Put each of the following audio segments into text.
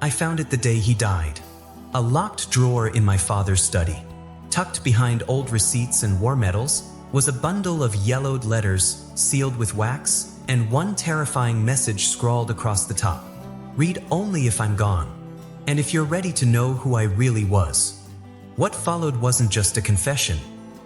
I found it the day he died. A locked drawer in my father's study. Tucked behind old receipts and war medals was a bundle of yellowed letters sealed with wax and one terrifying message scrawled across the top. Read only if I'm gone, and if you're ready to know who I really was. What followed wasn't just a confession.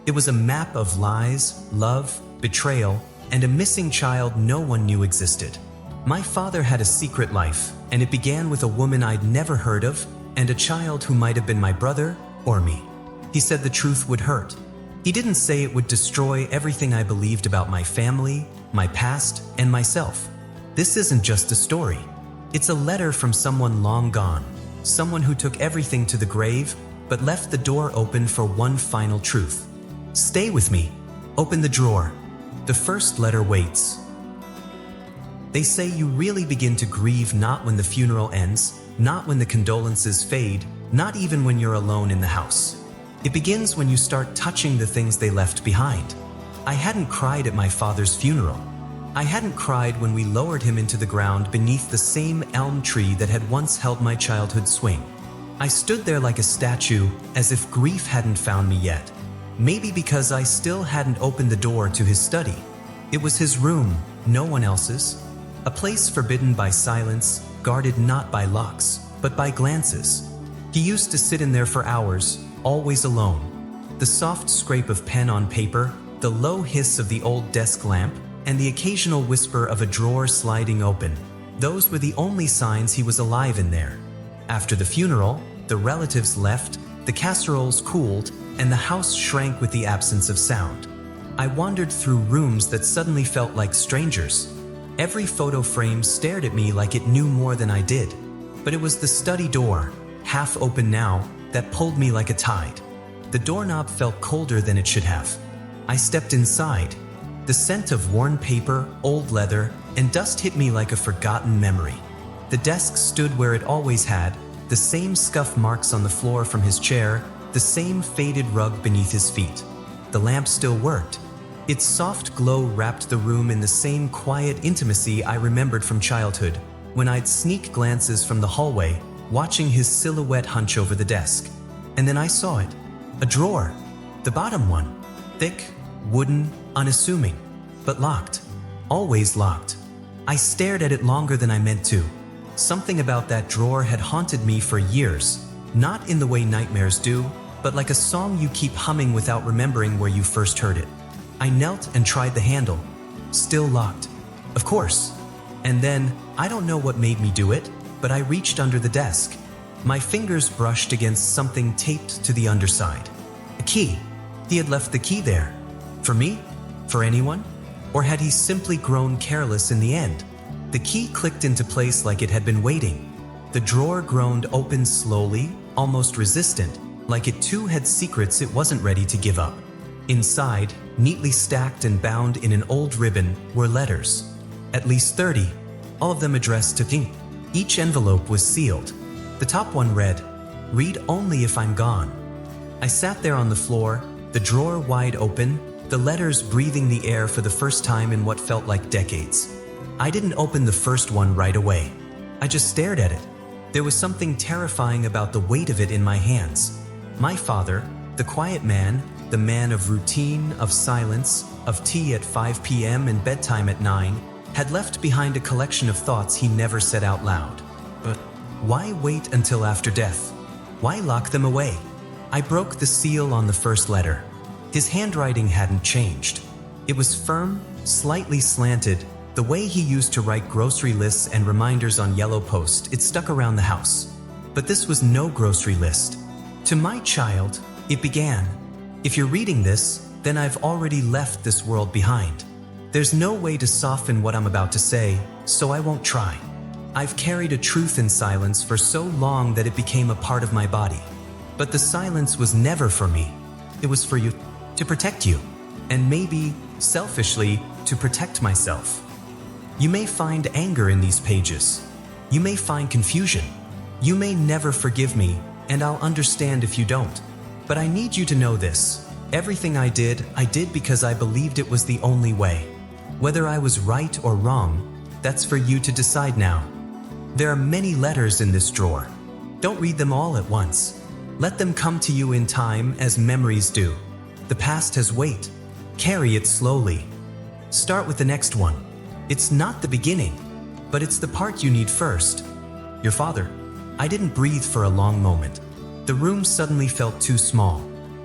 It was a map of lies, love, betrayal, and a missing child no one knew existed. My father had a secret life, and it began with a woman I'd never heard of and a child who might have been my brother or me. He said the truth would hurt. He didn't say it would destroy everything I believed about my family, my past, and myself. This isn't just a story. It's a letter from someone long gone, someone who took everything to the grave but left the door open for one final truth. Stay with me. Open the drawer. The first letter waits. They say you really begin to grieve not when the funeral ends, not when the condolences fade, not even when you're alone in the house. It begins when you start touching the things they left behind. I hadn't cried at my father's funeral. I hadn't cried when we lowered him into the ground beneath the same elm tree that had once held my childhood swing. I stood there like a statue, as if grief hadn't found me yet. Maybe because I still hadn't opened the door to his study. It was his room, no one else's. A place forbidden by silence, guarded not by locks, but by glances. He used to sit in there for hours, always alone. The soft scrape of pen on paper, the low hiss of the old desk lamp, and the occasional whisper of a drawer sliding open. Those were the only signs he was alive in there. After the funeral, the relatives left, the casseroles cooled, and the house shrank with the absence of sound. I wandered through rooms that suddenly felt like strangers. Every photo frame stared at me like it knew more than I did. But it was the study door, half open now, that pulled me like a tide. The doorknob felt colder than it should have. I stepped inside. The scent of worn paper, old leather, and dust hit me like a forgotten memory. The desk stood where it always had, the same scuff marks on the floor from his chair, the same faded rug beneath his feet. The lamp still worked. Its soft glow wrapped the room in the same quiet intimacy I remembered from childhood, when I'd sneak glances from the hallway, watching his silhouette hunch over the desk. And then I saw it. A drawer. The bottom one. Thick, wooden, unassuming, but locked. Always locked. I stared at it longer than I meant to. Something about that drawer had haunted me for years, not in the way nightmares do, but like a song you keep humming without remembering where you first heard it. I knelt and tried the handle. Still locked. Of course. And then, I don't know what made me do it, but I reached under the desk. My fingers brushed against something taped to the underside. A key. He had left the key there. For me? For anyone? Or had he simply grown careless in the end? The key clicked into place like it had been waiting. The drawer groaned open slowly, almost resistant, like it too had secrets it wasn't ready to give up. Inside, neatly stacked and bound in an old ribbon, were letters. At least 30, all of them addressed to me. Each envelope was sealed. The top one read, "Read only if I'm gone." I sat there on the floor, the drawer wide open, the letters breathing the air for the first time in what felt like decades. I didn't open the first one right away. I just stared at it. There was something terrifying about the weight of it in my hands. My father, the quiet man, the man of routine, of silence, of tea at 5 p.m. and bedtime at 9, had left behind a collection of thoughts he never said out loud. But why wait until after death? Why lock them away? I broke the seal on the first letter. His handwriting hadn't changed. It was firm, slightly slanted, the way he used to write grocery lists and reminders on yellow post. It stuck around the house. But this was no grocery list. To my child, it began, "If you're reading this, then I've already left this world behind. There's no way to soften what I'm about to say, so I won't try. I've carried a truth in silence for so long that it became a part of my body. But the silence was never for me. It was for you, to protect you, and maybe, selfishly, to protect myself. You may find anger in these pages. You may find confusion. You may never forgive me, and I'll understand if you don't. But I need you to know this. Everything I did because I believed it was the only way. Whether I was right or wrong, that's for you to decide now." There are many letters in this drawer. Don't read them all at once. Let them come to you in time as memories do. The past has weight. Carry it slowly. Start with the next one. It's not the beginning, but it's the part you need first. Your father. I didn't breathe for a long moment. The room suddenly felt too small.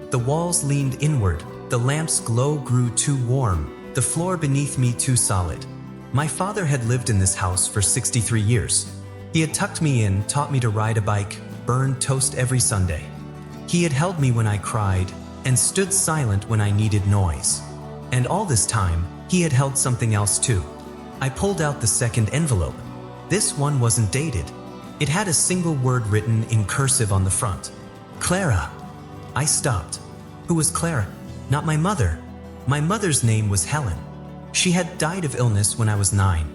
The walls leaned inward. The lamp's glow grew too warm. The floor beneath me too solid. My father had lived in this house for 63 years. He had tucked me in, taught me to ride a bike, burned toast every Sunday. He had held me when I cried, and stood silent when I needed noise. And all this time, he had held something else too. I pulled out the second envelope. This one wasn't dated. It had a single word written in cursive on the front. Clara. I stopped. Who was Clara? Not my mother. My mother's name was Helen. She had died of illness when I was 9.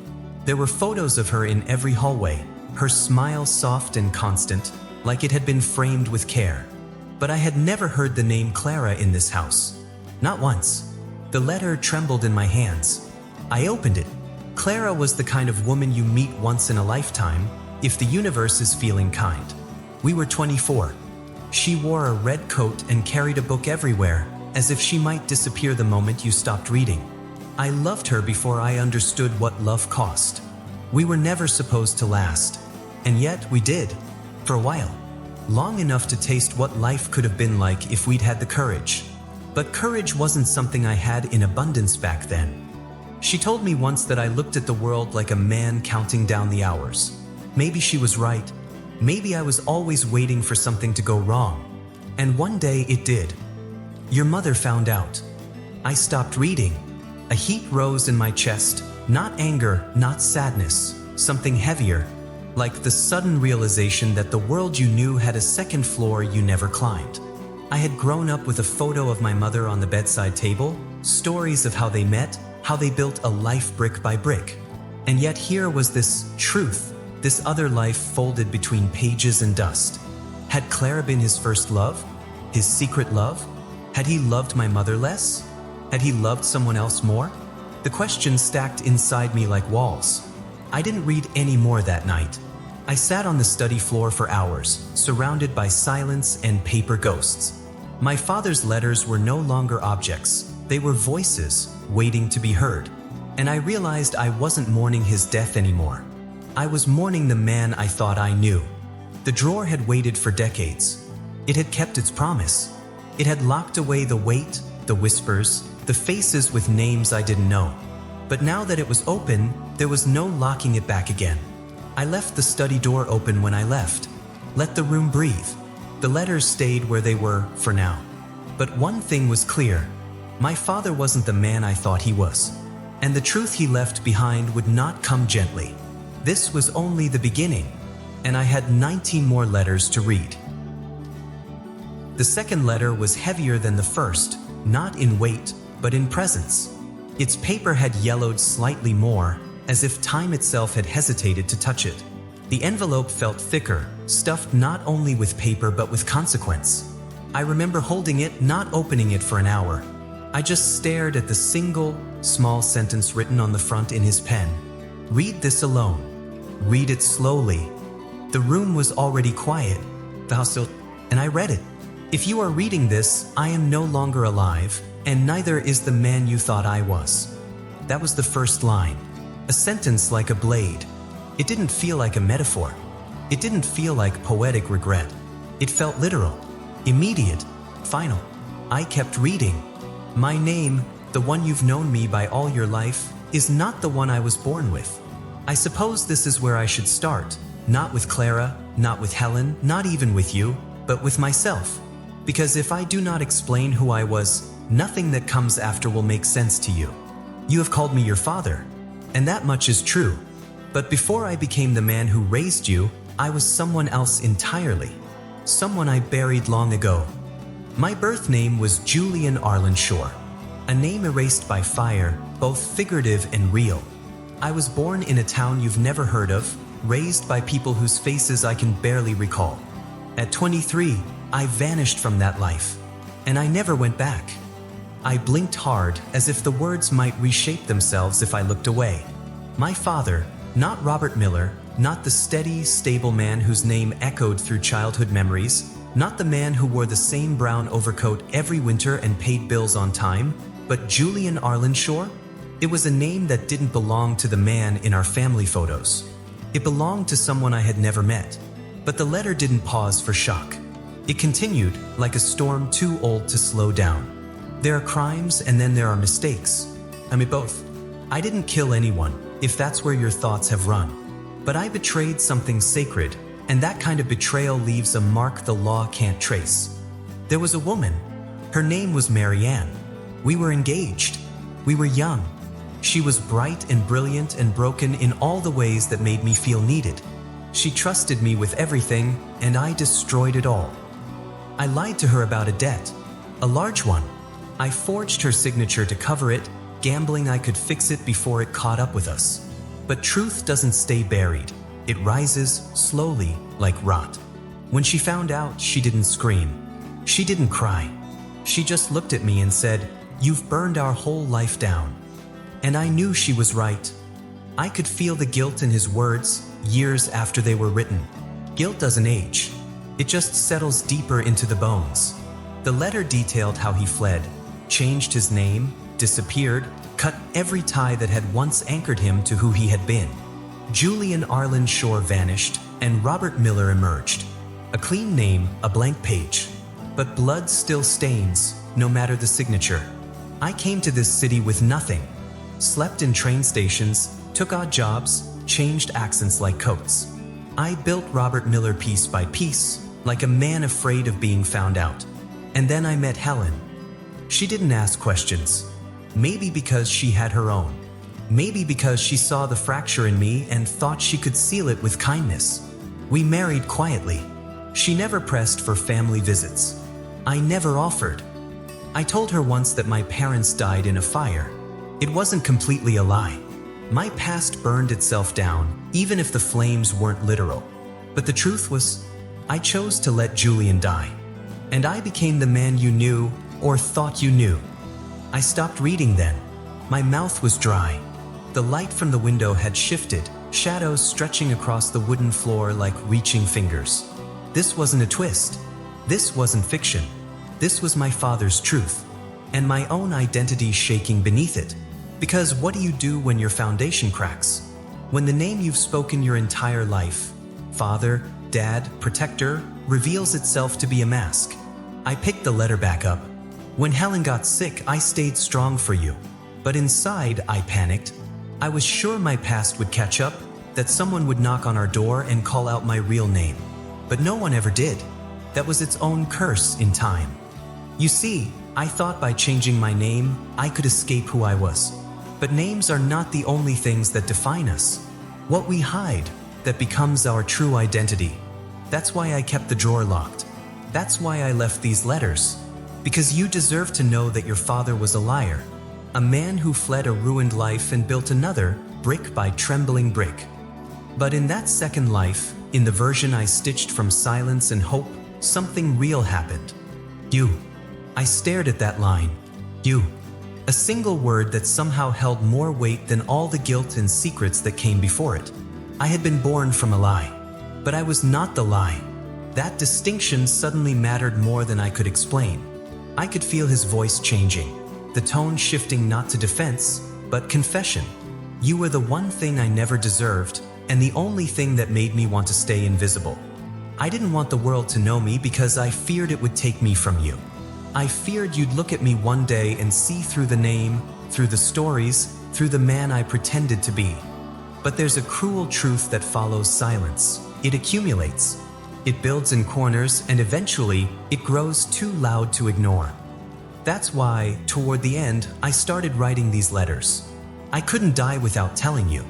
There were photos of her in every hallway, her smile soft and constant, like it had been framed with care. But I had never heard the name Clara in this house. Not once. The letter trembled in my hands. I opened it. Clara was the kind of woman you meet once in a lifetime, if the universe is feeling kind. We were 24. She wore a red coat and carried a book everywhere, as if she might disappear the moment you stopped reading. I loved her before I understood what love cost. We were never supposed to last, and yet we did, for a while. Long enough to taste what life could have been like if we'd had the courage. But courage wasn't something I had in abundance back then. She told me once that I looked at the world like a man counting down the hours. Maybe she was right. Maybe I was always waiting for something to go wrong. And one day it did. Your mother found out. I stopped reading. A heat rose in my chest, not anger, not sadness, something heavier, like the sudden realization that the world you knew had a second floor you never climbed. I had grown up with a photo of my mother on the bedside table, stories of how they met, how they built a life brick by brick. And yet here was this truth, this other life folded between pages and dust. Had Clara been his first love? His secret love? Had he loved my mother less? Had he loved someone else more? The questions stacked inside me like walls. I didn't read any more that night. I sat on the study floor for hours, surrounded by silence and paper ghosts. My father's letters were no longer objects. They were voices, waiting to be heard. And I realized I wasn't mourning his death anymore. I was mourning the man I thought I knew. The drawer had waited for decades. It had kept its promise. It had locked away the weight, the whispers, the faces with names I didn't know. But now that it was open, there was no locking it back again. I left the study door open when I left. Let the room breathe. The letters stayed where they were for now. But one thing was clear. My father wasn't the man I thought he was. And the truth he left behind would not come gently. This was only the beginning, and I had 19 more letters to read. The second letter was heavier than the first, not in weight, but in presence. Its paper had yellowed slightly more, as if time itself had hesitated to touch it. The envelope felt thicker, stuffed not only with paper but with consequence. I remember holding it, not opening it for an hour. I just stared at the single, small sentence written on the front in his pen. Read this alone. Read it slowly. The room was already quiet, the house still, and I read it. If you are reading this, I am no longer alive, and neither is the man you thought I was. That was the first line. A sentence like a blade. It didn't feel like a metaphor. It didn't feel like poetic regret. It felt literal, immediate, final. I kept reading. My name, the one you've known me by all your life, is not the one I was born with. I suppose this is where I should start. Not with Clara, not with Helen, not even with you, but with myself. Because if I do not explain who I was, nothing that comes after will make sense to you. You have called me your father, and that much is true. But before I became the man who raised you, I was someone else entirely. Someone I buried long ago. My birth name was Julian Arlen Shore, a name erased by fire, both figurative and real. I was born in a town you've never heard of, raised by people whose faces I can barely recall. At 23, I vanished from that life, and I never went back. I blinked hard, as if the words might reshape themselves if I looked away. My father, not Robert Miller, Not the steady, stable man whose name echoed through childhood memories, not the man who wore the same brown overcoat every winter and paid bills on time, but Julian Arlenshore? It was a name that didn't belong to the man in our family photos. It belonged to someone I had never met. But the letter didn't pause for shock. It continued, like a storm too old to slow down. There are crimes and then there are mistakes. I mean both. I didn't kill anyone, if that's where your thoughts have run. But I betrayed something sacred, and that kind of betrayal leaves a mark the law can't trace. There was a woman. Her name was Marianne. We were engaged. We were young. She was bright and brilliant and broken in all the ways that made me feel needed. She trusted me with everything, and I destroyed it all. I lied to her about a debt, a large one. I forged her signature to cover it, gambling I could fix it before it caught up with us. But truth doesn't stay buried. It rises slowly, like rot. When she found out, she didn't scream. She didn't cry. She just looked at me and said, "You've burned our whole life down." And I knew she was right. I could feel the guilt in his words years after they were written. Guilt doesn't age. It just settles deeper into the bones. The letter detailed how he fled, changed his name, disappeared, cut every tie that had once anchored him to who he had been. Julian Arlenshore vanished, and Robert Miller emerged. A clean name, a blank page. But blood still stains, no matter the signature. I came to this city with nothing. Slept in train stations, took odd jobs, changed accents like coats. I built Robert Miller piece by piece, like a man afraid of being found out. And then I met Helen. She didn't ask questions. Maybe because she had her own. Maybe because she saw the fracture in me and thought she could seal it with kindness. We married quietly. She never pressed for family visits. I never offered. I told her once that my parents died in a fire. It wasn't completely a lie. My past burned itself down, even if the flames weren't literal. But the truth was, I chose to let Julian die. And I became the man you knew, or thought you knew. I stopped reading then. My mouth was dry. The light from the window had shifted, shadows stretching across the wooden floor like reaching fingers. This wasn't a twist. This wasn't fiction. This was my father's truth, and my own identity shaking beneath it. Because what do you do when your foundation cracks? When the name you've spoken your entire life, father, dad, protector, reveals itself to be a mask. I picked the letter back up. When Helen got sick, I stayed strong for you. But inside, I panicked. I was sure my past would catch up, that someone would knock on our door and call out my real name. But no one ever did. That was its own curse in time. You see, I thought by changing my name, I could escape who I was. But names are not the only things that define us. What we hide, that becomes our true identity. That's why I kept the drawer locked. That's why I left these letters. Because you deserve to know that your father was a liar. A man who fled a ruined life and built another, brick by trembling brick. But in that second life, in the version I stitched from silence and hope, something real happened. You. I stared at that line. You. A single word that somehow held more weight than all the guilt and secrets that came before it. I had been born from a lie. But I was not the lie. That distinction suddenly mattered more than I could explain. I could feel his voice changing, the tone shifting not to defense, but confession. You were the one thing I never deserved, and the only thing that made me want to stay invisible. I didn't want the world to know me because I feared it would take me from you. I feared you'd look at me one day and see through the name, through the stories, through the man I pretended to be. But there's a cruel truth that follows silence. It accumulates. It builds in corners, and eventually, it grows too loud to ignore. That's why, toward the end, I started writing these letters. I couldn't die without telling you.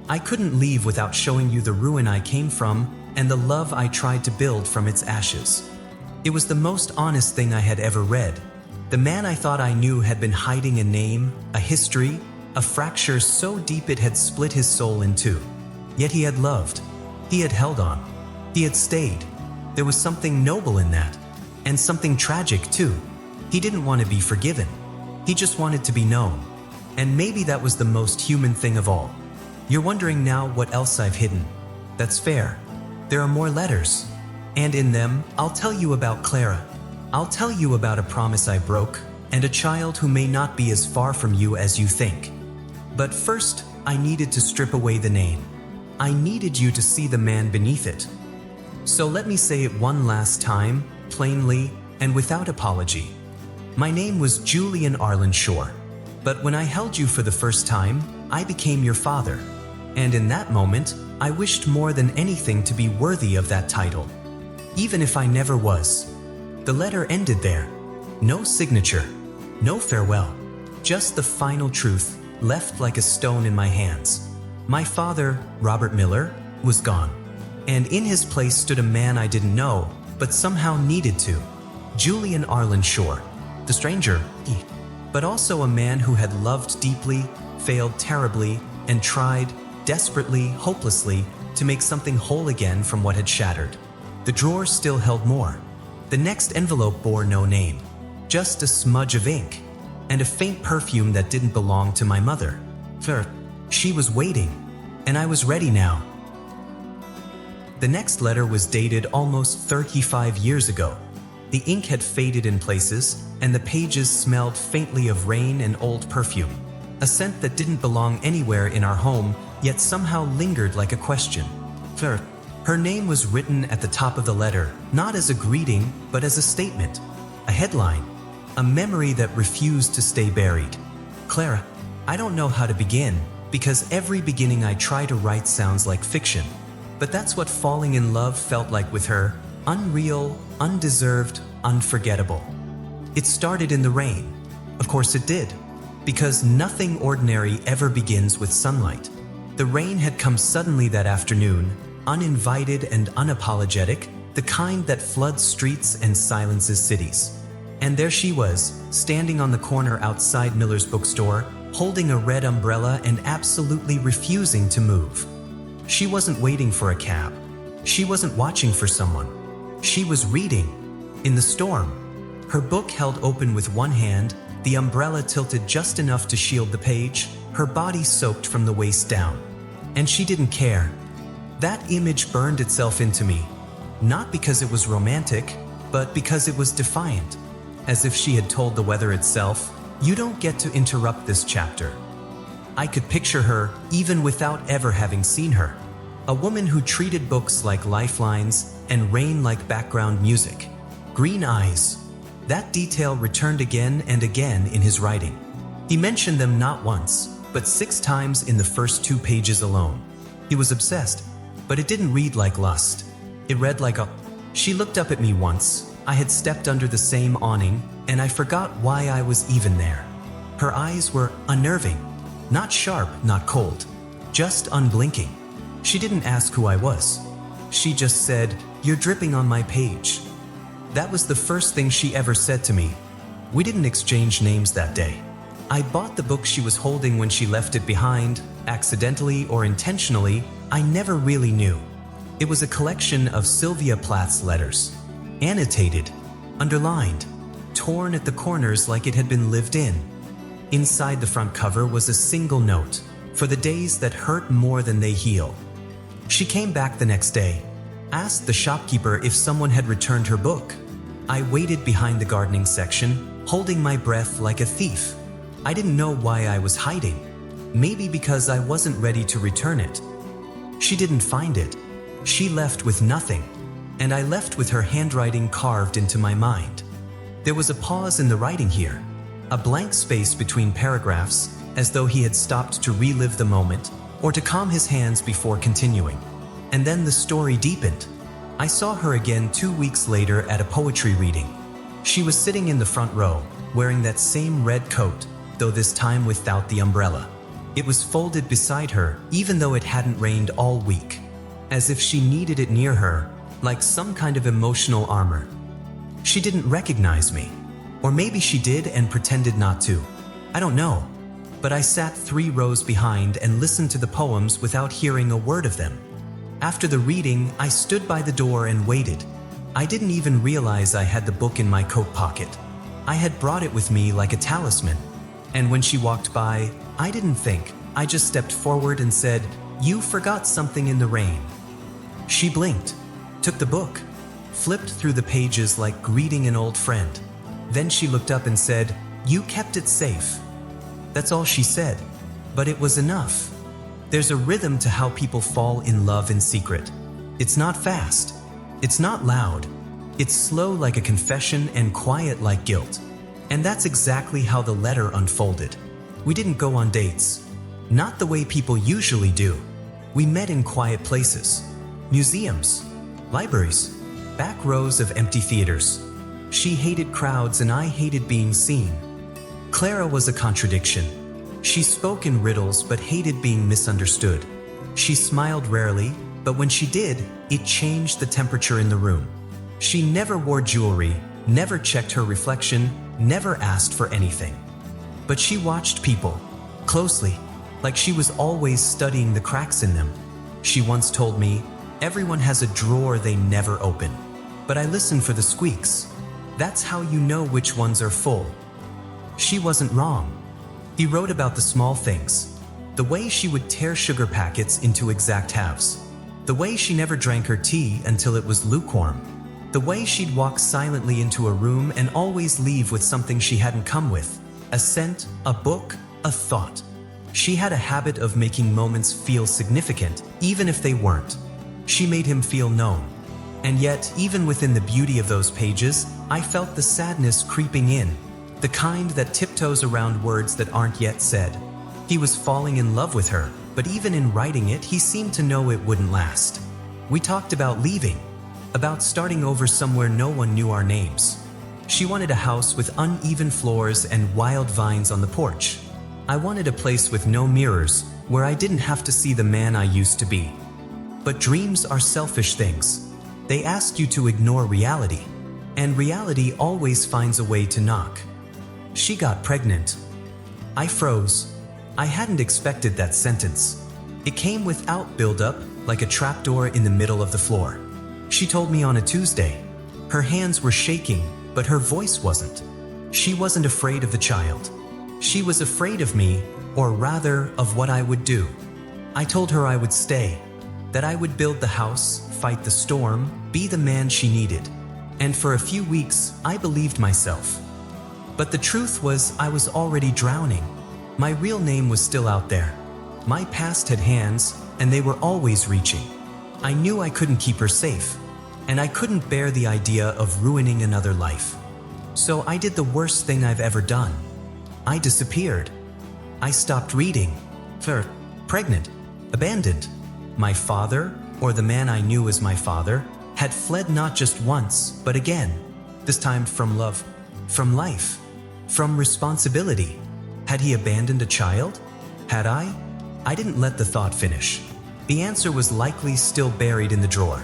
I couldn't leave without showing you the ruin I came from and the love I tried to build from its ashes. It was the most honest thing I had ever read. The man I thought I knew had been hiding a name, a history, a fracture so deep it had split his soul in two. Yet he had loved. He had held on. He had stayed. There was something noble in that. And something tragic, too. He didn't want to be forgiven. He just wanted to be known. And maybe that was the most human thing of all. You're wondering now what else I've hidden. That's fair. There are more letters. And in them, I'll tell you about Clara. I'll tell you about a promise I broke, and a child who may not be as far from you as you think. But first, I needed to strip away the name. I needed you to see the man beneath it. So let me say it one last time, plainly, and without apology. My name was Julian Arlen Shore. But when I held you for the first time, I became your father. And in that moment, I wished more than anything to be worthy of that title. Even if I never was. The letter ended there. No signature, no farewell. Just the final truth, left like a stone in my hands. My father, Robert Miller, was gone. And in his place stood a man I didn't know, but somehow needed to. Julian Arlen Shore. The stranger, but also a man who had loved deeply, failed terribly, and tried, desperately, hopelessly, to make something whole again from what had shattered. The drawer still held more. The next envelope bore no name, just a smudge of ink, and a faint perfume that didn't belong to my mother. She was waiting, and I was ready now. The next letter was dated almost 35 years ago. The ink had faded in places, and the pages smelled faintly of rain and old perfume. A scent that didn't belong anywhere in our home, yet somehow lingered like a question. Her name was written at the top of the letter, not as a greeting, but as a statement. A headline. A memory that refused to stay buried. Clara, I don't know how to begin, because every beginning I try to write sounds like fiction. But that's what falling in love felt like with her. Unreal, undeserved, unforgettable. It started in the rain. Of course it did, because nothing ordinary ever begins with sunlight. The rain had come suddenly that afternoon, uninvited and unapologetic, the kind that floods streets and silences cities. And there she was, standing on the corner outside Miller's bookstore, holding a red umbrella and absolutely refusing to move. She wasn't waiting for a cab. She wasn't watching for someone. She was reading. In the storm. Her book held open with one hand, the umbrella tilted just enough to shield the page, her body soaked from the waist down. And she didn't care. That image burned itself into me, not because it was romantic, but because it was defiant. As if she had told the weather itself, "You don't get to interrupt this chapter." I could picture her, even without ever having seen her. A woman who treated books like lifelines and rain like background music. Green eyes. That detail returned again and again in his writing. He mentioned them not once, but 6 times in the first 2 pages alone. He was obsessed, but it didn't read like lust. It read like a... She looked up at me once. I had stepped under the same awning, and I forgot why I was even there. Her eyes were unnerving. Not sharp, not cold. Just unblinking. She didn't ask who I was. She just said, "You're dripping on my page." That was the first thing she ever said to me. We didn't exchange names that day. I bought the book she was holding when she left it behind, accidentally or intentionally, I never really knew. It was a collection of Sylvia Plath's letters. Annotated, underlined, torn at the corners like it had been lived in. Inside the front cover was a single note, for the days that hurt more than they heal. She came back the next day, asked the shopkeeper if someone had returned her book. I waited behind the gardening section, holding my breath like a thief. I didn't know why I was hiding. Maybe because I wasn't ready to return it. She didn't find it. She left with nothing, and I left with her handwriting carved into my mind. There was a pause in the writing here, a blank space between paragraphs, as though he had stopped to relive the moment or to calm his hands before continuing. And then the story deepened. I saw her again 2 weeks later at a poetry reading. She was sitting in the front row, wearing that same red coat, though this time without the umbrella. It was folded beside her, even though it hadn't rained all week, as if she needed it near her, like some kind of emotional armor. She didn't recognize me. Or maybe she did and pretended not to. I don't know. But I sat 3 rows behind and listened to the poems without hearing a word of them. After the reading, I stood by the door and waited. I didn't even realize I had the book in my coat pocket. I had brought it with me like a talisman. And when she walked by, I didn't think. I just stepped forward and said, "You forgot something in the rain." She blinked, took the book, flipped through the pages like greeting an old friend. Then she looked up and said, "You kept it safe." That's all she said, but it was enough. There's a rhythm to how people fall in love in secret. It's not fast. It's not loud. It's slow like a confession and quiet like guilt. And that's exactly how the letter unfolded. We didn't go on dates. Not the way people usually do. We met in quiet places. Museums, libraries, back rows of empty theaters. She hated crowds and I hated being seen. Clara was a contradiction. She spoke in riddles but hated being misunderstood. She smiled rarely, but when she did, it changed the temperature in the room. She never wore jewelry, never checked her reflection, never asked for anything. But she watched people, closely, like she was always studying the cracks in them. She once told me, "Everyone has a drawer they never open." But I listened for the squeaks. That's how you know which ones are full. She wasn't wrong. He wrote about the small things. The way she would tear sugar packets into exact halves. The way she never drank her tea until it was lukewarm. The way she'd walk silently into a room and always leave with something she hadn't come with. A scent, a book, a thought. She had a habit of making moments feel significant, even if they weren't. She made him feel known. And yet, even within the beauty of those pages, I felt the sadness creeping in. The kind that tiptoes around words that aren't yet said. He was falling in love with her, but even in writing it, he seemed to know it wouldn't last. We talked about leaving, about starting over somewhere no one knew our names. She wanted a house with uneven floors and wild vines on the porch. I wanted a place with no mirrors, where I didn't have to see the man I used to be. But dreams are selfish things. They ask you to ignore reality, and reality always finds a way to knock. She got pregnant. I froze. I hadn't expected that sentence. It came without build-up, like a trapdoor in the middle of the floor. She told me on a Tuesday. Her hands were shaking, but her voice wasn't. She wasn't afraid of the child. She was afraid of me, or rather, of what I would do. I told her I would stay, that I would build the house, fight the storm, be the man she needed. And for a few weeks, I believed myself. But the truth was, I was already drowning. My real name was still out there. My past had hands, and they were always reaching. I knew I couldn't keep her safe, and I couldn't bear the idea of ruining another life. So I did the worst thing I've ever done. I disappeared. I stopped reading. Pregnant. Abandoned. My father, or the man I knew as my father, had fled not just once, but again. This time from love, from life, from responsibility. Had he abandoned a child? Had I? I didn't let the thought finish. The answer was likely still buried in the drawer.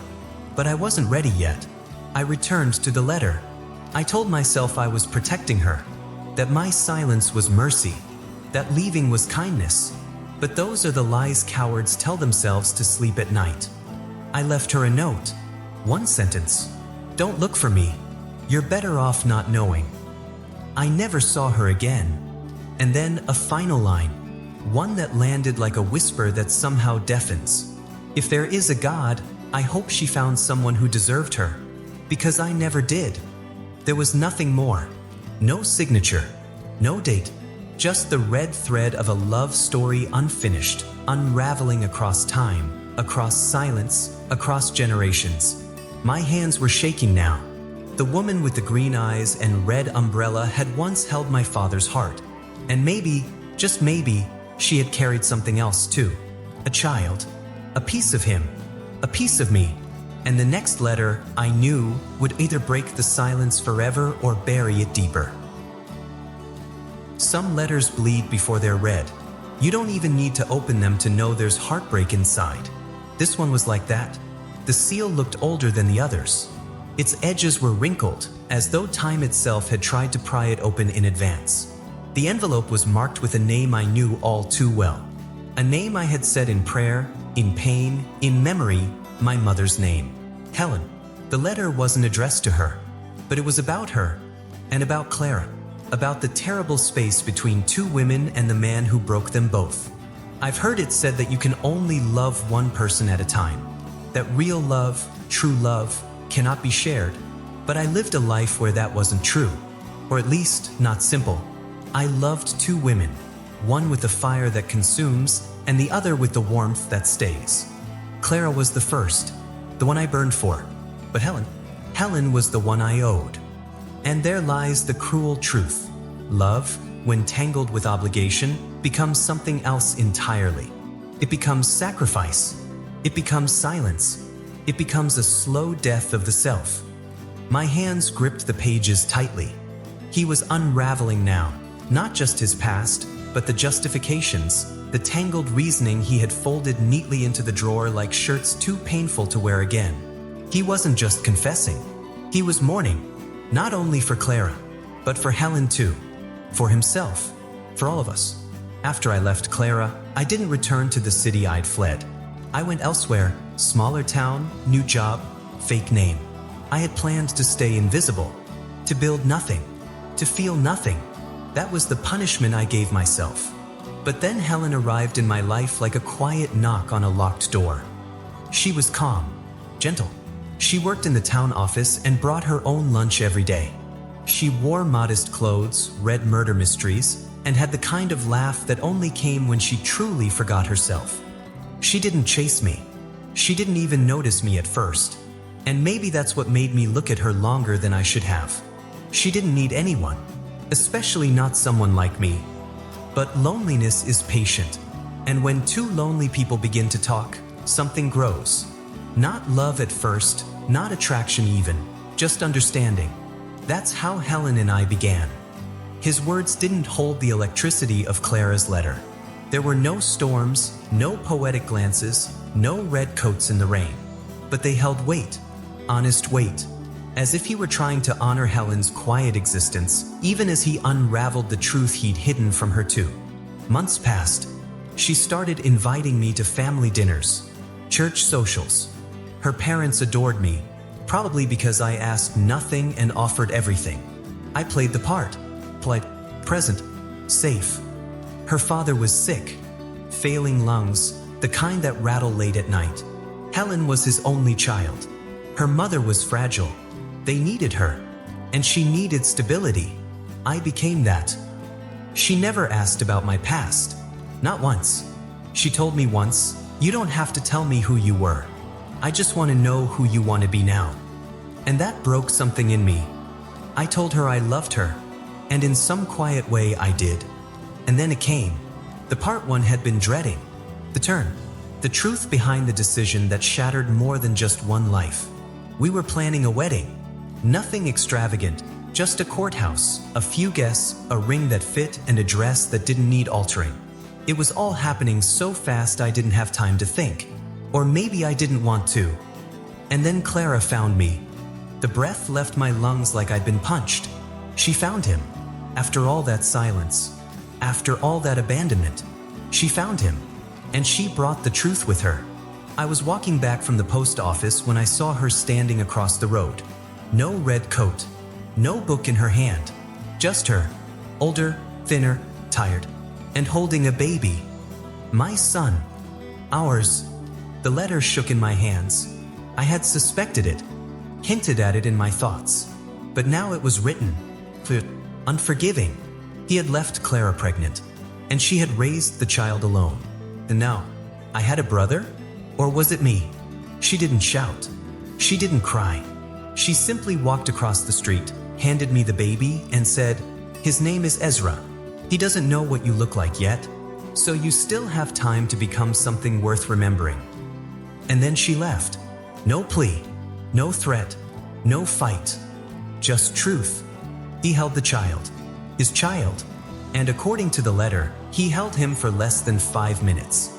But I wasn't ready yet. I returned to the letter. I told myself I was protecting her, that my silence was mercy, that leaving was kindness. But those are the lies cowards tell themselves to sleep at night. I left her a note. One sentence. "Don't look for me. You're better off not knowing." I never saw her again. And then a final line, one that landed like a whisper that somehow deafens. If there is a God, I hope she found someone who deserved her, because I never did. There was nothing more. No signature, no date, just the red thread of a love story unfinished, unraveling across time, across silence, across generations. My hands were shaking now. The woman with the green eyes and red umbrella had once held my father's heart. And maybe, just maybe, she had carried something else too. A child, a piece of him, a piece of me. And the next letter, I knew, would either break the silence forever or bury it deeper. Some letters bleed before they're read. You don't even need to open them to know there's heartbreak inside. This one was like that. The seal looked older than the others. Its edges were wrinkled, as though time itself had tried to pry it open in advance. The envelope was marked with a name I knew all too well. A name I had said in prayer, in pain, in memory, my mother's name. Helen. The letter wasn't addressed to her, but it was about her, and about Clara, about the terrible space between two women and the man who broke them both. I've heard it said that you can only love one person at a time. that real love, true love, cannot be shared. But I lived a life where that wasn't true, or at least not simple. I loved two women, one with the fire that consumes and the other with the warmth that stays. Clara was the first, the one I burned for, but Helen was the one I owed. And there lies the cruel truth. Love, when tangled with obligation, becomes something else entirely. It becomes sacrifice. It becomes silence. It becomes a slow death of the self. My hands gripped the pages tightly. He was unraveling now, not just his past, but the justifications, the tangled reasoning he had folded neatly into the drawer like shirts too painful to wear again. He wasn't just confessing. He was mourning, not only for Clara, but for Helen too, for himself, for all of us. After I left Clara, I didn't return to the city I'd fled. I went elsewhere, smaller town, new job, fake name. I had planned to stay invisible, to build nothing, to feel nothing. That was the punishment I gave myself. But then Helen arrived in my life like a quiet knock on a locked door. She was calm, gentle. She worked in the town office and brought her own lunch every day. She wore modest clothes, read murder mysteries, and had the kind of laugh that only came when she truly forgot herself. She didn't chase me. She didn't even notice me at first. And maybe that's what made me look at her longer than I should have. She didn't need anyone, especially not someone like me. But loneliness is patient. And when two lonely people begin to talk, something grows. Not love at first, not attraction even, just understanding. That's how Helen and I began. His words didn't hold the electricity of Clara's letter. There were no storms, no poetic glances, no red coats in the rain. But they held weight, honest weight, as if he were trying to honor Helen's quiet existence, even as he unraveled the truth he'd hidden from her too. Months passed. She started inviting me to family dinners, church socials. Her parents adored me, probably because I asked nothing and offered everything. I played the part, polite, present, safe. Her father was sick, failing lungs, the kind that rattle late at night. Helen was his only child. Her mother was fragile. They needed her, and she needed stability. I became that. She never asked about my past, not once. She told me once, "You don't have to tell me who you were. I just want to know who you want to be now." And that broke something in me. I told her I loved her, and in some quiet way I did. And then it came. The part one had been dreading. The turn. The truth behind the decision that shattered more than just one life. We were planning a wedding. Nothing extravagant, just a courthouse, a few guests, a ring that fit, and a dress that didn't need altering. It was all happening so fast I didn't have time to think. Or maybe I didn't want to. And then Clara found me. The breath left my lungs like I'd been punched. She found him. After all that silence, after all that abandonment, she found him. And she brought the truth with her. I was walking back from the post office when I saw her standing across the road. No red coat, no book in her hand, just her, older, thinner, tired, and holding a baby. My son. Ours. The letter shook in my hands. I had suspected it, hinted at it in my thoughts. But now it was written. Unforgiving. He had left Clara pregnant, and she had raised the child alone. And now, I had a brother? Or was it me? She didn't shout. She didn't cry. She simply walked across the street, handed me the baby, and said, "His name is Ezra. He doesn't know what you look like yet, so you still have time to become something worth remembering." And then she left. No plea, no threat, no fight, just truth. He held the child, his child, and according to the letter, he held him for less than 5 minutes.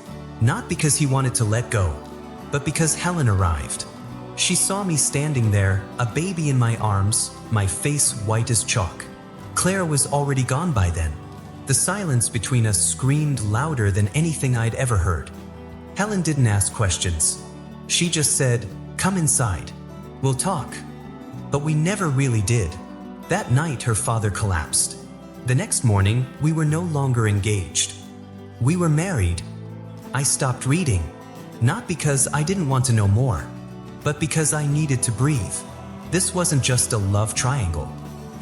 Not because he wanted to let go, but because Helen arrived. She saw me standing there, a baby in my arms, my face white as chalk. Claire was already gone by then. The silence between us screamed louder than anything I'd ever heard. Helen didn't ask questions. She just said, "Come inside. We'll talk." But we never really did. That night, her father collapsed. The next morning, we were no longer engaged. We were married. I stopped reading. Not because I didn't want to know more, but because I needed to breathe. This wasn't just a love triangle.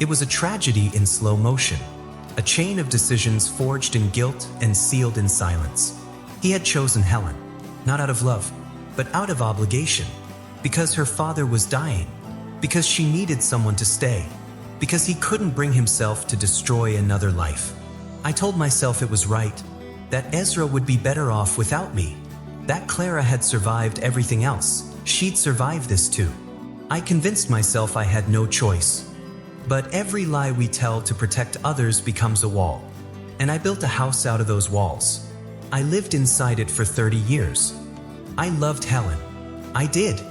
It was a tragedy in slow motion, a chain of decisions forged in guilt and sealed in silence. He had chosen Helen, not out of love, but out of obligation, because her father was dying, because she needed someone to stay, because he couldn't bring himself to destroy another life. I told myself it was right, that Ezra would be better off without me, that Clara had survived everything else, she'd survive this too. I convinced myself I had no choice. But every lie we tell to protect others becomes a wall. And I built a house out of those walls. I lived inside it for 30 years. I loved Helen. I did.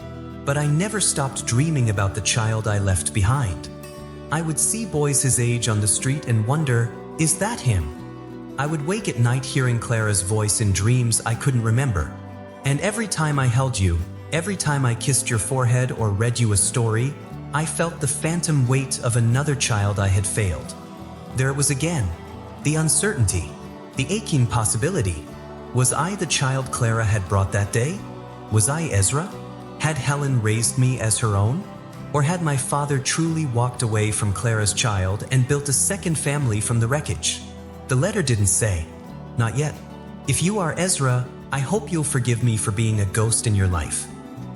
But I never stopped dreaming about the child I left behind. I would see boys his age on the street and wonder, is that him? I would wake at night hearing Clara's voice in dreams I couldn't remember. And every time I held you, every time I kissed your forehead or read you a story, I felt the phantom weight of another child I had failed. There it was again, the uncertainty, the aching possibility. Was I the child Clara had brought that day? Was I Ezra? Had Helen raised me as her own? Or had my father truly walked away from Clara's child and built a second family from the wreckage? The letter didn't say, not yet. If you are Ezra, I hope you'll forgive me for being a ghost in your life.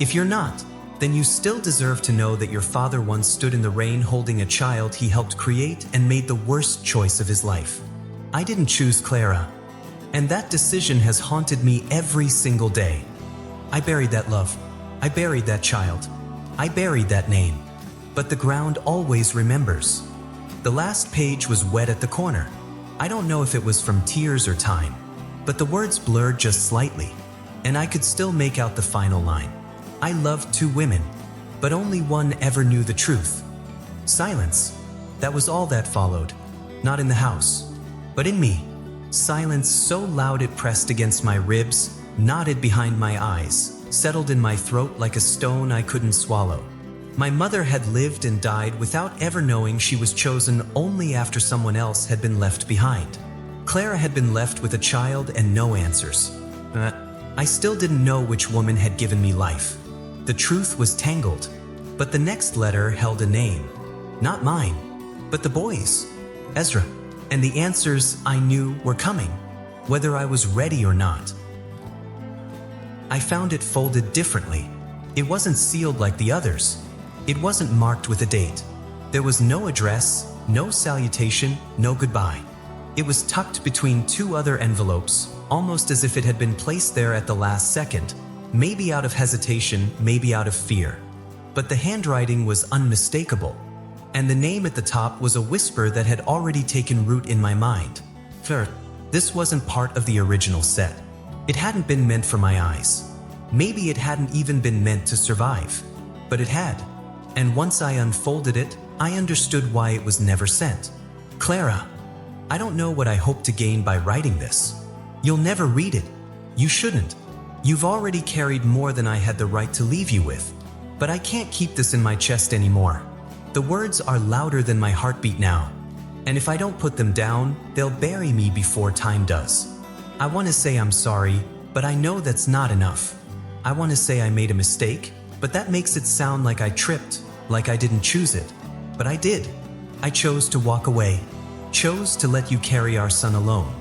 If you're not, then you still deserve to know that your father once stood in the rain holding a child he helped create and made the worst choice of his life. I didn't choose Clara, and that decision has haunted me every single day. I buried that love. I buried that child. I buried that name. But the ground always remembers. The last page was wet at the corner. I don't know if it was from tears or time, but the words blurred just slightly, and I could still make out the final line. I loved two women, but only one ever knew the truth. Silence. That was all that followed. Not in the house, but in me. Silence so loud it pressed against my ribs, knotted behind my eyes, settled in my throat like a stone I couldn't swallow. My mother had lived and died without ever knowing she was chosen only after someone else had been left behind. Clara had been left with a child and no answers. I still didn't know which woman had given me life. The truth was tangled, but the next letter held a name. Not mine, but the boy's, Ezra. And the answers I knew were coming, whether I was ready or not. I found it folded differently. It wasn't sealed like the others. It wasn't marked with a date. There was no address, no salutation, no goodbye. It was tucked between two other envelopes, almost as if it had been placed there at the last second. Maybe out of hesitation, maybe out of fear. But the handwriting was unmistakable, and the name at the top was a whisper that had already taken root in my mind. Fleur. This wasn't part of the original set. It hadn't been meant for my eyes. Maybe it hadn't even been meant to survive. But it had. And once I unfolded it, I understood why it was never sent. Clara, I don't know what I hope to gain by writing this. You'll never read it. You shouldn't. You've already carried more than I had the right to leave you with. But I can't keep this in my chest anymore. The words are louder than my heartbeat now. And if I don't put them down, they'll bury me before time does. I want to say I'm sorry, but I know that's not enough. I want to say I made a mistake, but that makes it sound like I tripped, like I didn't choose it. But I did. I chose to walk away. Chose to let you carry our son alone.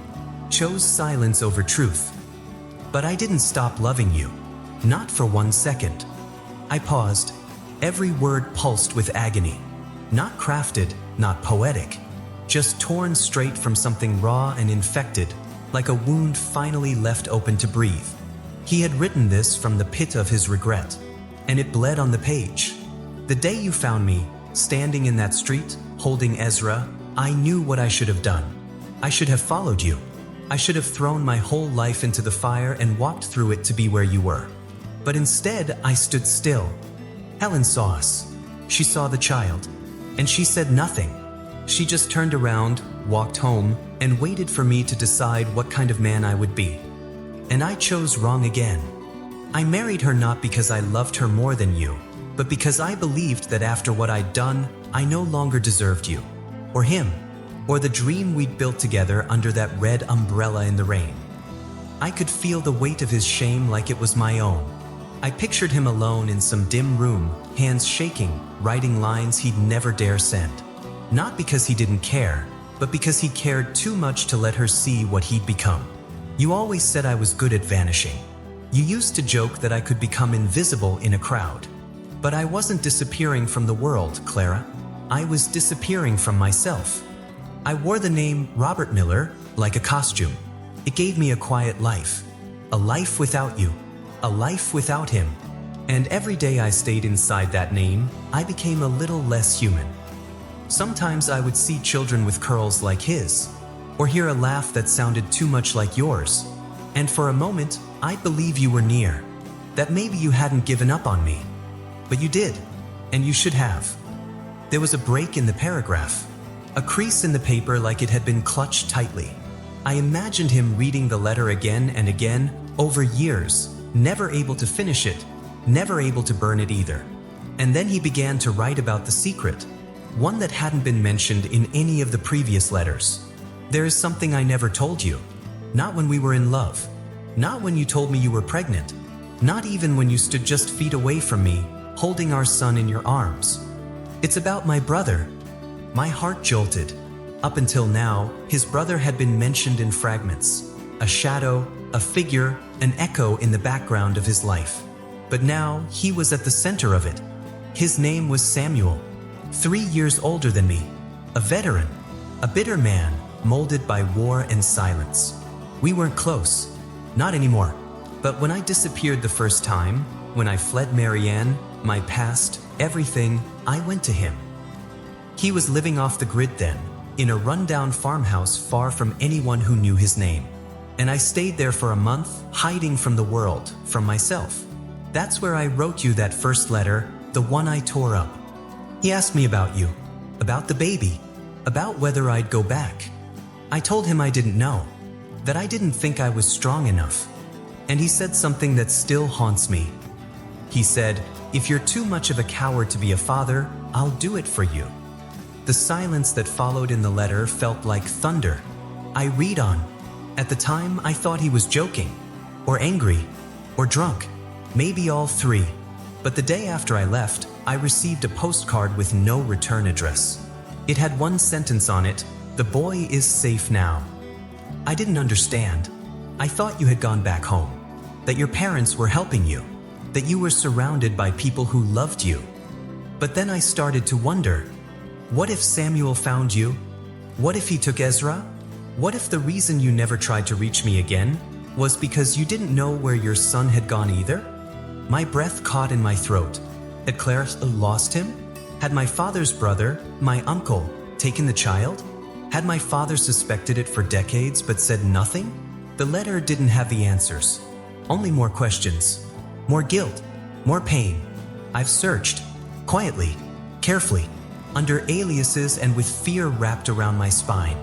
Chose silence over truth. But I didn't stop loving you. Not for 1 second. I paused. Every word pulsed with agony. Not crafted, not poetic. Just torn straight from something raw and infected, like a wound finally left open to breathe. He had written this from the pit of his regret, and it bled on the page. The day you found me, standing in that street, holding Ezra, I knew what I should have done. I should have followed you. I should have thrown my whole life into the fire and walked through it to be where you were. But instead, I stood still. Helen saw us. She saw the child. And she said nothing. She just turned around, walked home, and waited for me to decide what kind of man I would be. And I chose wrong again. I married her not because I loved her more than you, but because I believed that after what I'd done, I no longer deserved you, or him, or the dream we'd built together under that red umbrella in the rain. I could feel the weight of his shame like it was my own. I pictured him alone in some dim room, hands shaking, writing lines he'd never dare send. Not because he didn't care, but because he cared too much to let her see what he'd become. You always said I was good at vanishing. You used to joke that I could become invisible in a crowd. But I wasn't disappearing from the world, Clara. I was disappearing from myself. I wore the name Robert Miller like a costume. It gave me a quiet life. A life without you. A life without him. And every day I stayed inside that name, I became a little less human. Sometimes I would see children with curls like his, or hear a laugh that sounded too much like yours. And for a moment, I'd believe you were near, that maybe you hadn't given up on me. But you did, and you should have. There was a break in the paragraph, a crease in the paper like it had been clutched tightly. I imagined him reading the letter again and again, over years, never able to finish it, never able to burn it either. And then he began to write about the secret, one that hadn't been mentioned in any of the previous letters. There is something I never told you. Not when we were in love. Not when you told me you were pregnant. Not even when you stood just feet away from me, holding our son in your arms. It's about my brother. My heart jolted. Up until now, his brother had been mentioned in fragments. A shadow, a figure, an echo in the background of his life. But now, he was at the center of it. His name was Samuel. 3 years older than me. A veteran. A bitter man, molded by war and silence. We weren't close. Not anymore. But when I disappeared the first time, when I fled Marianne, my past, everything, I went to him. He was living off the grid then, in a rundown farmhouse far from anyone who knew his name. And I stayed there for a month, hiding from the world, from myself. That's where I wrote you that first letter, the one I tore up. He asked me about you, about the baby, about whether I'd go back. I told him I didn't know, that I didn't think I was strong enough. And he said something that still haunts me. He said, "If you're too much of a coward to be a father, I'll do it for you." The silence that followed in the letter felt like thunder. I read on. At the time, I thought he was joking, or angry, or drunk, maybe all three. But the day after I left, I received a postcard with no return address. It had one sentence on it, "The boy is safe now." I didn't understand. I thought you had gone back home, that your parents were helping you, that you were surrounded by people who loved you. But then I started to wonder, what if Samuel found you? What if he took Ezra? What if the reason you never tried to reach me again was because you didn't know where your son had gone either? My breath caught in my throat. Had Claire lost him? Had my father's brother, my uncle, taken the child? Had my father suspected it for decades but said nothing? The letter didn't have the answers. Only more questions. More guilt. More pain. I've searched. Quietly. Carefully. Under aliases and with fear wrapped around my spine.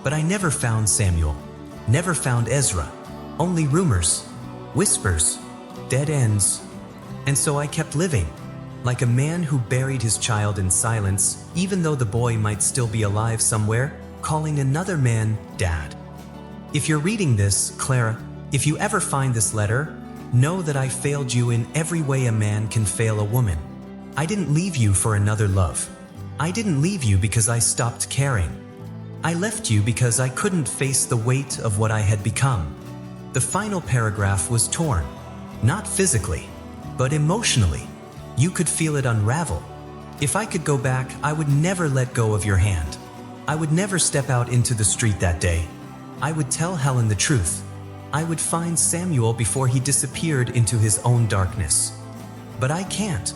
But I never found Samuel. Never found Ezra. Only rumors. Whispers. Dead ends. And so I kept living. Like a man who buried his child in silence, even though the boy might still be alive somewhere, calling another man Dad. If you're reading this, Clara, if you ever find this letter, know that I failed you in every way a man can fail a woman. I didn't leave you for another love. I didn't leave you because I stopped caring. I left you because I couldn't face the weight of what I had become. The final paragraph was torn, not physically, but emotionally. You could feel it unravel. If I could go back, I would never let go of your hand. I would never step out into the street that day. I would tell Helen the truth. I would find Samuel before he disappeared into his own darkness. But I can't.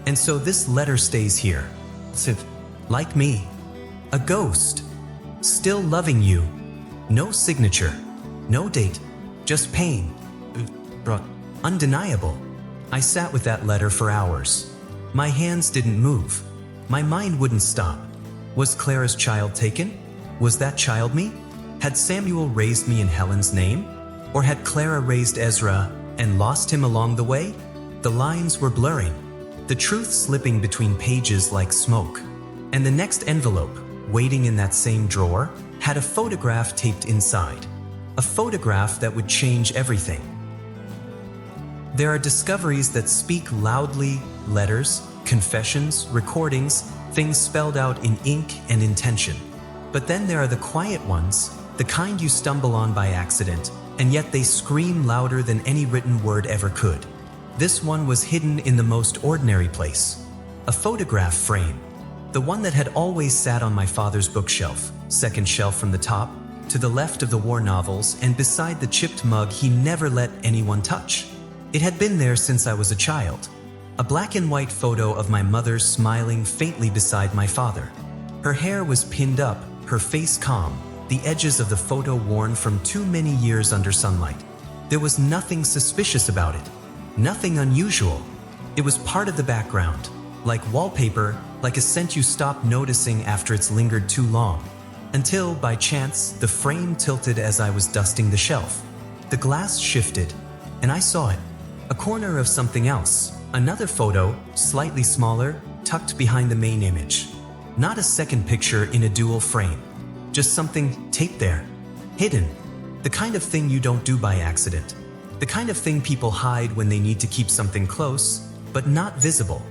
And so this letter stays here. Like me. A ghost. Still loving you. No signature. No date. Just pain. Undeniable. I sat with that letter for hours. My hands didn't move. My mind wouldn't stop. Was Clara's child taken? Was that child me? Had Samuel raised me in Helen's name? Or had Clara raised Ezra and lost him along the way? The lines were blurring, the truth slipping between pages like smoke. And the next envelope, waiting in that same drawer, had a photograph taped inside. A photograph that would change everything. There are discoveries that speak loudly, letters, confessions, recordings, things spelled out in ink and intention. But then there are the quiet ones, the kind you stumble on by accident, and yet they scream louder than any written word ever could. This one was hidden in the most ordinary place. A photograph frame. The one that had always sat on my father's bookshelf, second shelf from the top, to the left of the war novels and beside the chipped mug he never let anyone touch. It had been there since I was a child. A black and white photo of my mother smiling faintly beside my father. Her hair was pinned up, her face calm, the edges of the photo worn from too many years under sunlight. There was nothing suspicious about it, nothing unusual. It was part of the background, like wallpaper, like a scent you stop noticing after it's lingered too long. Until, by chance, the frame tilted as I was dusting the shelf. The glass shifted, and I saw it. A corner of something else, another photo, slightly smaller, tucked behind the main image. Not a second picture in a dual frame. Just something taped there, hidden. The kind of thing you don't do by accident. The kind of thing people hide when they need to keep something close, but not visible.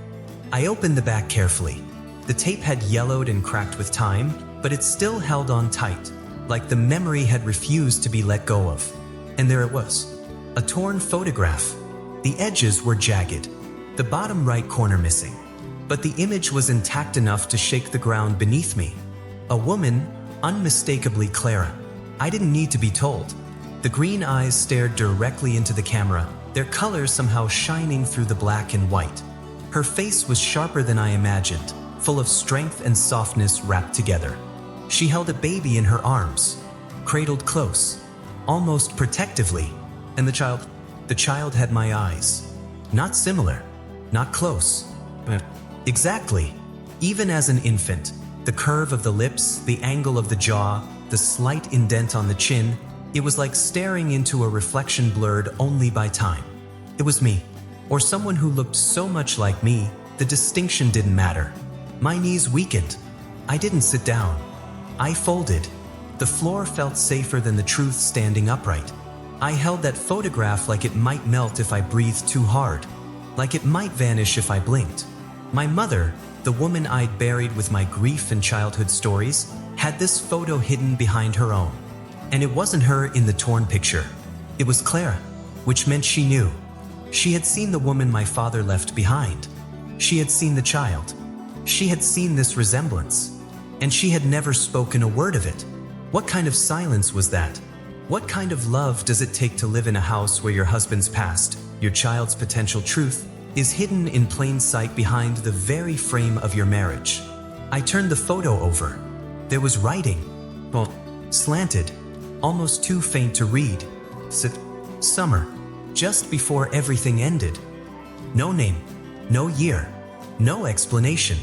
I opened the back carefully. The tape had yellowed and cracked with time, but it still held on tight, like the memory had refused to be let go of. And there it was, a torn photograph. The edges were jagged, the bottom right corner missing. But the image was intact enough to shake the ground beneath me. A woman, unmistakably Clara. I didn't need to be told. The green eyes stared directly into the camera, their colors somehow shining through the black and white. Her face was sharper than I imagined, full of strength and softness wrapped together. She held a baby in her arms, cradled close, almost protectively, and the child had my eyes. Not similar, not close, but exactly. Even as an infant, the curve of the lips, the angle of the jaw, the slight indent on the chin, it was like staring into a reflection blurred only by time. It was me, or someone who looked so much like me, the distinction didn't matter. My knees weakened. I didn't sit down. I folded. The floor felt safer than the truth standing upright. I held that photograph like it might melt if I breathed too hard, like it might vanish if I blinked. My mother, the woman I'd buried with my grief and childhood stories, had this photo hidden behind her own. And it wasn't her in the torn picture. It was Clara, which meant she knew. She had seen the woman my father left behind. She had seen the child. She had seen this resemblance. And she had never spoken a word of it. What kind of silence was that? What kind of love does it take to live in a house where your husband's past, your child's potential truth, is hidden in plain sight behind the very frame of your marriage? I turned the photo over. There was writing, well, slanted, almost too faint to read. Summer, just before everything ended. No name, no year, no explanation,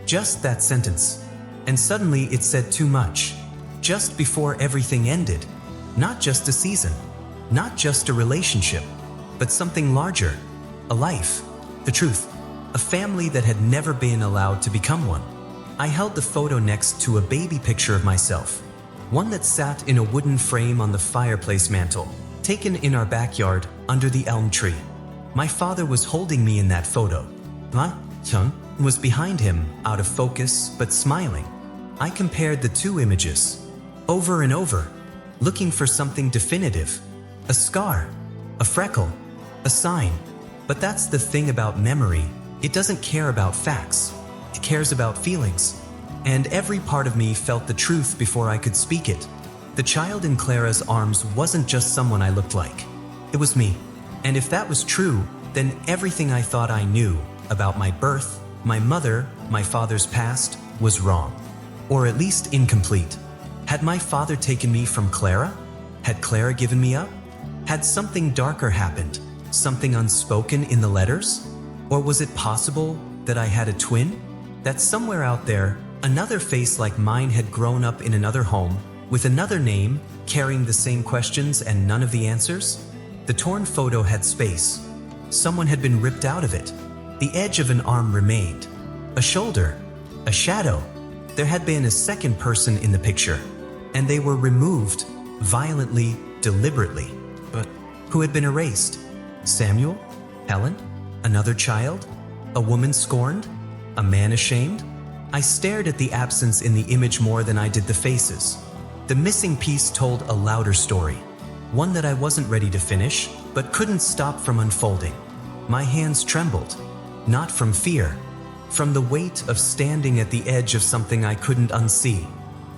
just that sentence. And suddenly it said too much. Just before everything ended. Not just a season, not just a relationship, but something larger, a life, the truth, a family that had never been allowed to become one. I held the photo next to a baby picture of myself, one that sat in a wooden frame on the fireplace mantel, taken in our backyard under the elm tree. My father was holding me in that photo. Chung was behind him, out of focus, but smiling. I compared the two images, over and over, looking for something definitive, a scar, a freckle, a sign. But that's the thing about memory. It doesn't care about facts. It cares about feelings. And every part of me felt the truth before I could speak it. The child in Clara's arms wasn't just someone I looked like. It was me. And if that was true, then everything I thought I knew about my birth, my mother, my father's past, was wrong. Or at least incomplete. Had my father taken me from Clara? Had Clara given me up? Had something darker happened? Something unspoken in the letters? Or was it possible that I had a twin? That somewhere out there, another face like mine had grown up in another home, with another name, carrying the same questions and none of the answers? The torn photo had space. Someone had been ripped out of it. The edge of an arm remained. A shoulder. A shadow. There had been a second person in the picture. And they were removed, violently, deliberately. But who had been erased? Samuel? Helen? Another child? A woman scorned? A man ashamed? I stared at the absence in the image more than I did the faces. The missing piece told a louder story, one that I wasn't ready to finish, but couldn't stop from unfolding. My hands trembled, not from fear, from the weight of standing at the edge of something I couldn't unsee.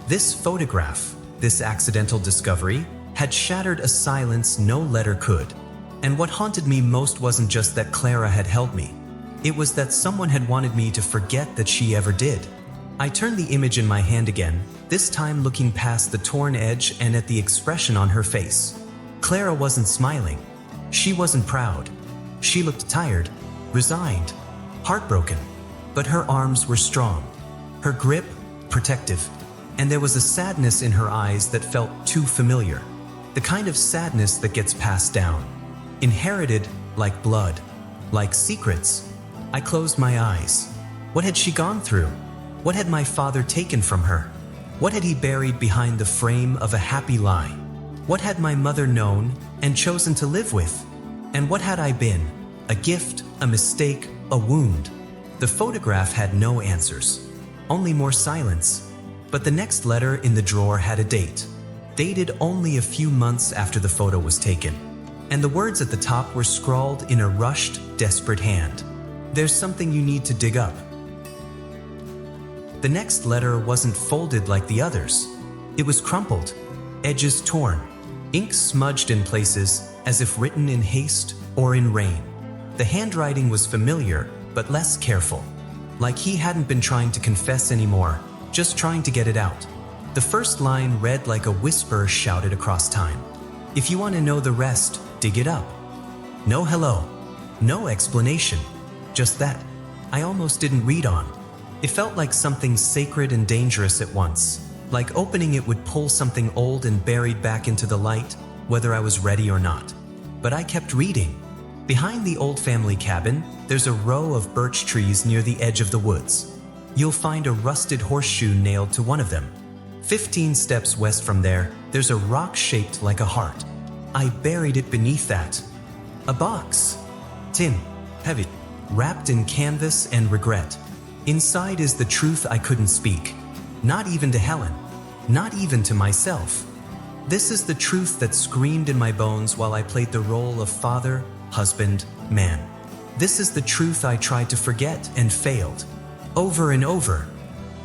This photograph, this accidental discovery, had shattered a silence no letter could. And what haunted me most wasn't just that Clara had held me. It was that someone had wanted me to forget that she ever did. I turned the image in my hand again, this time looking past the torn edge and at the expression on her face. Clara wasn't smiling. She wasn't proud. She looked tired, resigned, heartbroken. But her arms were strong, her grip protective, and there was a sadness in her eyes that felt too familiar. The kind of sadness that gets passed down, inherited like blood, like secrets. I closed my eyes. What had she gone through? What had my father taken from her? What had he buried behind the frame of a happy lie? What had my mother known and chosen to live with? And what had I been? A gift, a mistake, a wound? The photograph had no answers, only more silence. But the next letter in the drawer had a date, dated only a few months after the photo was taken. And the words at the top were scrawled in a rushed, desperate hand. There's something you need to dig up. The next letter wasn't folded like the others. It was crumpled, edges torn, ink smudged in places as if written in haste or in rain. The handwriting was familiar, but less careful. Like he hadn't been trying to confess anymore, just trying to get it out. The first line read like a whisper shouted across time. If you want to know the rest, dig it up. No hello, no explanation, just that. I almost didn't read on. It felt like something sacred and dangerous at once, like opening it would pull something old and buried back into the light, whether I was ready or not. But I kept reading. Behind the old family cabin, there's a row of birch trees near the edge of the woods. You'll find a rusted horseshoe nailed to one of them. 15 steps west from there, there's a rock shaped like a heart. I buried it beneath that. A box. Tin. Heavy. Wrapped in canvas and regret. Inside is the truth I couldn't speak. Not even to Helen. Not even to myself. This is the truth that screamed in my bones while I played the role of father, husband, man. This is the truth I tried to forget and failed. Over and over.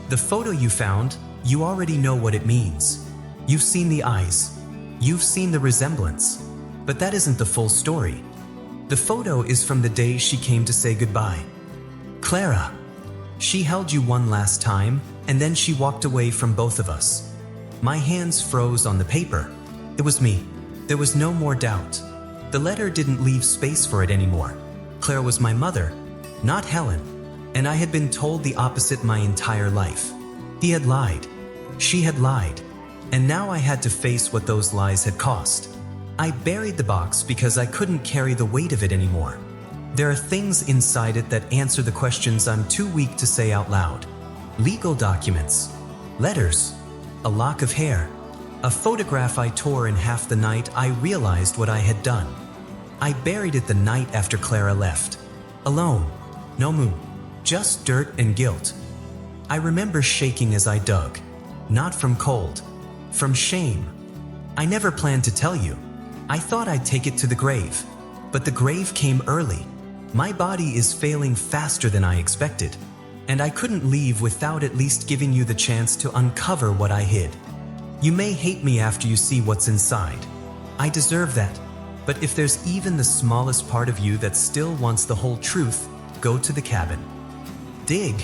The photo you found, you already know what it means. You've seen the eyes. You've seen the resemblance. But that isn't the full story. The photo is from the day she came to say goodbye. Clara. She held you one last time, and then she walked away from both of us. My hands froze on the paper. It was me. There was no more doubt. The letter didn't leave space for it anymore. Clara was my mother, not Helen, and I had been told the opposite my entire life. He had lied. She had lied. And now I had to face what those lies had cost. I buried the box because I couldn't carry the weight of it anymore. There are things inside it that answer the questions I'm too weak to say out loud. Legal documents, letters, a lock of hair, a photograph I tore in half the night I realized what I had done. I buried it the night after Clara left. Alone, no moon, just dirt and guilt. I remember shaking as I dug, not from cold, from shame. I never planned to tell you. I thought I'd take it to the grave, but the grave came early. My body is failing faster than I expected, and I couldn't leave without at least giving you the chance to uncover what I hid. You may hate me after you see what's inside. I deserve that, but if there's even the smallest part of you that still wants the whole truth, go to the cabin. Dig.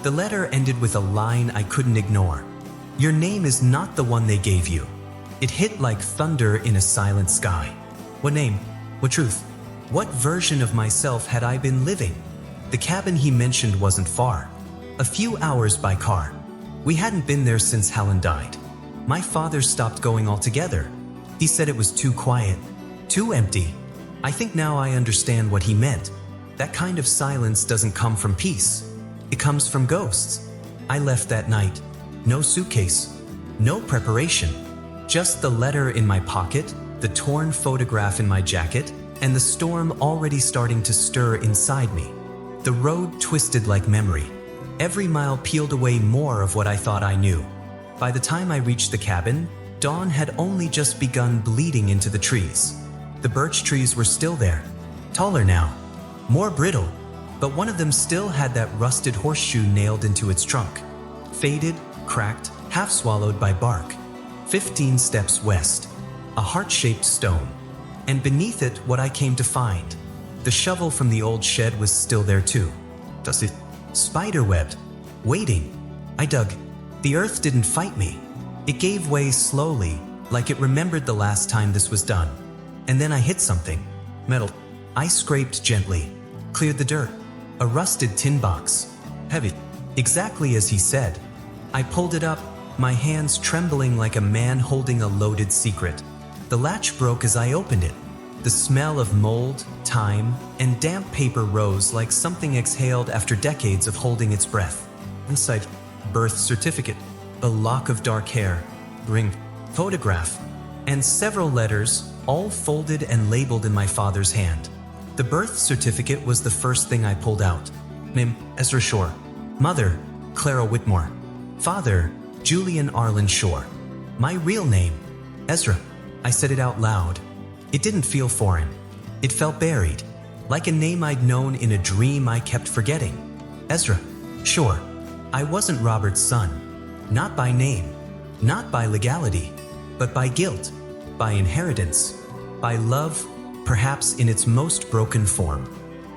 The letter ended with a line I couldn't ignore. Your name is not the one they gave you. It hit like thunder in a silent sky. What name? What truth? What version of myself had I been living? The cabin he mentioned wasn't far. A few hours by car. We hadn't been there since Helen died. My father stopped going altogether. He said it was too quiet, too empty. I think now I understand what he meant. That kind of silence doesn't come from peace. It comes from ghosts. I left that night. No suitcase. No preparation. Just the letter in my pocket the torn photograph in my jacket, and the storm already starting to stir inside me. The road twisted like memory. Every mile peeled away more of what I thought I knew. By the time I reached the cabin, dawn had only just begun bleeding into the trees. The birch trees were still there, taller now, more brittle, but one of them still had that rusted horseshoe nailed into its trunk. Faded, cracked, half swallowed by bark. 15 steps west, a heart-shaped stone, and beneath it what I came to find. The shovel from the old shed was still there too. Does it? Spiderwebbed, waiting. I dug. The earth didn't fight me. It gave way slowly, like it remembered the last time this was done. And then I hit something. Metal. I scraped gently, cleared the dirt. A rusted tin box. Heavy. Exactly as he said. I pulled it up, my hands trembling like a man holding a loaded secret. The latch broke as I opened it. The smell of mold, time, and damp paper rose like something exhaled after decades of holding its breath. Inside, birth certificate, a lock of dark hair, ring, photograph, and several letters, all folded and labeled in my father's hand. The birth certificate was the first thing I pulled out. Name, Ezra Shore. Mother, Clara Whitmore. Father, Julian Arlen Shore. My real name, Ezra. I said it out loud. It didn't feel foreign. It felt buried, like a name I'd known in a dream I kept forgetting. Ezra. Shore. I wasn't Robert's son. Not by name, not by legality, but by guilt, by inheritance, by love, perhaps in its most broken form.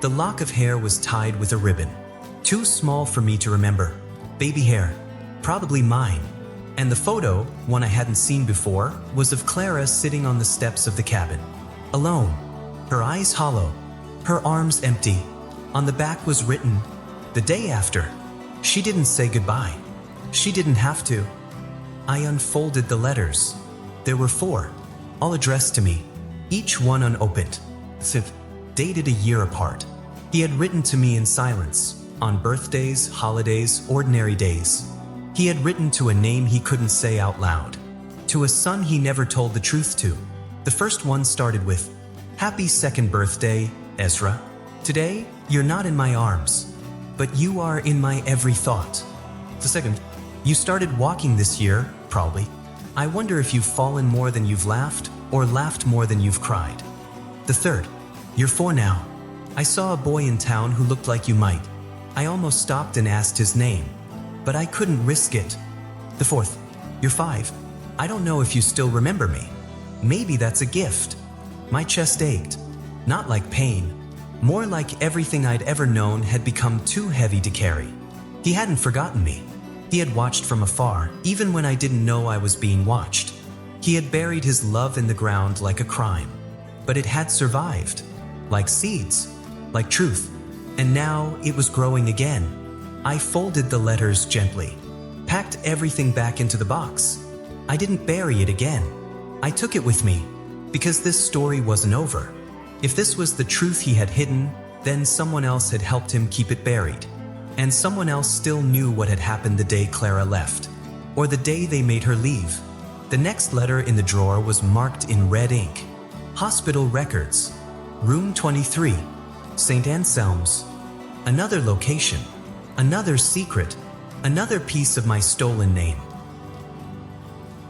The lock of hair was tied with a ribbon. Too small for me to remember. Baby hair, probably mine. And the photo, one I hadn't seen before, was of Clara sitting on the steps of the cabin. Alone, her eyes hollow, her arms empty. On the back was written, the day after. She didn't say goodbye. She didn't have to. I unfolded the letters. There were 4, all addressed to me, each one unopened. Dated a year apart. He had written to me in silence, on birthdays, holidays, ordinary days. He had written to a name he couldn't say out loud, to a son he never told the truth to. The first one started with, "Happy 2nd birthday, Ezra. Today, you're not in my arms, but you are in my every thought." The second, "You started walking this year, probably. I wonder if you've fallen more than you've laughed, or laughed more than you've cried." The third, "You're 4 now. I saw a boy in town who looked like you might. I almost stopped and asked his name, but I couldn't risk it." The fourth, "You're 5. I don't know if you still remember me. Maybe that's a gift." My chest ached, not like pain, more like everything I'd ever known had become too heavy to carry. He hadn't forgotten me. He had watched from afar, even when I didn't know I was being watched. He had buried his love in the ground like a crime, but it had survived, like seeds, like truth, and now it was growing again. I folded the letters gently, packed everything back into the box. I didn't bury it again. I took it with me, because this story wasn't over. If this was the truth he had hidden, then someone else had helped him keep it buried. And someone else still knew what had happened the day Clara left, or the day they made her leave. The next letter in the drawer was marked in red ink. Hospital records. Room 23. St. Anselm's. Another location. Another secret, another piece of my stolen name.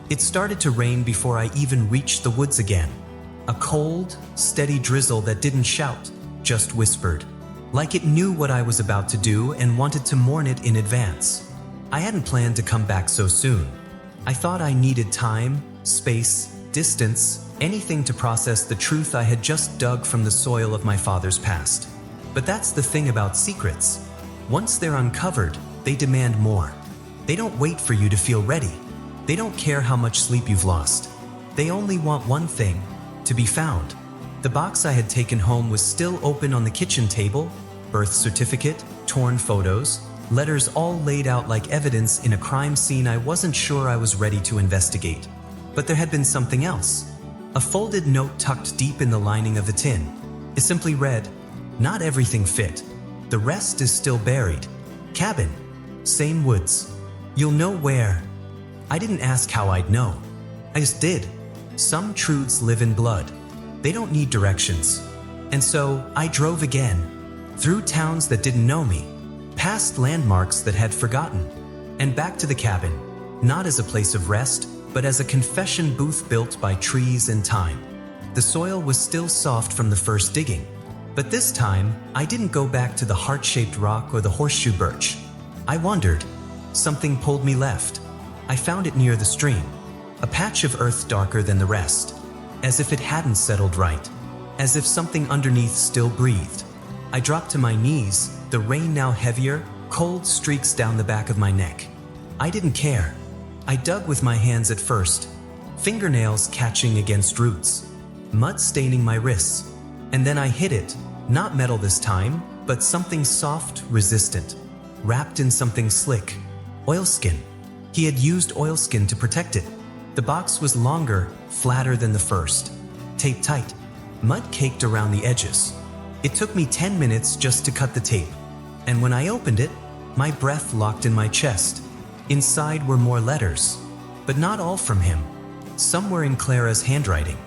It started to rain before I even reached the woods again. A cold, steady drizzle that didn't shout, just whispered, like it knew what I was about to do and wanted to mourn it in advance. I hadn't planned to come back so soon. I thought I needed time, space, distance, anything to process the truth I had just dug from the soil of my father's past. But that's the thing about secrets. Once they're uncovered, they demand more. They don't wait for you to feel ready. They don't care how much sleep you've lost. They only want one thing, to be found. The box I had taken home was still open on the kitchen table, birth certificate, torn photos, letters all laid out like evidence in a crime scene I wasn't sure I was ready to investigate. But there had been something else. A folded note tucked deep in the lining of the tin. It simply read, "Not everything fit. The rest is still buried. Cabin. Same woods. You'll know where." I didn't ask how I'd know. I just did. Some truths live in blood. They don't need directions. And so I drove again, through towns that didn't know me, past landmarks that had forgotten, and back to the cabin, not as a place of rest, but as a confession booth built by trees and time. The soil was still soft from the first digging, but this time I didn't go back to the heart-shaped rock or the horseshoe birch. I wandered. Something pulled me left. I found it near the stream, a patch of earth darker than the rest, as if it hadn't settled right, as if something underneath still breathed. I dropped to my knees, the rain now heavier, cold streaks down the back of my neck. I didn't care. I dug with my hands at first, fingernails catching against roots, mud staining my wrists, and then I hit it, not metal this time, but something soft, resistant, wrapped in something slick. Oilskin. He had used oilskin to protect it. The box was longer, flatter than the first, taped tight, mud caked around the edges. It took me 10 minutes just to cut the tape, and when I opened it, my breath locked in my chest. Inside were more letters, but not all from him. Some were in Clara's handwriting.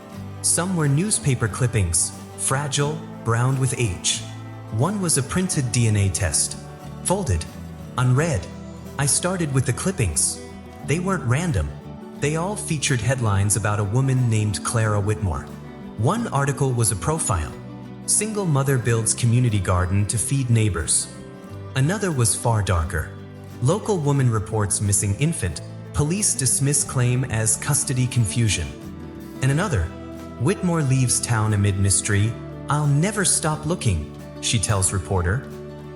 Some were newspaper clippings, fragile, browned with age. One was a printed DNA test, folded, unread. I started with the clippings. They weren't random. They all featured headlines about a woman named Clara Whitmore. One article was a profile. Single mother builds community garden to feed neighbors. Another was far darker. Local woman reports missing infant. Police dismiss claim as custody confusion. And another, Whitmore leaves town amid mystery. I'll never stop looking, she tells reporter.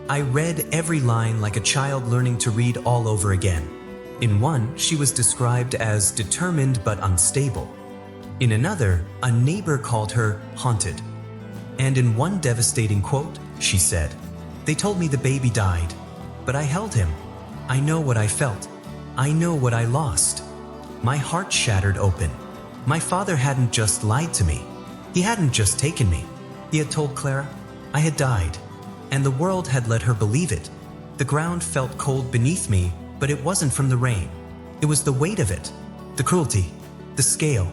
I read every line like a child learning to read all over again. In one, she was described as determined but unstable. In another, a neighbor called her haunted. And in one devastating quote, she said, "They told me the baby died, but I held him. I know what I felt. I know what I lost." My heart shattered open. My father hadn't just lied to me. He hadn't just taken me. He had told Clara I had died, and the world had let her believe it. The ground felt cold beneath me, but it wasn't from the rain. It was the weight of it, the cruelty, the scale.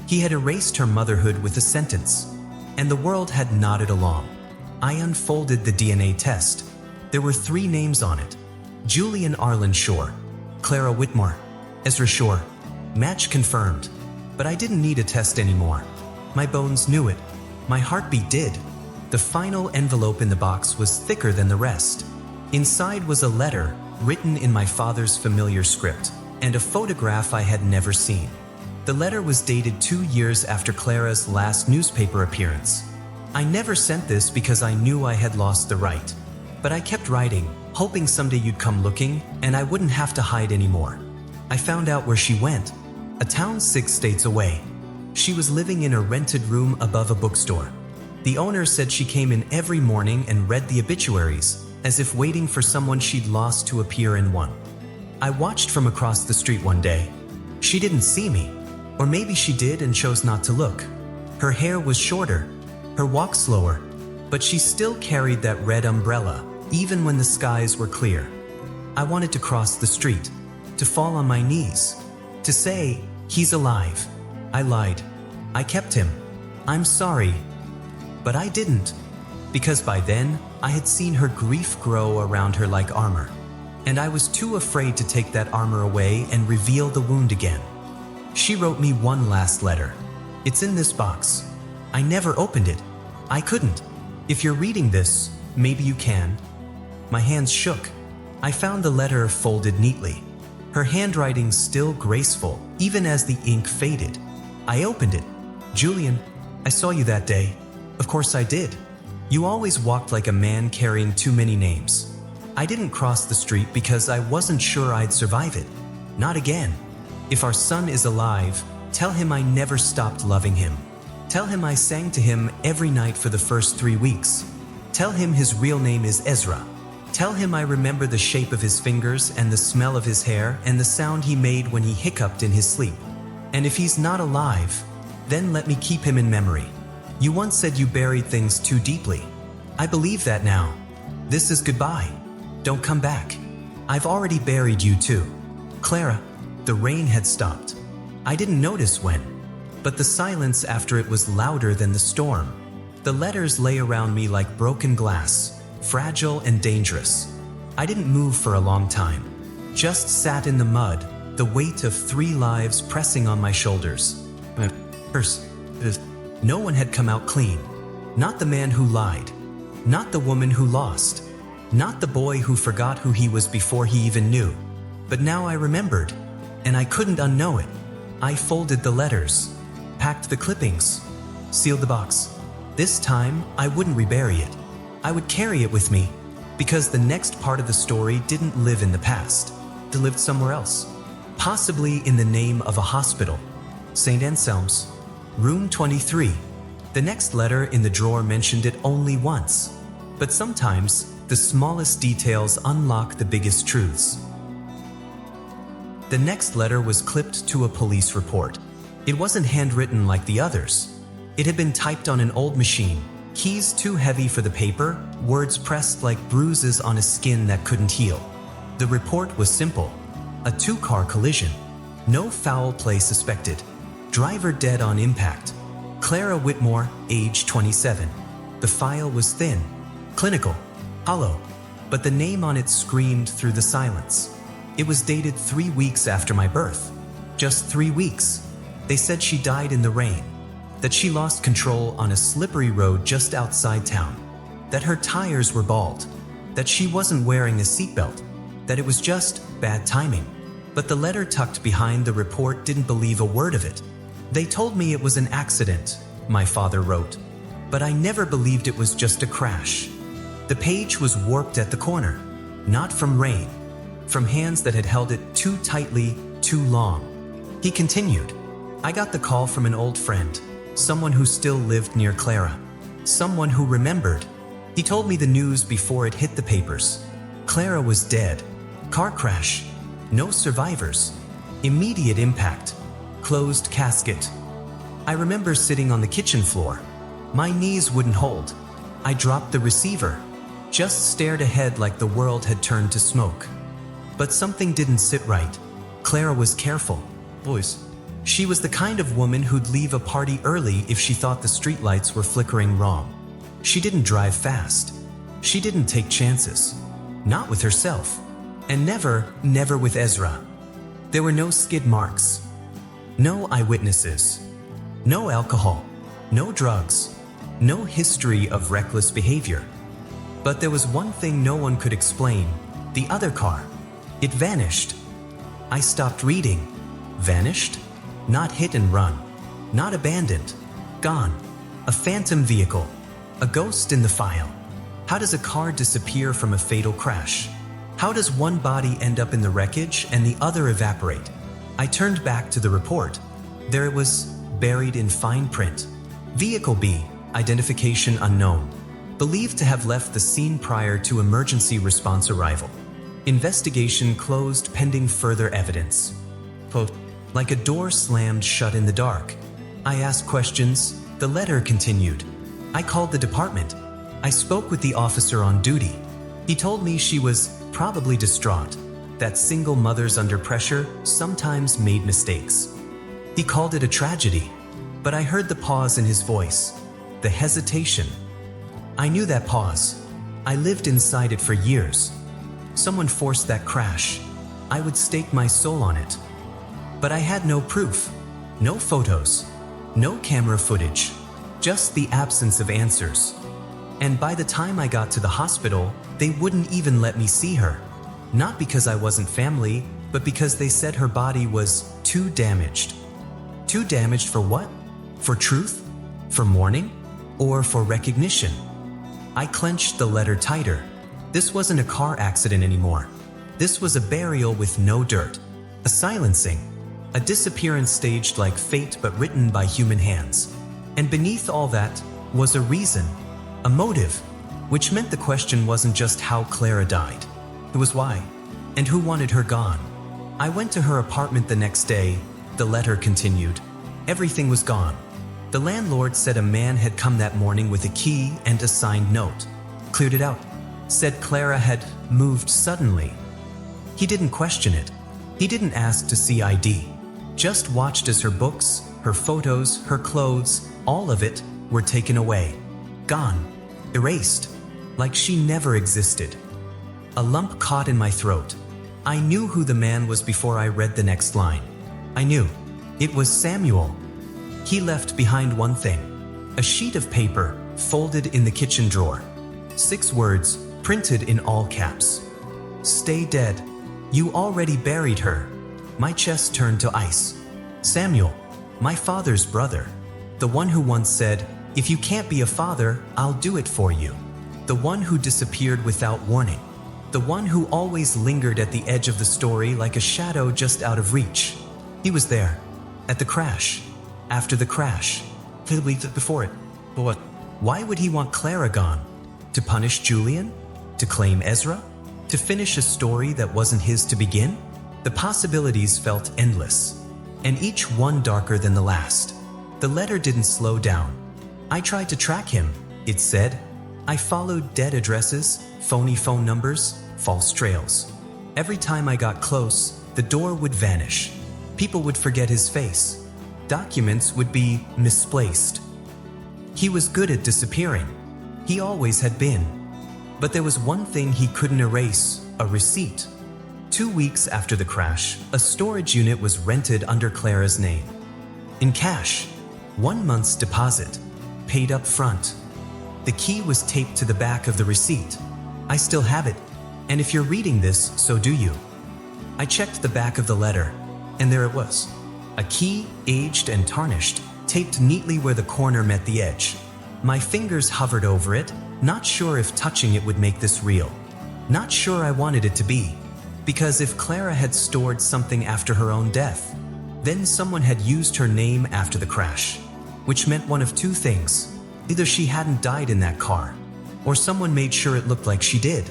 He had erased her motherhood with a sentence, and the world had nodded along. I unfolded the DNA test. There were 3 names on it. Julian Arlen Shore, Clara Whitmore, Ezra Shore. Match confirmed. But I didn't need a test anymore. My bones knew it. My heartbeat did. The final envelope in the box was thicker than the rest. Inside was a letter written in my father's familiar script, and a photograph I had never seen. The letter was dated 2 years after Clara's last newspaper appearance. I never sent this because I knew I had lost the right. But I kept writing, hoping someday you'd come looking, and I wouldn't have to hide anymore. I found out where she went, a town 6 states away. She was living in a rented room above a bookstore. The owner said she came in every morning and read the obituaries, as if waiting for someone she'd lost to appear in one. I watched from across the street one day. She didn't see me, or maybe she did and chose not to look. Her hair was shorter, her walk slower, but she still carried that red umbrella, even when the skies were clear. I wanted to cross the street, to fall on my knees, to say, "He's alive." I lied. I kept him. I'm sorry. But I didn't, because by then, I had seen her grief grow around her like armor, and I was too afraid to take that armor away and reveal the wound again. She wrote me one last letter. It's in this box. I never opened it. I couldn't. If you're reading this, maybe you can. My hands shook. I found the letter folded neatly, her handwriting still graceful, even as the ink faded. I opened it. "Julian, I saw you that day." Of course I did. You always walked like a man carrying too many names. I didn't cross the street because I wasn't sure I'd survive it. Not again. If our son is alive, tell him I never stopped loving him. Tell him I sang to him every night for the first 3 weeks. Tell him his real name is Ezra. Tell him I remember the shape of his fingers and the smell of his hair and the sound he made when he hiccuped in his sleep. And if he's not alive, then let me keep him in memory. You once said you buried things too deeply. I believe that now. This is goodbye. Don't come back. I've already buried you too. Clara. The rain had stopped. I didn't notice when, but the silence after it was louder than the storm. The letters lay around me like broken glass, fragile and dangerous. I didn't move for a long time, just sat in the mud, the weight of 3 lives pressing on my shoulders. No one had come out clean. Not the man who lied, not the woman who lost, not the boy who forgot who he was before he even knew. But now I remembered, and I couldn't unknow it. I folded the letters, packed the clippings, sealed the box. This time, I wouldn't rebury it. I would carry it with me, because the next part of the story didn't live in the past. It lived somewhere else. Possibly in the name of a hospital. St. Anselm's, room 23. The next letter in the drawer mentioned it only once. But sometimes, the smallest details unlock the biggest truths. The next letter was clipped to a police report. It wasn't handwritten like the others. It had been typed on an old machine, keys too heavy for the paper, words pressed like bruises on a skin that couldn't heal. The report was simple. A 2-car collision. No foul play suspected. Driver dead on impact. Clara Whitmore, age 27. The file was thin, clinical, hollow, but the name on it screamed through the silence. It was dated 3 weeks after my birth. Just 3 weeks. They said she died in the rain, that she lost control on a slippery road just outside town, that her tires were bald, that she wasn't wearing a seatbelt, that it was just bad timing. But the letter tucked behind the report didn't believe a word of it. They told me it was an accident, my father wrote, but I never believed it was just a crash. The page was warped at the corner, not from rain, from hands that had held it too tightly, too long. He continued, I got the call from an old friend, someone who still lived near Clara, someone who remembered. He told me the news before it hit the papers. Clara was dead. Car crash. No survivors. Immediate impact. Closed casket. I remember sitting on the kitchen floor. My knees wouldn't hold. I dropped the receiver, just stared ahead like the world had turned to smoke. But something didn't sit right. Clara was careful. Boys. She was the kind of woman who'd leave a party early if she thought the streetlights were flickering wrong. She didn't drive fast. She didn't take chances. Not with herself. And never with Ezra. There were no skid marks. No eyewitnesses. No alcohol. No drugs. No history of reckless behavior. But there was one thing no one could explain. The other car. It vanished. I stopped reading. Vanished? Not hit and run. Not abandoned. Gone. A phantom vehicle. A ghost in the file. How does a car disappear from a fatal crash? How does one body end up in the wreckage and the other evaporate? I turned back to the report. There it was, buried in fine print. Vehicle B, identification unknown. Believed to have left the scene prior to emergency response arrival. Investigation closed pending further evidence. Quote, like a door slammed shut in the dark. I asked questions. The letter continued. I called the department. I spoke with the officer on duty. He told me she was probably distraught, that single mothers under pressure sometimes made mistakes. He called it a tragedy, but I heard the pause in his voice, the hesitation. I knew that pause. I lived inside it for years. Someone forced that crash. I would stake my soul on it. But I had no proof, no photos, no camera footage, just the absence of answers. And by the time I got to the hospital, they wouldn't even let me see her. Not because I wasn't family, but because they said her body was too damaged. Too damaged for what? For truth? For mourning? Or for recognition? I clenched the letter tighter. This wasn't a car accident anymore. This was a burial with no dirt. A silencing. A disappearance staged like fate but written by human hands. And beneath all that was a reason, a motive, which meant the question wasn't just how Clara died. It was why, and who wanted her gone. I went to her apartment the next day. The letter continued. Everything was gone. The landlord said a man had come that morning with a key and a signed note. Cleared it out. Said Clara had moved suddenly. He didn't question it. He didn't ask to see ID. Just watched as her books, her photos, her clothes, all of it were taken away. Gone. Erased. Like she never existed. A lump caught in my throat. I knew who the man was before I read the next line. I knew. It was Samuel. He left behind one thing. A sheet of paper, folded in the kitchen drawer. 6 words, printed in all caps. Stay dead. You already buried her. My chest turned to ice. Samuel, my father's brother. The one who once said, "If you can't be a father, I'll do it for you." The one who disappeared without warning. The one who always lingered at the edge of the story like a shadow just out of reach. He was there. At the crash. After the crash. Before it. But what? Why would he want Clara gone? To punish Julian? To claim Ezra? To finish a story that wasn't his to begin? The possibilities felt endless. And each one darker than the last. The letter didn't slow down. I tried to track him, it said. I followed dead addresses, phony phone numbers, false trails. Every time I got close, the door would vanish. People would forget his face. Documents would be misplaced. He was good at disappearing. He always had been. But there was one thing he couldn't erase, a receipt. 2 weeks after the crash, a storage unit was rented under Clara's name. In cash, 1 month's deposit, paid up front. The key was taped to the back of the receipt. I still have it, and if you're reading this, so do you. I checked the back of the letter, and there it was. A key, aged and tarnished, taped neatly where the corner met the edge. My fingers hovered over it, not sure if touching it would make this real. Not sure I wanted it to be. Because if Clara had stored something after her own death, then someone had used her name after the crash. Which meant one of 2 things. Either she hadn't died in that car, or someone made sure it looked like she did.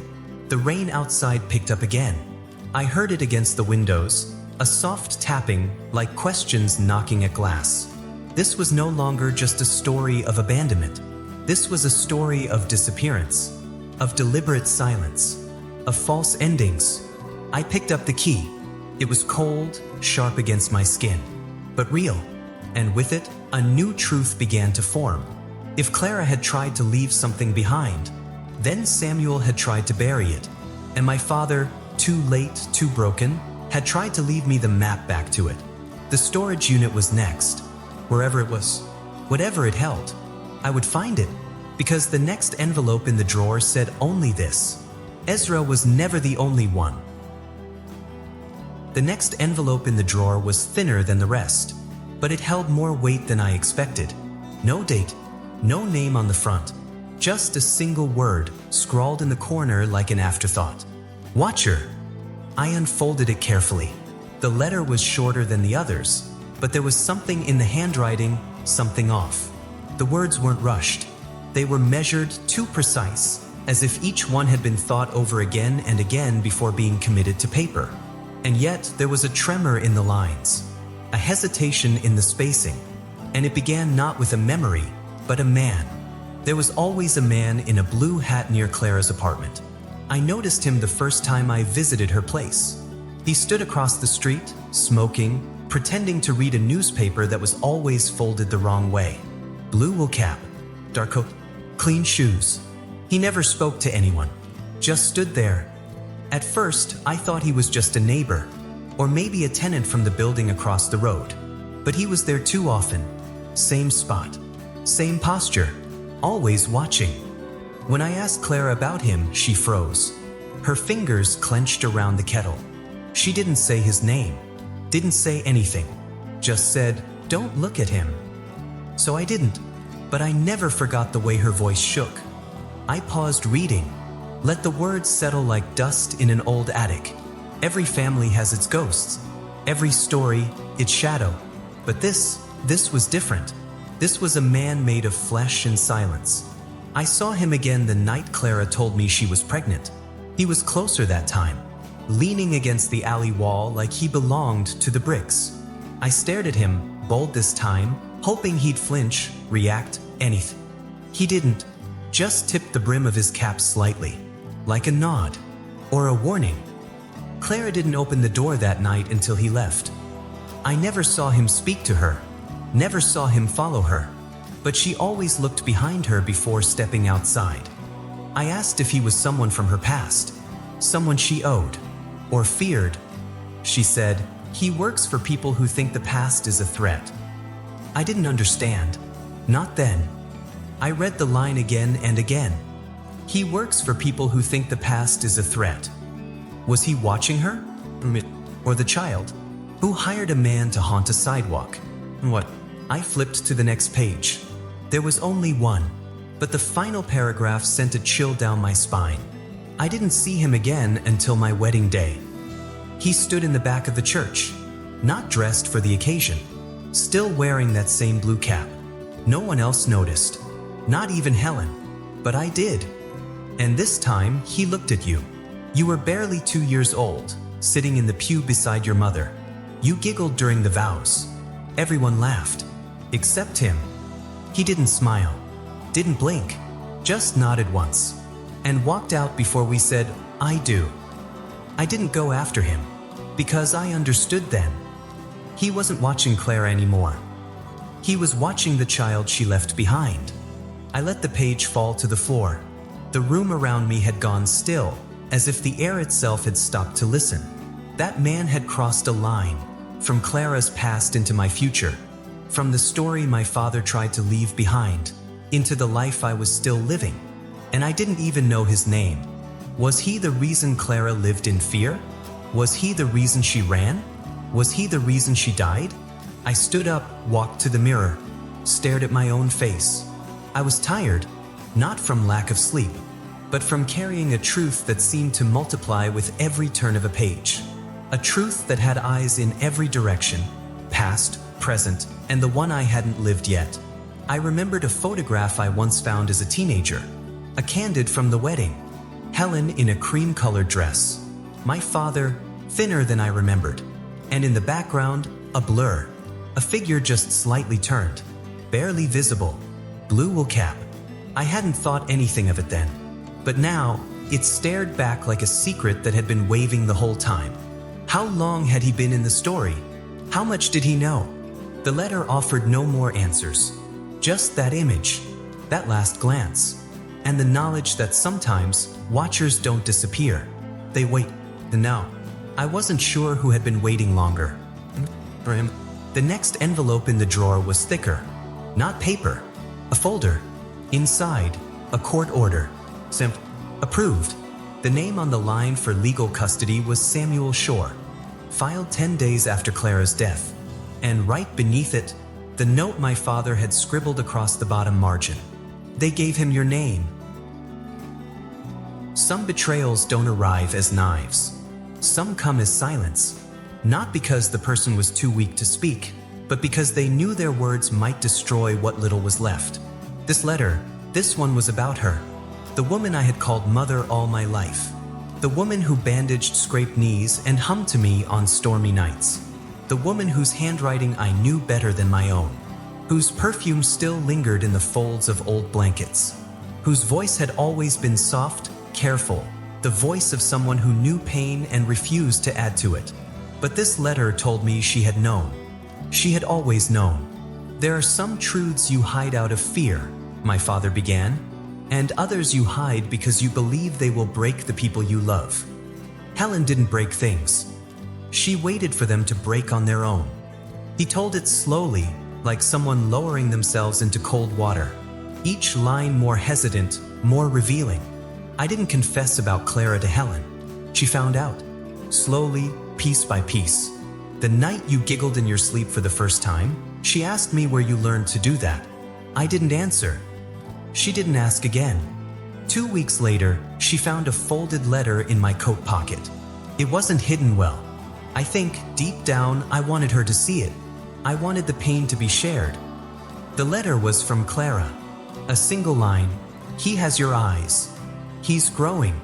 The rain outside picked up again. I heard it against the windows, a soft tapping like questions knocking at glass. This was no longer just a story of abandonment. This was a story of disappearance, of deliberate silence, of false endings. I picked up the key. It was cold, sharp against my skin, but real. And with it, a new truth began to form. If Clara had tried to leave something behind, then Samuel had tried to bury it. And my father, too late, too broken, had tried to leave me the map back to it. The storage unit was next. Wherever it was, whatever it held, I would find it. Because the next envelope in the drawer said only this. Ezra was never the only one. The next envelope in the drawer was thinner than the rest, but it held more weight than I expected. No date, no name on the front, just a single word scrawled in the corner like an afterthought. Watcher. I unfolded it carefully. The letter was shorter than the others, but there was something in the handwriting, something off. The words weren't rushed. They were measured, too precise, as if each one had been thought over again and again before being committed to paper. And yet there was a tremor in the lines, a hesitation in the spacing, and it began not with a memory, but a man. There was always a man in a blue hat near Clara's apartment. I noticed him the first time I visited her place. He stood across the street, smoking, pretending to read a newspaper that was always folded the wrong way. Blue wool cap, dark coat, clean shoes. He never spoke to anyone, just stood there. At first, I thought he was just a neighbor, or maybe a tenant from the building across the road. But he was there too often. Same spot, same posture, always watching. When I asked Clara about him, she froze. Her fingers clenched around the kettle. She didn't say his name, didn't say anything, just said, "Don't look at him." So I didn't, but I never forgot the way her voice shook. I paused reading, let the words settle like dust in an old attic. Every family has its ghosts, every story, its shadow. But this was different. This was a man made of flesh and silence. I saw him again the night Clara told me she was pregnant. He was closer that time, leaning against the alley wall like he belonged to the bricks. I stared at him, bold this time, hoping he'd flinch, react, anything. He didn't, just tipped the brim of his cap slightly, like a nod, or a warning. Clara didn't open the door that night until he left. I never saw him speak to her. never saw him follow her, but she always looked behind her before stepping outside. I asked if he was someone from her past, someone she owed or feared. She said, "He works for people who think the past is a threat." I didn't understand. Not then. I read the line again and again. He works for people who think the past is a threat. Was he watching her? Or the child? Who hired a man to haunt a sidewalk? What? I flipped to the next page. There was only one, but the final paragraph sent a chill down my spine. I didn't see him again until my wedding day. He stood in the back of the church, not dressed for the occasion, still wearing that same blue cap. No one else noticed, not even Helen, but I did. And this time, he looked at you. You were barely 2 years old, sitting in the pew beside your mother. You giggled during the vows. Everyone laughed, except him. He didn't smile, didn't blink, just nodded once, and walked out before we said, "I do." I didn't go after him, because I understood then. He wasn't watching Clara anymore. He was watching the child she left behind. I let the page fall to the floor. The room around me had gone still, as if the air itself had stopped to listen. That man had crossed a line, from Clara's past into my future, from the story my father tried to leave behind, into the life I was still living. And I didn't even know his name. Was he the reason Clara lived in fear? Was he the reason she ran? Was he the reason she died? I stood up, walked to the mirror, stared at my own face. I was tired, not from lack of sleep, but from carrying a truth that seemed to multiply with every turn of a page. A truth that had eyes in every direction, past, present, and the one I hadn't lived yet. I remembered a photograph I once found as a teenager, a candid from the wedding. Helen in a cream-colored dress. My father, thinner than I remembered. And in the background, a blur. A figure just slightly turned, barely visible. Blue wool cap. I hadn't thought anything of it then. But now, it stared back like a secret that had been waving the whole time. How long had he been in the story? How much did he know? The letter offered no more answers. Just that image, that last glance, and the knowledge that sometimes watchers don't disappear. They wait. No, I wasn't sure who had been waiting longer. For him. The next envelope in the drawer was thicker. Not paper, a folder. Inside, a court order. Approved. The name on the line for legal custody was Samuel Shore, filed 10 days after Clara's death. And right beneath it, the note my father had scribbled across the bottom margin. They gave him your name. Some betrayals don't arrive as knives. Some come as silence. Not because the person was too weak to speak, but because they knew their words might destroy what little was left. This letter, this one was about her. The woman I had called mother all my life. The woman who bandaged scraped knees and hummed to me on stormy nights. The woman whose handwriting I knew better than my own. Whose perfume still lingered in the folds of old blankets. Whose voice had always been soft, careful. The voice of someone who knew pain and refused to add to it. But this letter told me she had known. She had always known. There are some truths you hide out of fear, my father began, and others you hide because you believe they will break the people you love. Helen didn't break things. She waited for them to break on their own. He told it slowly, like someone lowering themselves into cold water. Each line more hesitant, more revealing. I didn't confess about Clara to Helen. She found out. Slowly, piece by piece. The night you giggled in your sleep for the first time, she asked me where you learned to do that. I didn't answer. She didn't ask again. 2 weeks later, she found a folded letter in my coat pocket. It wasn't hidden well. I think, deep down, I wanted her to see it. I wanted the pain to be shared. The letter was from Clara. A single line, "He has your eyes. He's growing."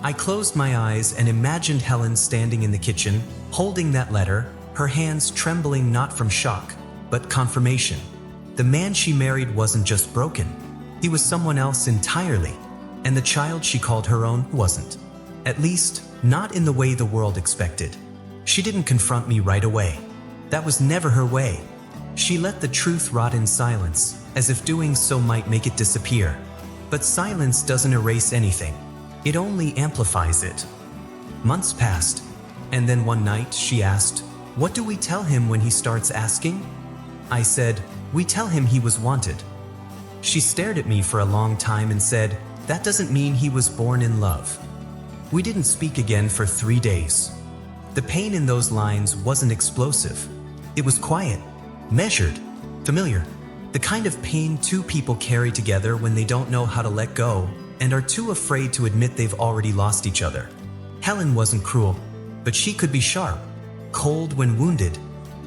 I closed my eyes and imagined Helen standing in the kitchen, holding that letter, her hands trembling not from shock, but confirmation. The man she married wasn't just broken. He was someone else entirely, and the child she called her own wasn't. At least, not in the way the world expected. She didn't confront me right away. That was never her way. She let the truth rot in silence, as if doing so might make it disappear. But silence doesn't erase anything. It only amplifies it. Months passed, and then one night she asked, "What do we tell him when he starts asking?" I said, "We tell him he was wanted." She stared at me for a long time and said, "That doesn't mean he was born in love." We didn't speak again for 3 days. The pain in those lines wasn't explosive. It was quiet, measured, familiar. The kind of pain two people carry together when they don't know how to let go and are too afraid to admit they've already lost each other. Helen wasn't cruel, but she could be sharp, cold when wounded,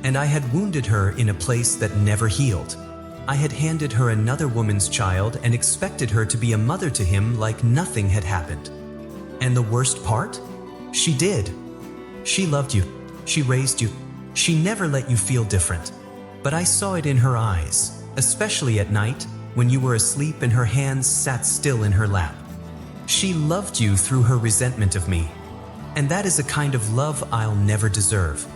and I had wounded her in a place that never healed. I had handed her another woman's child and expected her to be a mother to him like nothing had happened. And the worst part? She did. She loved you. She raised you. She never let you feel different. But I saw it in her eyes, especially at night when you were asleep and her hands sat still in her lap. She loved you through her resentment of me. And that is a kind of love I'll never deserve.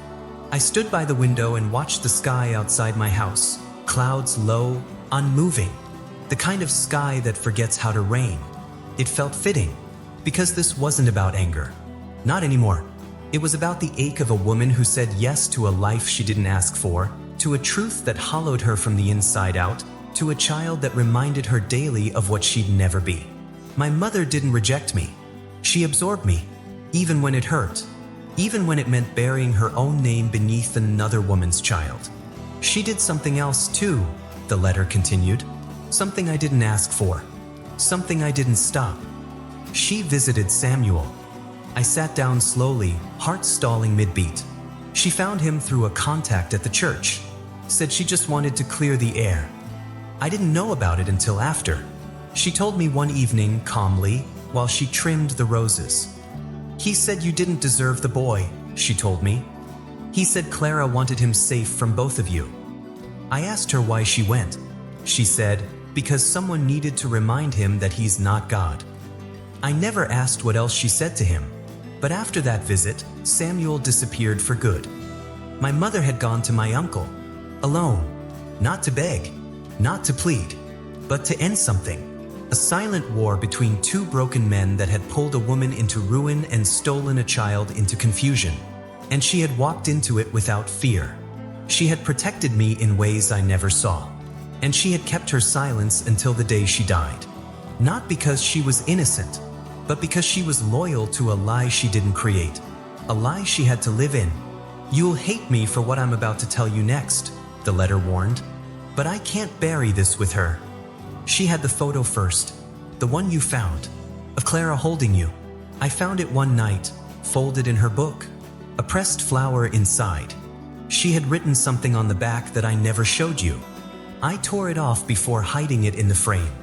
I stood by the window and watched the sky outside my house, clouds low, unmoving, the kind of sky that forgets how to rain. It felt fitting, because this wasn't about anger. Not anymore. It was about the ache of a woman who said yes to a life she didn't ask for, to a truth that hollowed her from the inside out, to a child that reminded her daily of what she'd never be. My mother didn't reject me. She absorbed me, even when it hurt, even when it meant burying her own name beneath another woman's child. She did something else too, the letter continued. Something I didn't ask for. Something I didn't stop. She visited Samuel. I sat down slowly, heart stalling mid-beat. She found him through a contact at the church. Said she just wanted to clear the air. I didn't know about it until after. She told me one evening, calmly, while she trimmed the roses. "He said you didn't deserve the boy," she told me. "He said Clara wanted him safe from both of you." I asked her why she went. She said, "Because someone needed to remind him that he's not God." I never asked what else she said to him. But after that visit, Samuel disappeared for good. My mother had gone to my uncle, alone, not to beg, not to plead, but to end something. A silent war between two broken men that had pulled a woman into ruin and stolen a child into confusion. And she had walked into it without fear. She had protected me in ways I never saw. And she had kept her silence until the day she died. Not because she was innocent, but because she was loyal to a lie she didn't create. A lie she had to live in. "You'll hate me for what I'm about to tell you next," the letter warned. "But I can't bury this with her." She had the photo first, the one you found, of Clara holding you. I found it one night, folded in her book, a pressed flower inside. She had written something on the back that I never showed you. I tore it off before hiding it in the frame.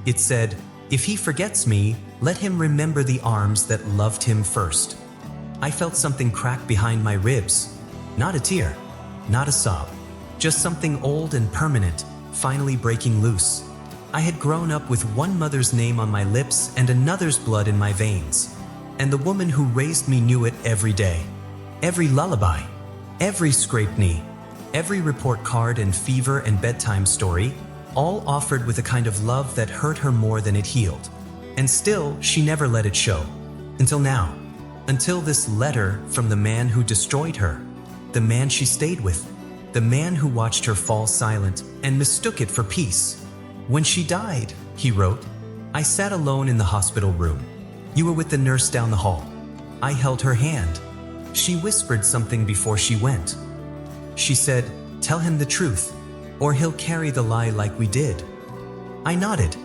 It said, "If he forgets me, let him remember the arms that loved him first." I felt something crack behind my ribs. Not a tear, not a sob, just something old and permanent, finally breaking loose. I had grown up with one mother's name on my lips and another's blood in my veins. And the woman who raised me knew it every day. Every lullaby, every scraped knee, every report card and fever and bedtime story, all offered with a kind of love that hurt her more than it healed. And still, she never let it show. Until now. Until this letter from the man who destroyed her. The man she stayed with. The man who watched her fall silent and mistook it for peace. "When she died," he wrote, "I sat alone in the hospital room. You were with the nurse down the hall. I held her hand. She whispered something before she went. She said, 'Tell him the truth, or he'll carry the lie like we did.' I nodded.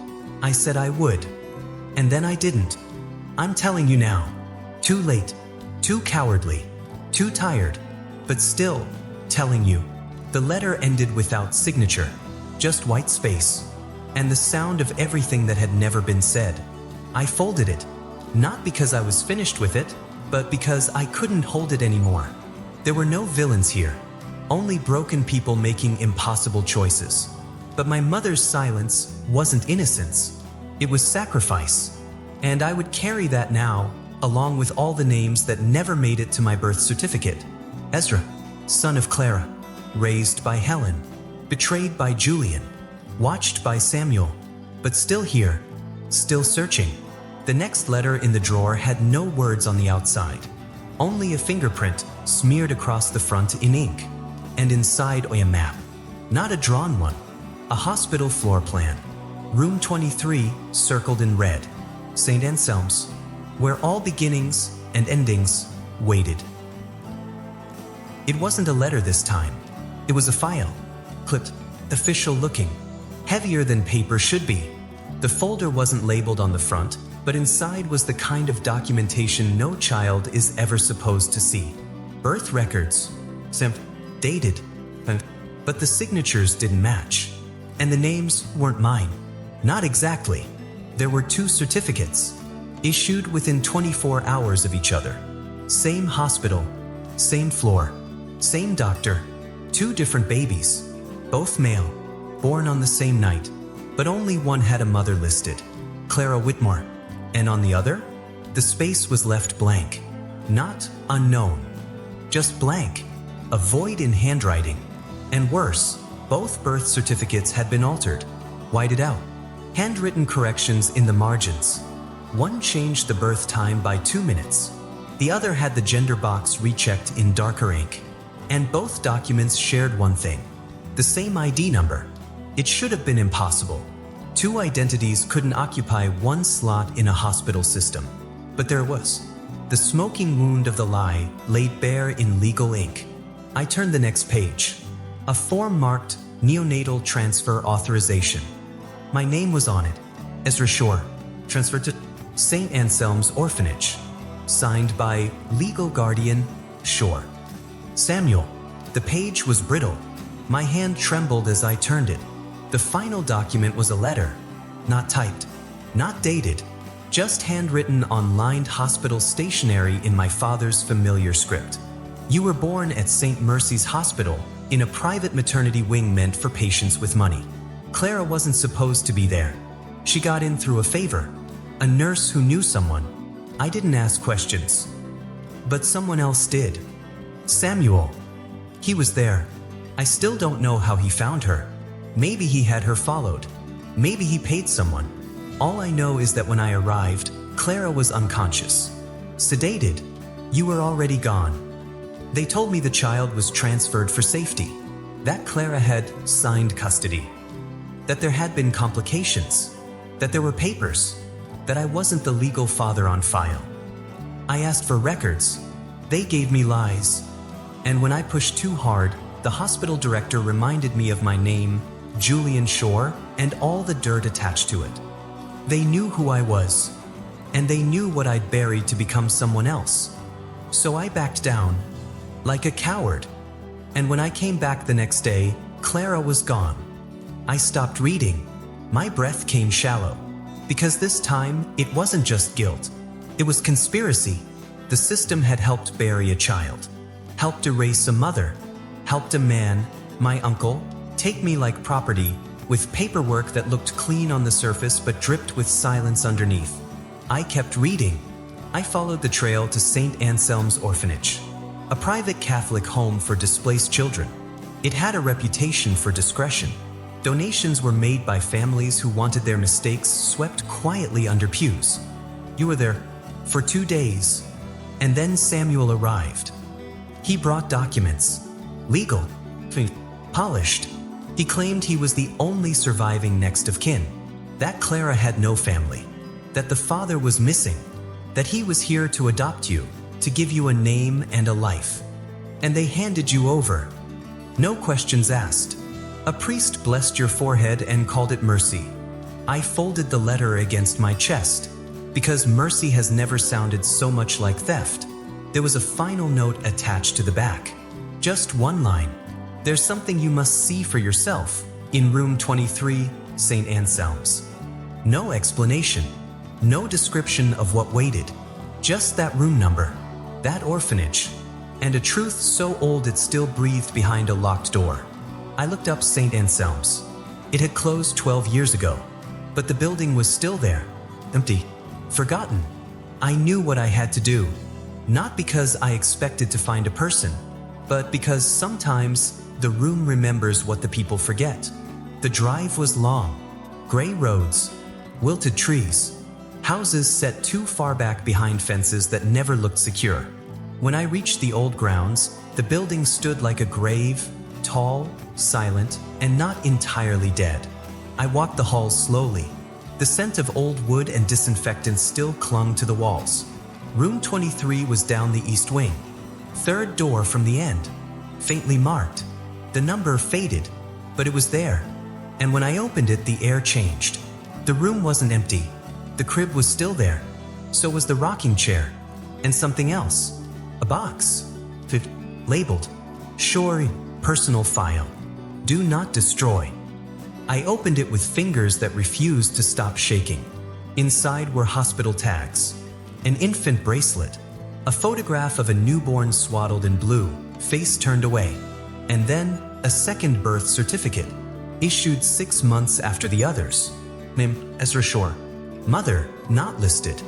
I said I would. And then I didn't. I'm telling you now. Too late, too cowardly, too tired, but still telling you." The letter ended without signature, just white space, and the sound of everything that had never been said. I folded it, not because I was finished with it, but because I couldn't hold it anymore. There were no villains here, only broken people making impossible choices. But my mother's silence wasn't innocence. It was sacrifice. And I would carry that now, along with all the names that never made it to my birth certificate. Ezra, son of Clara, raised by Helen. betrayed by Julian, watched by Samuel, but still here, still searching. The next letter in the drawer had no words on the outside, only a fingerprint smeared across the front in ink, and inside a map, not a drawn one, a hospital floor plan. Room 23 circled in red, St. Anselm's, where all beginnings and endings waited. It wasn't a letter this time. It was a file, clipped, official looking, heavier than paper should be. The folder wasn't labeled on the front, but inside was the kind of documentation no child is ever supposed to see. Birth records, dated, but the signatures didn't match, and the names weren't mine. Not exactly. There were 2 certificates, issued within 24 hours of each other. Same hospital, same floor, same doctor, 2 different babies, both male, born on the same night, but only one had a mother listed, Clara Whitmore, and on the other, the space was left blank. Not unknown, just blank, a void in handwriting, and worse, both birth certificates had been altered, whited out. Handwritten corrections in the margins. One changed the birth time by 2 minutes. The other had the gender box rechecked in darker ink. And both documents shared one thing, the same ID number. It should have been impossible. 2 identities couldn't occupy 1 slot in a hospital system. But there was. The smoking wound of the lie laid bare in legal ink. I turned the next page. A form marked Neonatal Transfer Authorization. My name was on it, Ezra Shore, transferred to St. Anselm's Orphanage, signed by legal guardian Shore. Samuel. The page was brittle. My hand trembled as I turned it. The final document was a letter, not typed, not dated, just handwritten on lined hospital stationery in my father's familiar script. You were born at St. Mercy's Hospital in a private maternity wing meant for patients with money. Clara wasn't supposed to be there. She got in through a favor, a nurse who knew someone. I didn't ask questions, but someone else did. Samuel. He was there. I still don't know how he found her. Maybe he had her followed. Maybe he paid someone. All I know is that when I arrived, Clara was unconscious. Sedated. You were already gone. They told me the child was transferred for safety, that Clara had signed custody, that there had been complications, that there were papers, that I wasn't the legal father on file. I asked for records. They gave me lies. And when I pushed too hard, the hospital director reminded me of my name, Julian Shore, and all the dirt attached to it. They knew who I was, and they knew what I'd buried to become someone else. So I backed down, like a coward. And when I came back the next day, Clara was gone. I stopped reading. My breath came shallow, because this time it wasn't just guilt. It was conspiracy. The system had helped bury a child, helped erase a mother, helped a man, my uncle, take me like property, with paperwork that looked clean on the surface but dripped with silence underneath. I kept reading. I followed the trail to St. Anselm's Orphanage, a private Catholic home for displaced children. It had a reputation for discretion. Donations were made by families who wanted their mistakes swept quietly under pews. You were there for 2 days, and then Samuel arrived. He brought documents, legal, polished. He claimed he was the only surviving next of kin, that Clara had no family, that the father was missing, that he was here to adopt you, to give you a name and a life. And they handed you over. No questions asked. A priest blessed your forehead and called it mercy. I folded the letter against my chest, because mercy has never sounded so much like theft. There was a final note attached to the back. Just one line. There's something you must see for yourself, in room 23, St. Anselm's. No explanation, no description of what waited. Just that room number, that orphanage, and a truth so old it still breathed behind a locked door. I looked up St. Anselm's. It had closed 12 years ago, but the building was still there, empty, forgotten. I knew what I had to do, not because I expected to find a person, but because sometimes The room remembers what the people forget. The drive was long. Gray roads, wilted trees, houses set too far back behind fences that never looked secure. When I reached the old grounds, the building stood like a grave, tall, silent, and not entirely dead. I walked the halls slowly. The scent of old wood and disinfectant still clung to the walls. Room 23 was down the east wing. Third door from the end, faintly marked. The number faded, but it was there. And when I opened it, the air changed. The room wasn't empty. The crib was still there. So was the rocking chair. And something else. A box. Labeled. Sure, personal file. Do not destroy. I opened it with fingers that refused to stop shaking. Inside were hospital tags, an infant bracelet, a photograph of a newborn swaddled in blue, face turned away, and then a second birth certificate, issued 6 months after the others. Name, Ezra Shore. Mother, not listed.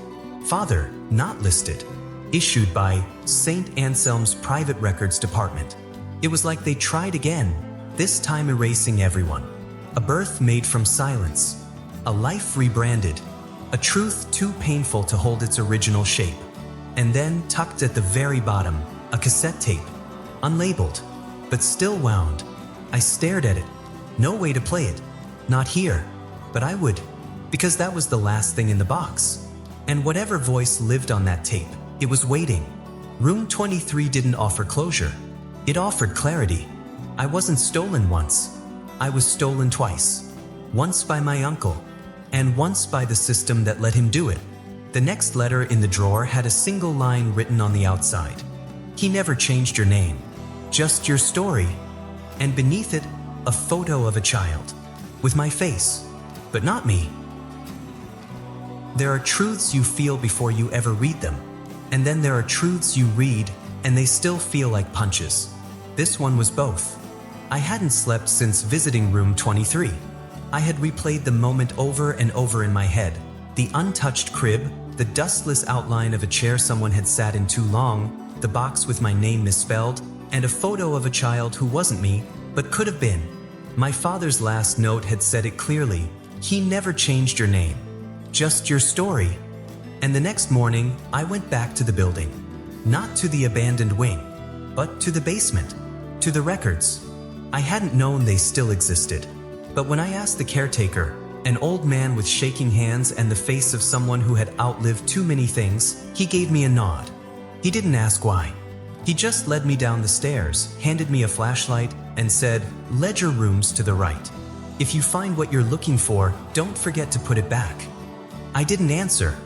Father, not listed. Issued by St. Anselm's Private Records Department. It was like they tried again, this time erasing everyone. A birth made from silence. A life rebranded. A truth too painful to hold its original shape. And then, tucked at the very bottom, a cassette tape. Unlabeled, but still wound. I stared at it. No way to play it. Not here. But I would. Because that was the last thing in the box. And whatever voice lived on that tape, it was waiting. Room 23 didn't offer closure. It offered clarity. I wasn't stolen once. I was stolen twice. Once by my uncle, and once by the system that let him do it. The next letter in the drawer had a single line written on the outside. He never changed your name, just your story. And beneath it, a photo of a child, with my face, but not me. There are truths you feel before you ever read them, and then there are truths you read, and they still feel like punches. This one was both. I hadn't slept since visiting room 23. I had replayed the moment over and over in my head. The untouched crib, the dustless outline of a chair someone had sat in too long, the box with my name misspelled, and a photo of a child who wasn't me, but could have been. My father's last note had said it clearly. He never changed your name, just your story. And the next morning, I went back to the building. Not to the abandoned wing, but to the basement, to the records. I hadn't known they still existed. But when I asked the caretaker, an old man with shaking hands and the face of someone who had outlived too many things, he gave me a nod. He didn't ask why. He just led me down the stairs, handed me a flashlight, and said, "Ledger rooms to the right. If you find what you're looking for, don't forget to put it back." I didn't answer.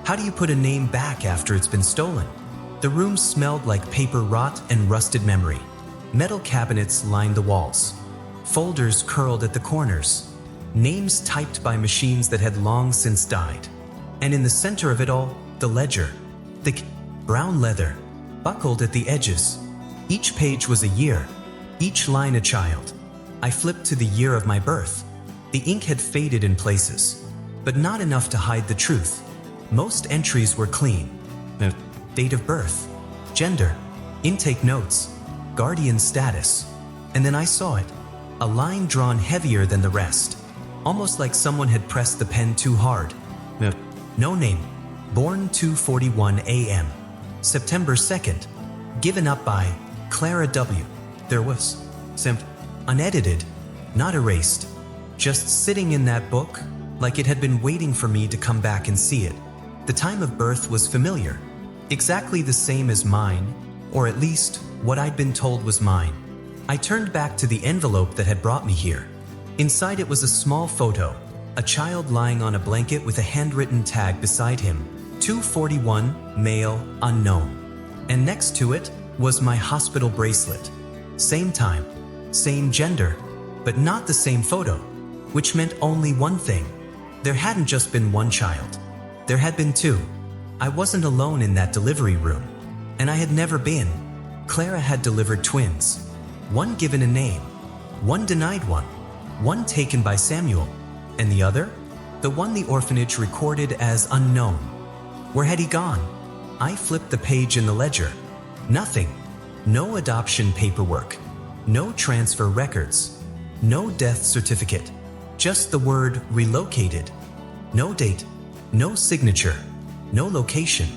How do you put a name back after it's been stolen? The room smelled like paper rot and rusted memory. Metal cabinets lined the walls. Folders curled at the corners. Names typed by machines that had long since died. And in the center of it all, the ledger. Thick, brown leather, buckled at the edges. Each page was a year, each line a child. I flipped to the year of my birth. The ink had faded in places, but not enough to hide the truth. Most entries were clean. The date of birth, gender, intake notes, guardian status. And then I saw it, a line drawn heavier than the rest, almost like someone had pressed the pen too hard. No name, born 2:41 a.m., September 2nd, given up by Clara W. There was, unedited, not erased, just sitting in that book like it had been waiting for me to come back and see it. The time of birth was familiar, exactly the same as mine, or at least what I'd been told was mine. I turned back to the envelope that had brought me here. Inside it was a small photo, a child lying on a blanket with a handwritten tag beside him, 241, male, unknown. And next to it was my hospital bracelet. Same time, same gender, but not the same photo, which meant only one thing. There hadn't just been one child. There had been two. I wasn't alone in that delivery room, and I had never been. Clara had delivered twins, one given a name, one denied one taken by Samuel, and the other, the one the orphanage recorded as unknown. Where had he gone? I flipped the page in the ledger. Nothing. No adoption paperwork. No transfer records. No death certificate. Just the word relocated. No date. No signature. No location.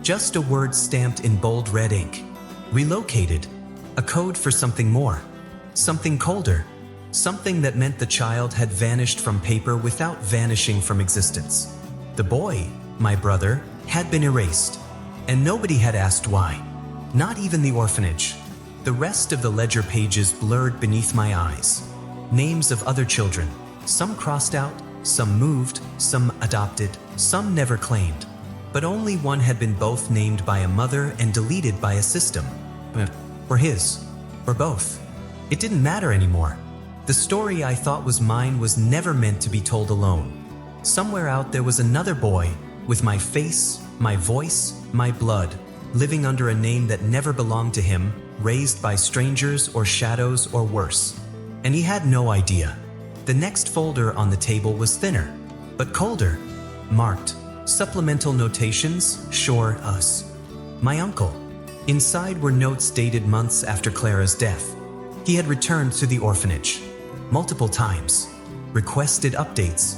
Just a word stamped in bold red ink. Relocated. A code for something more. Something colder. Something that meant the child had vanished from paper without vanishing from existence. The boy, my brother, had been erased. And nobody had asked why. Not even the orphanage. The rest of the ledger pages blurred beneath my eyes. Names of other children. Some crossed out, some moved, some adopted, some never claimed. But only one had been both named by a mother and deleted by a system. Or his. Or both. It didn't matter anymore. The story I thought was mine was never meant to be told alone. Somewhere out there was another boy, with my face, my voice, my blood, living under a name that never belonged to him, raised by strangers or shadows or worse. And he had no idea. The next folder on the table was thinner, but colder, marked, supplemental notations, sure, us. My uncle. Inside were notes dated months after Clara's death. He had returned to the orphanage multiple times, requested updates,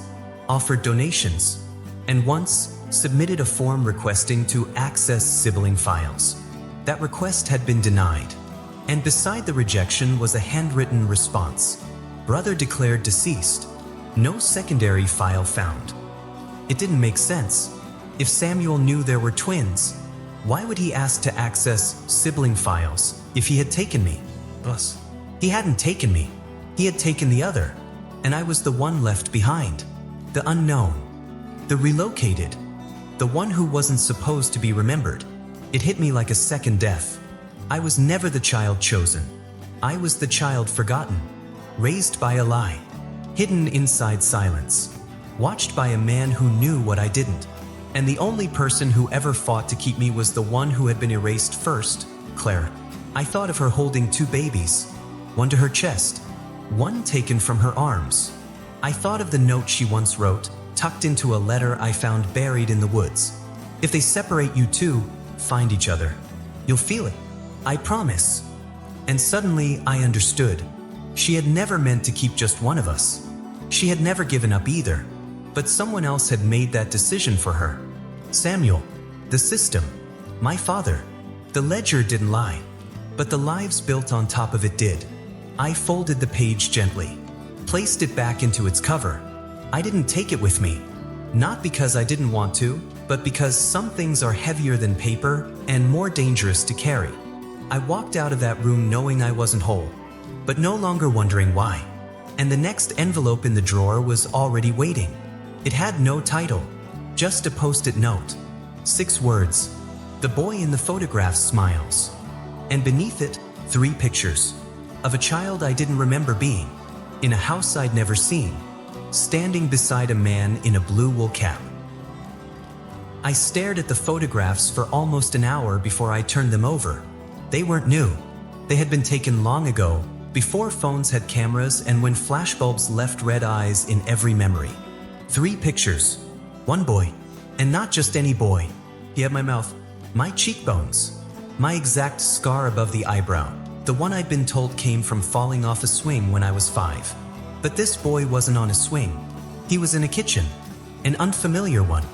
offered donations, and once submitted a form requesting to access sibling files. That request had been denied, and beside the rejection was a handwritten response. Brother declared deceased. No secondary file found. It didn't make sense. If Samuel knew there were twins, why would he ask to access sibling files if he had taken me? Plus, he hadn't taken me. He had taken the other, and I was the one left behind. The unknown. The relocated. The one who wasn't supposed to be remembered. It hit me like a second death. I was never the child chosen. I was the child forgotten. Raised by a lie. Hidden inside silence. Watched by a man who knew what I didn't. And the only person who ever fought to keep me was the one who had been erased first, Clara. I thought of her holding two babies. One to her chest. One taken from her arms. I thought of the note she once wrote, tucked into a letter I found buried in the woods. If they separate you two, find each other. You'll feel it. I promise. And suddenly I understood. She had never meant to keep just one of us. She had never given up either. But someone else had made that decision for her. Samuel. The system. My father. The ledger didn't lie. But the lives built on top of it did. I folded the page gently. Placed it back into its cover. I didn't take it with me. Not because I didn't want to, but because some things are heavier than paper and more dangerous to carry. I walked out of that room knowing I wasn't whole, but no longer wondering why. And the next envelope in the drawer was already waiting. It had no title, just a post-it note. 6 words. The boy in the photograph smiles. And beneath it, 3 pictures. Of a child I didn't remember being. In a house I'd never seen. Standing beside a man in a blue wool cap. I stared at the photographs for almost an hour before I turned them over. They weren't new. They had been taken long ago, before phones had cameras and when flashbulbs left red eyes in every memory. 3 pictures. One boy. And not just any boy. He had my mouth, my cheekbones, my exact scar above the eyebrow. The one I'd been told came from falling off a swing when I was 5. But this boy wasn't on a swing. He was in a kitchen. An unfamiliar one.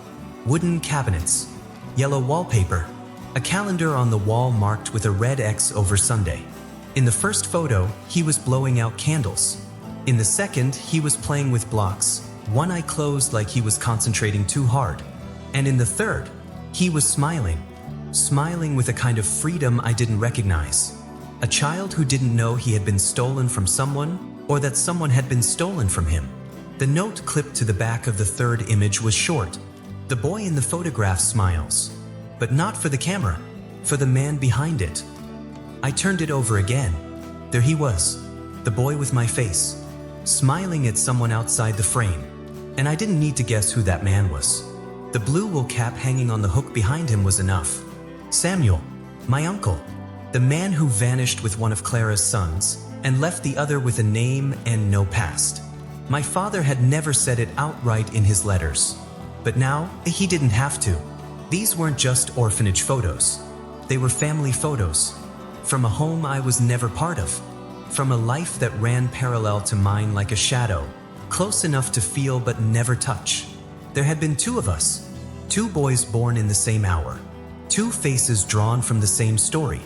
Wooden cabinets. Yellow wallpaper. A calendar on the wall marked with a red X over Sunday. In the first photo, he was blowing out candles. In the second, he was playing with blocks, one eye closed like he was concentrating too hard. And in the third, he was smiling. Smiling with a kind of freedom I didn't recognize. A child who didn't know he had been stolen from someone, or that someone had been stolen from him. The note clipped to the back of the third image was short. The boy in the photograph smiles. But not for the camera, for the man behind it. I turned it over again. There he was, the boy with my face, smiling at someone outside the frame. And I didn't need to guess who that man was. The blue wool cap hanging on the hook behind him was enough. Samuel, my uncle. The man who vanished with one of Clara's sons and left the other with a name and no past. My father had never said it outright in his letters. But now, he didn't have to. These weren't just orphanage photos. They were family photos. From a home I was never part of. from a life that ran parallel to mine like a shadow, close enough to feel but never touch. There had been two of us, two boys born in the same hour, two faces drawn from the same story,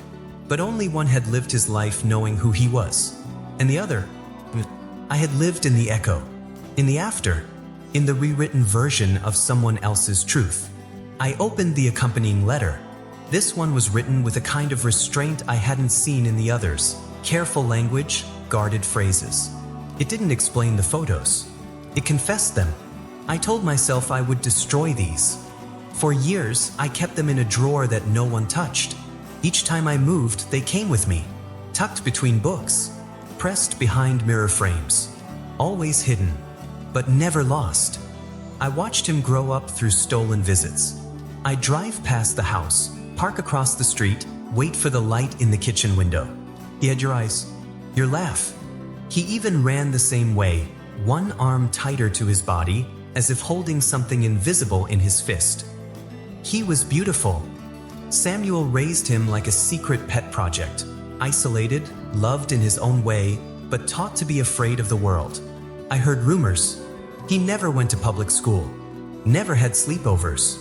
but only one had lived his life knowing who he was, and the other, I had lived in the echo, in the after, in the rewritten version of someone else's truth. I opened the accompanying letter. This one was written with a kind of restraint I hadn't seen in the others. Careful language, guarded phrases. It didn't explain the photos. It confessed them. I told myself I would destroy these. For years, I kept them in a drawer that no one touched. Each time I moved, they came with me, tucked between books, pressed behind mirror frames, always hidden, but never lost. I watched him grow up through stolen visits. I'd drive past the house, park across the street, wait for the light in the kitchen window. He had your eyes, your laugh. He even ran the same way, one arm tighter to his body, as if holding something invisible in his fist. He was beautiful. Samuel raised him like a secret pet project, isolated, loved in his own way, but taught to be afraid of the world. I heard rumors. He never went to public school, never had sleepovers.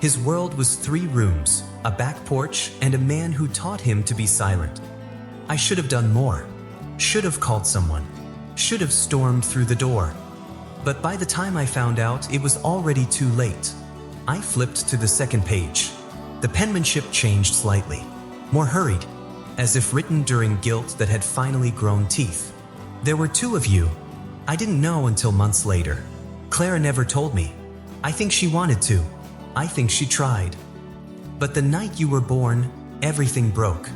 His world was 3 rooms, a back porch, and a man who taught him to be silent. I should have done more. Should have called someone. Should have stormed through the door. But by the time I found out, it was already too late. I flipped to the second page. The penmanship changed slightly, more hurried, as if written during guilt that had finally grown teeth. There were 2 of you. I didn't know until months later. Clara never told me. I think she wanted to. I think she tried. But the night you were born, everything broke.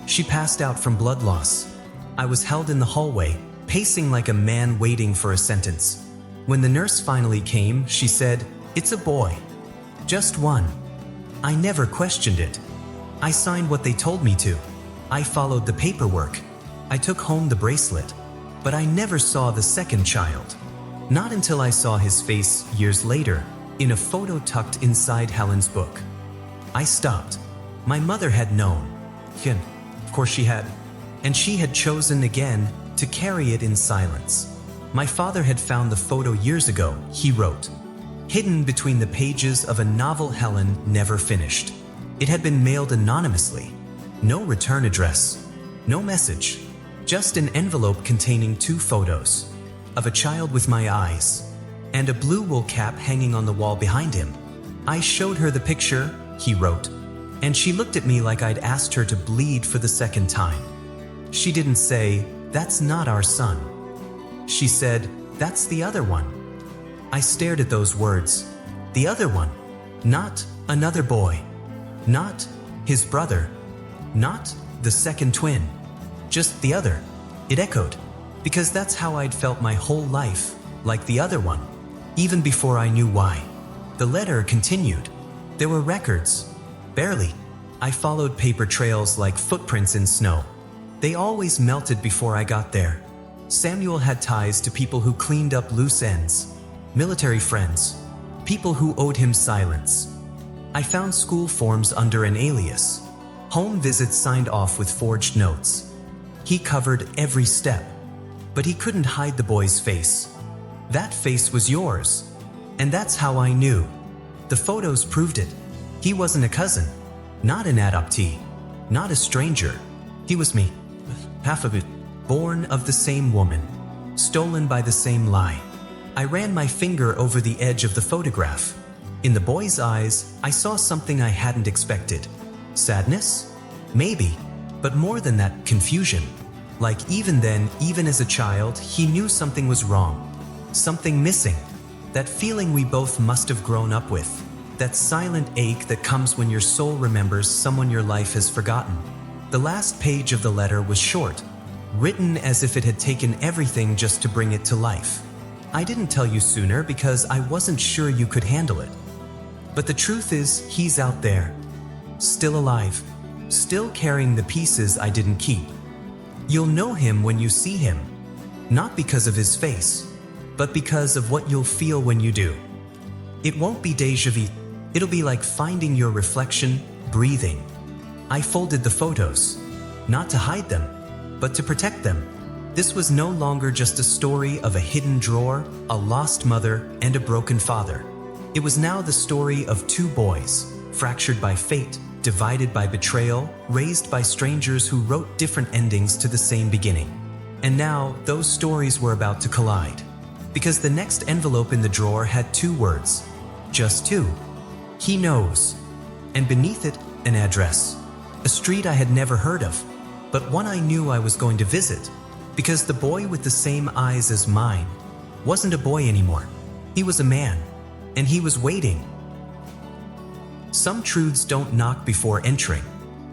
She passed out from blood loss. I was held in the hallway, pacing like a man waiting for a sentence. When the nurse finally came, she said, "It's a boy. Just one." I never questioned it. I signed what they told me to. I followed the paperwork. I took home the bracelet. But I never saw the second child. Not until I saw his face years later, in a photo tucked inside Helen's book. I stopped. My mother had known. Of course she had. And she had chosen again to carry it in silence. My father had found the photo years ago, he wrote, hidden between the pages of a novel Helen never finished. It had been mailed anonymously. No return address. No message. Just an envelope containing 2 photos. Of a child with my eyes. And a blue wool cap hanging on the wall behind him. I showed her the picture, he wrote. And she looked at me like I'd asked her to bleed for the second time. She didn't say, "That's not our son." She said, "That's the other one." I stared at those words. The other one. Not another boy. Not his brother. Not the second twin. Just the other. It echoed. Because that's how I'd felt my whole life, like the other one. Even before I knew why. The letter continued. There were records. Barely. I followed paper trails like footprints in snow. They always melted before I got there. Samuel had ties to people who cleaned up loose ends. Military friends. People who owed him silence. I found school forms under an alias. Home visits signed off with forged notes. He covered every step. But he couldn't hide the boy's face. That face was yours. And that's how I knew. The photos proved it. He wasn't a cousin. Not an adoptee. Not a stranger. He was me. Half of it. Born of the same woman. Stolen by the same lie. I ran my finger over the edge of the photograph. In the boy's eyes, I saw something I hadn't expected. Sadness? Maybe. But more than that, confusion. Like even then, even as a child, he knew something was wrong. Something missing. That feeling we both must have grown up with. That silent ache that comes when your soul remembers someone your life has forgotten. The last page of the letter was short, written as if it had taken everything just to bring it to life. I didn't tell you sooner because I wasn't sure you could handle it. But the truth is, he's out there. Still alive. Still carrying the pieces I didn't keep. You'll know him when you see him. Not because of his face, but because of what you'll feel when you do. It won't be déjà vu. It'll be like finding your reflection, breathing. I folded the photos. Not to hide them, but to protect them. This was no longer just a story of a hidden drawer, a lost mother, and a broken father. It was now the story of two boys, fractured by fate, divided by betrayal, raised by strangers who wrote different endings to the same beginning. And now, those stories were about to collide. Because the next envelope in the drawer had two words. Just two. He knows. And beneath it, an address. A street I had never heard of, but one I knew I was going to visit. Because the boy with the same eyes as mine wasn't a boy anymore. He was a man, and he was waiting. Some truths don't knock before entering.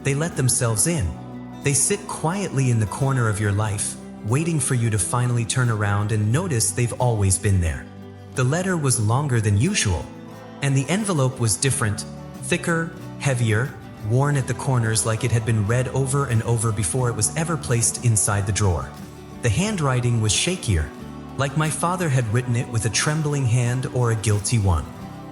They let themselves in. They sit quietly in the corner of your life, waiting for you to finally turn around and notice they've always been there. The letter was longer than usual, and the envelope was different, thicker, heavier, worn at the corners like it had been read over and over before it was ever placed inside the drawer. The handwriting was shakier, like my father had written it with a trembling hand or a guilty one.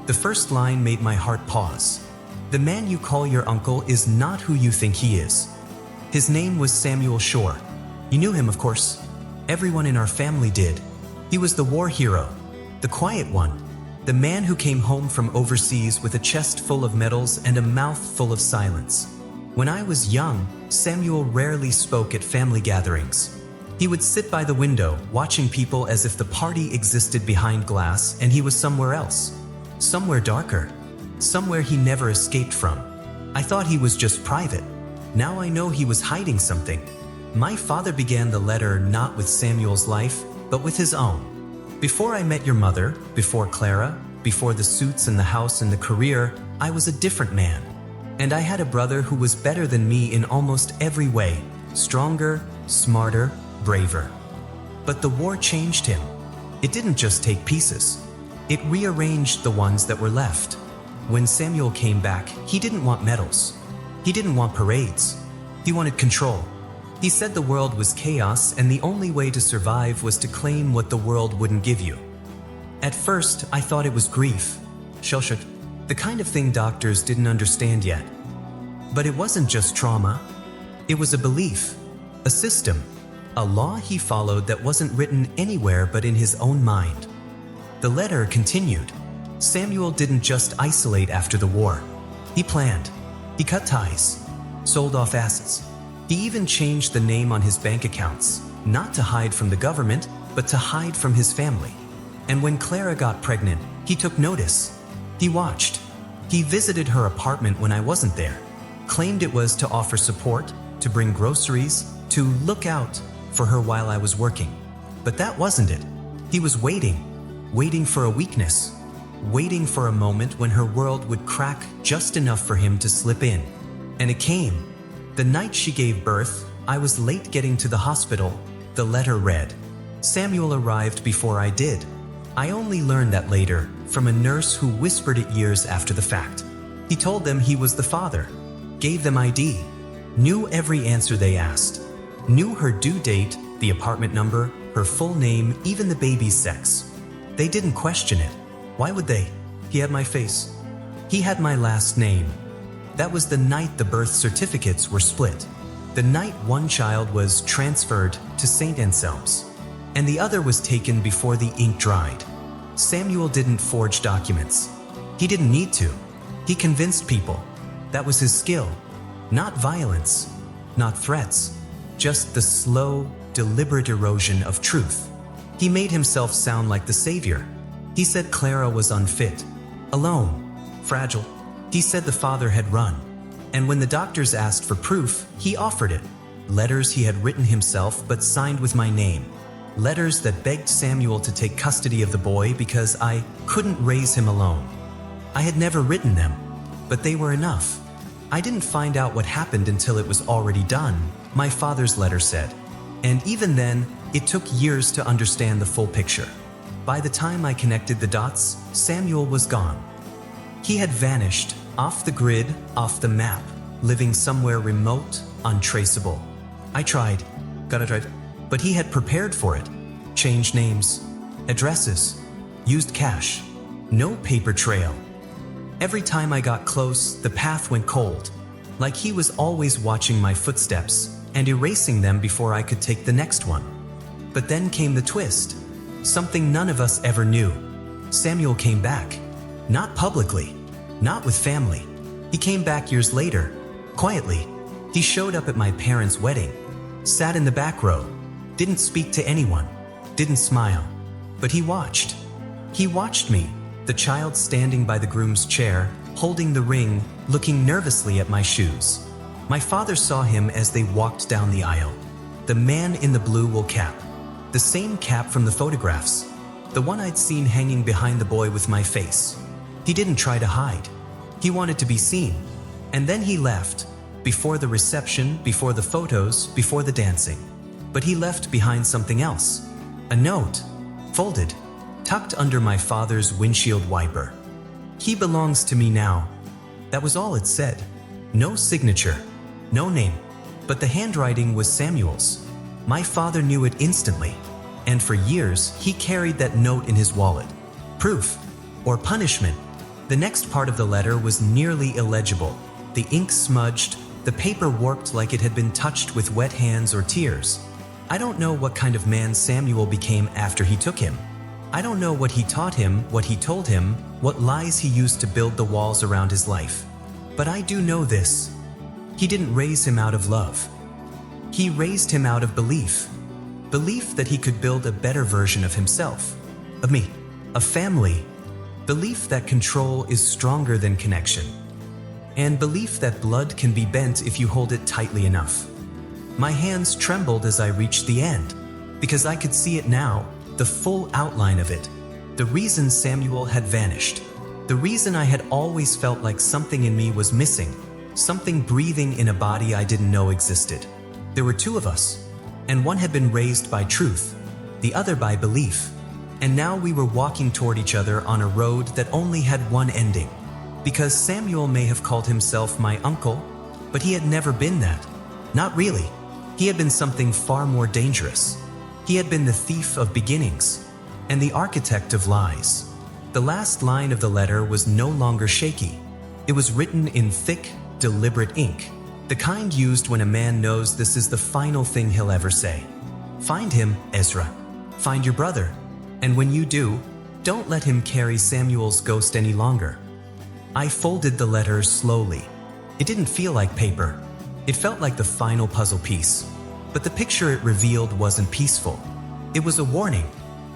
The first line made my heart pause. The man you call your uncle is not who you think he is. His name was Samuel Shore. You knew him, of course. Everyone in our family did. He was the war hero, the quiet one, the man who came home from overseas with a chest full of medals and a mouth full of silence. When I was young, Samuel rarely spoke at family gatherings. He would sit by the window, watching people as if the party existed behind glass and he was somewhere else. Somewhere darker. Somewhere he never escaped from. I thought he was just private. Now I know he was hiding something. My father began the letter not with Samuel's life, but with his own. Before I met your mother, before Clara, before the suits and the house and the career, I was a different man. And I had a brother who was better than me in almost every way. Stronger, smarter, braver. But the war changed him. It didn't just take pieces. It rearranged the ones that were left. When Samuel came back, he didn't want medals. He didn't want parades. He wanted control. He said the world was chaos and the only way to survive was to claim what the world wouldn't give you. At first, I thought it was grief. Shellshock, the kind of thing doctors didn't understand yet. But it wasn't just trauma. It was a belief, a system, a law he followed that wasn't written anywhere but in his own mind. The letter continued. Samuel didn't just isolate after the war. He planned. He cut ties, sold off assets. He even changed the name on his bank accounts, not to hide from the government, but to hide from his family. And when Clara got pregnant, he took notice. He watched. He visited her apartment when I wasn't there, claimed it was to offer support, to bring groceries, to look out for her while I was working. But that wasn't it. He was waiting for a weakness, waiting for a moment when her world would crack just enough for him to slip in. And it came. The night she gave birth, I was late getting to the hospital. The letter read. Samuel arrived before I did. I only learned that later, from a nurse who whispered it years after the fact. He told them he was the father, gave them ID, knew every answer they asked, knew her due date, the apartment number, her full name, even the baby's sex. They didn't question it. Why would they? He had my face. He had my last name. That was the night the birth certificates were split. The night one child was transferred to St. Anselm's, and the other was taken before the ink dried. Samuel didn't forge documents. He didn't need to. He convinced people. That was his skill. Not violence, not threats, just the slow, deliberate erosion of truth. He made himself sound like the savior. He said Clara was unfit, alone, fragile. He said the father had run. And when the doctors asked for proof, he offered it. Letters he had written himself but signed with my name. Letters that begged Samuel to take custody of the boy because I couldn't raise him alone. I had never written them, but they were enough. I didn't find out what happened until it was already done, my father's letter said. And even then, it took years to understand the full picture. By the time I connected the dots, Samuel was gone. He had vanished, off the grid, off the map, living somewhere remote, untraceable. I tried, but he had prepared for it. Changed names, addresses, used cash. No paper trail. Every time I got close, the path went cold. Like he was always watching my footsteps, and erasing them before I could take the next one. But then came the twist. Something none of us ever knew. Samuel came back. Not publicly. Not with family. He came back years later. Quietly. He showed up at my parents' wedding. Sat in the back row. Didn't speak to anyone. Didn't smile. But he watched. He watched me, the child standing by the groom's chair, holding the ring, looking nervously at my shoes. My father saw him as they walked down the aisle. The man in the blue wool cap. The same cap from the photographs. The one I'd seen hanging behind the boy with my face. He didn't try to hide. He wanted to be seen. And then he left. Before the reception, before the photos, before the dancing. But he left behind something else. A note. Folded. Tucked under my father's windshield wiper. He belongs to me now. That was all it said. No signature. No name. But the handwriting was Samuel's. My father knew it instantly. And for years, he carried that note in his wallet. Proof. Or punishment. The next part of the letter was nearly illegible. The ink smudged, the paper warped like it had been touched with wet hands or tears. I don't know what kind of man Samuel became after he took him. I don't know what he taught him, what he told him, what lies he used to build the walls around his life. But I do know this. He didn't raise him out of love. He raised him out of belief. Belief that he could build a better version of himself, of me, a family. Belief that control is stronger than connection. And belief that blood can be bent if you hold it tightly enough. My hands trembled as I reached the end, because I could see it now, the full outline of it. The reason Samuel had vanished. The reason I had always felt like something in me was missing, something breathing in a body I didn't know existed. There were two of us, and one had been raised by truth, the other by belief. And now we were walking toward each other on a road that only had one ending. Because Samuel may have called himself my uncle, but he had never been that. Not really. He had been something far more dangerous. He had been the thief of beginnings, and the architect of lies. The last line of the letter was no longer shaky. It was written in thick, deliberate ink, the kind used when a man knows this is the final thing he'll ever say. Find him, Ezra. Find your brother. And when you do, don't let him carry Samuel's ghost any longer. I folded the letter slowly. It didn't feel like paper. It felt like the final puzzle piece. But the picture it revealed wasn't peaceful. It was a warning.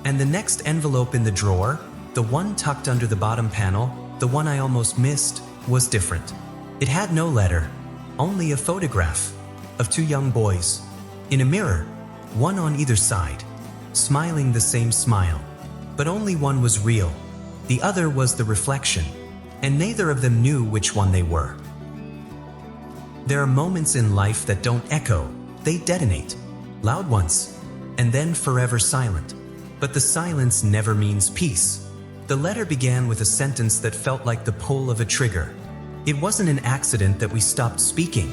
And the next envelope in the drawer, the one tucked under the bottom panel, the one I almost missed, was different. It had no letter, only a photograph of two young boys, in a mirror, one on either side, smiling the same smile. But only one was real. The other was the reflection, and neither of them knew which one they were. There are moments in life that don't echo, they detonate. Loud once, and then forever silent. But the silence never means peace. The letter began with a sentence that felt like the pull of a trigger. It wasn't an accident that we stopped speaking.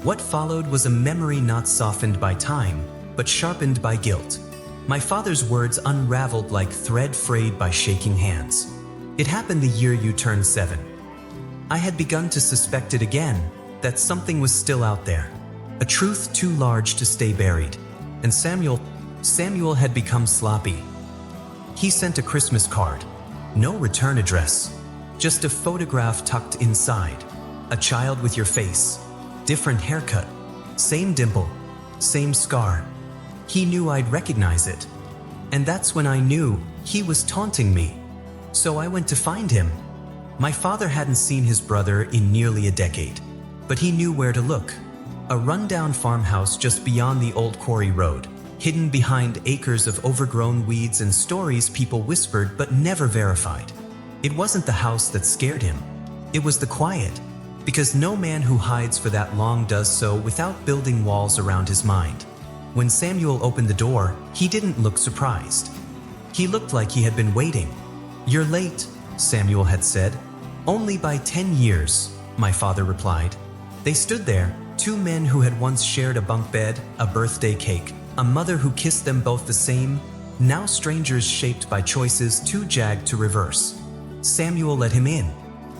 What followed was a memory not softened by time, but sharpened by guilt. My father's words unraveled like thread frayed by shaking hands. It happened the year you turned 7. I had begun to suspect it again, that something was still out there. A truth too large to stay buried. And Samuel had become sloppy. He sent a Christmas card. No return address. Just a photograph tucked inside. A child with your face. Different haircut. Same dimple. Same scar. He knew I'd recognize it. And that's when I knew he was taunting me. So I went to find him. My father hadn't seen his brother in nearly a decade. But he knew where to look. A rundown farmhouse just beyond the old quarry road, hidden behind acres of overgrown weeds and stories people whispered but never verified. It wasn't the house that scared him. It was the quiet, because no man who hides for that long does so without building walls around his mind. When Samuel opened the door, he didn't look surprised. He looked like he had been waiting. "You're late," Samuel had said. "Only by 10 years," my father replied. They stood there, two men who had once shared a bunk bed, a birthday cake, a mother who kissed them both the same, now strangers shaped by choices too jagged to reverse. Samuel let him in,